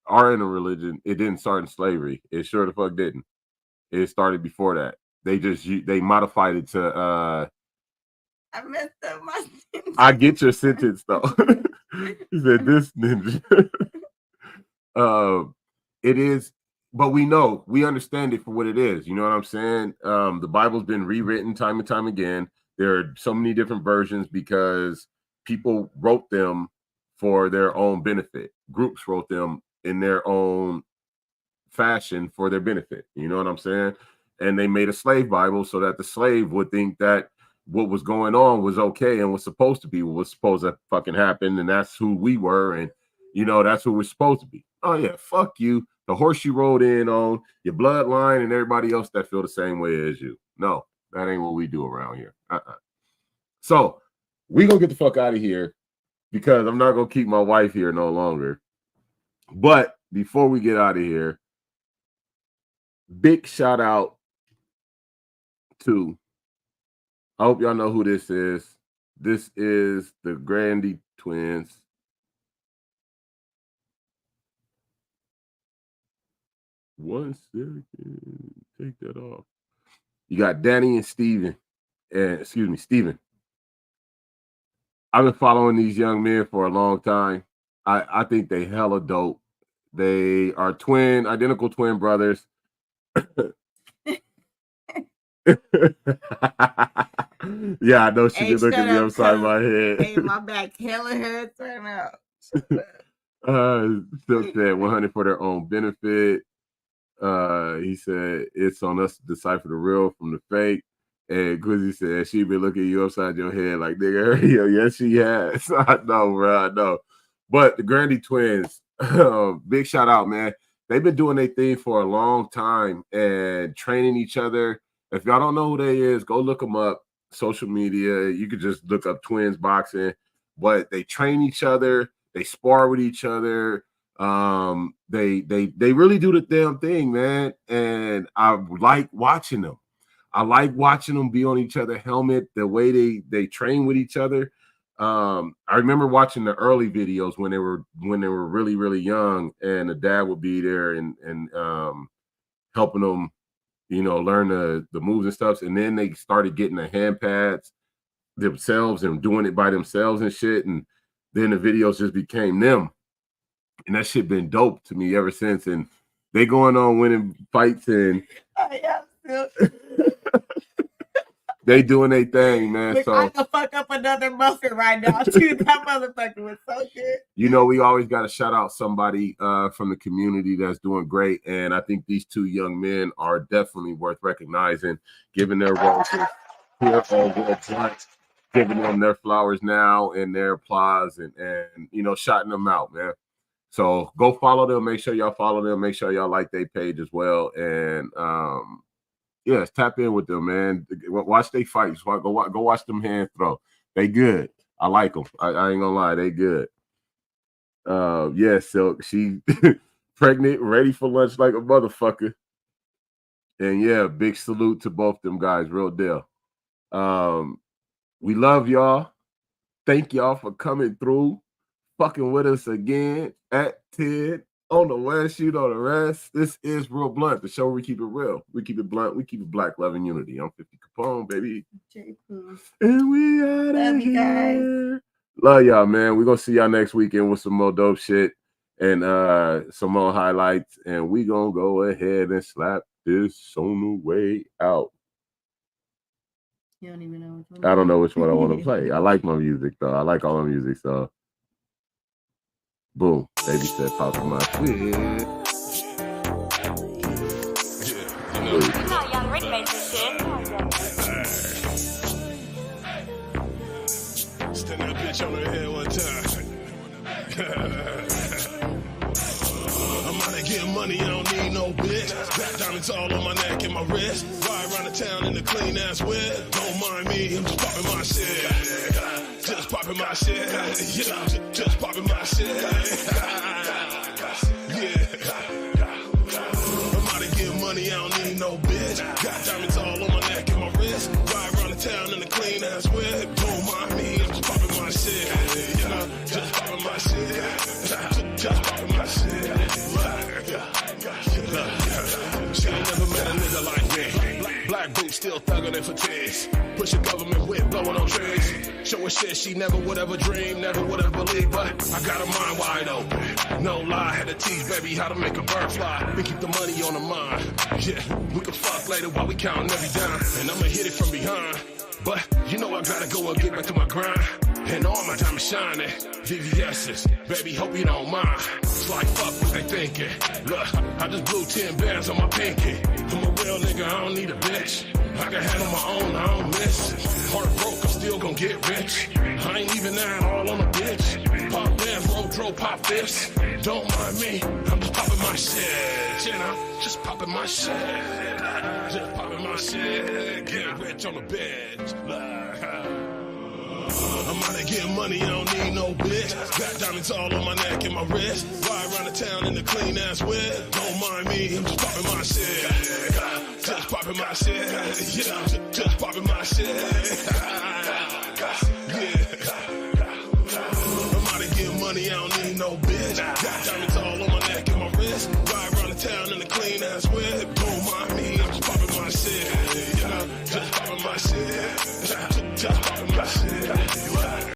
are in a religion, it didn't start in slavery. It sure the fuck didn't. It started before that. They modified it to I messed up my sentence. I get your sentence though. He said this ninja. It is, but we understand it for what it is. You know what I'm saying? The Bible's been rewritten time and time again. There are so many different versions because people wrote them for their own benefit. Groups wrote them in their own fashion for their benefit. You know what I'm saying? And they made a slave Bible so that the slave would think that what was going on was okay and was supposed to be what was supposed to fucking happen. And that's who we were. And, you know, that's who we're supposed to be. Oh, yeah, fuck you. The horse you rode in on, your bloodline, and everybody else that feel the same way as you. No, that ain't what we do around here. So we gonna get the fuck out of here because I'm not gonna keep my wife here no longer. But before we get out of here, big shout out to, I hope y'all know who this is. This is the Grandy twins. One second, take that off. You got Danny and Steven. Steven. I've been following these young men for a long time. I think they hella dope. They are identical twin brothers. Yeah, I know she can look at me upside my head. Hey, my back hella hurts right now. Still said 100 for their own benefit. He said it's on us to decipher the real from the fake. And Quizzy said she been looking you upside your head like nigga. Yes, she has. I know, bro. I know. But the Grandy twins, big shout out, man. They've been doing their thing for a long time and training each other. If y'all don't know who they is, go look them up. Social media. You could just look up twins boxing. But they train each other. They spar with each other. They really do the damn thing, man. And I like watching them. I like watching them be on each other's helmet, the way they train with each other. I remember watching the early videos when they were really, really young, and the dad would be there and helping them, you know, learn the moves and stuff. And then they started getting the hand pads. themselves and doing it by themselves and shit. And then the videos just became them. And that shit been dope to me ever since. And they going on winning fights and they doing their thing, man. Look, so I can fuck up another muffin right now, too. That motherfucker was so good. You know, we always got to shout out somebody from the community that's doing great. And I think these two young men are definitely worth recognizing, giving their roses here on World Blunt, giving them their flowers now and their applause and you know, shouting them out, man. So go follow them. Make sure y'all follow them. Make sure y'all like their page as well. And yes, tap in with them, man. Watch they fights. Go watch them hand throw. They good. I like them. I ain't gonna lie, they good. Yeah, so she pregnant, ready for lunch like a motherfucker. And yeah, big salute to both them guys, real deal. We love y'all. Thank y'all for coming through, fucking with us again at 10 on the West, you know the rest. This is Real Blunt, the show where we keep it real. We keep it blunt. We keep it black, love, and unity. I'm 50 Capone, baby. And we out of here. Guys. Love y'all, man. We're going to see y'all next weekend with some more dope shit and some more highlights. And we going to go ahead and slap this on the way out. You don't even know which one. I don't know which one I want to play. I like my music, though. I like all my music, so. Boom. Baby said, popping my shit. You know Young Rick made this shit. Stand that bitch on her head one time. I'm out of getting money, I don't need no bitch. Black diamonds all on my neck and my wrist. Ride around the town in the clean ass whip. Don't mind me, I'm just popping my shit. Just popping my shit. Yeah, just popping my shit. Yeah. I'm out of getting money, I don't need no bitch. Got diamonds all on my neck and my wrist. Ride around the town in the clean ass whip. Don't mind me, I'm just popping my shit. Yeah, just popping my shit. Just popping my shit. She ain't never met a nigga like me. Black boots still thugging in fatigues. Push a government whip, blowing on trees. Showing shit she never would ever dream, never would have believed. But I got her mind wide open. No lie, had to teach baby how to make a bird fly. We keep the money on the mind. Yeah, we can fuck later while we counting every dime. And I'ma hit it from behind. But you know I gotta go and get back to my grind. And all my diamonds shining. VVS's, baby, hope you don't mind. It's like fuck what they thinking. Look, I just blew 10 bands on my pinky. I'm a real nigga, I don't need a bitch. I can handle my own, I don't miss it. Heart broke, I'm still gon' get rich. I ain't even that all on a bitch. Pop bands, roll, dro, pop this. Don't mind me, I'm just popping my shit. You know, just popping my shit. Just popping my shit. Getting rich on the bench. I'm out of getting money, I don't need no bitch. Got diamonds all on my neck and my wrist. Ride around the town in the clean ass whip. Don't mind me, I'm just popping my shit. Just popping my shit. Yeah, just popping my shit. Yeah. I'm out of getting money, I don't need no bitch. Got diamonds all on my neck and my wrist. Ride around the town in the clean ass whip. Don't mind me, I'm just popping my shit. Yeah, just popping my shit. Just popping my shit.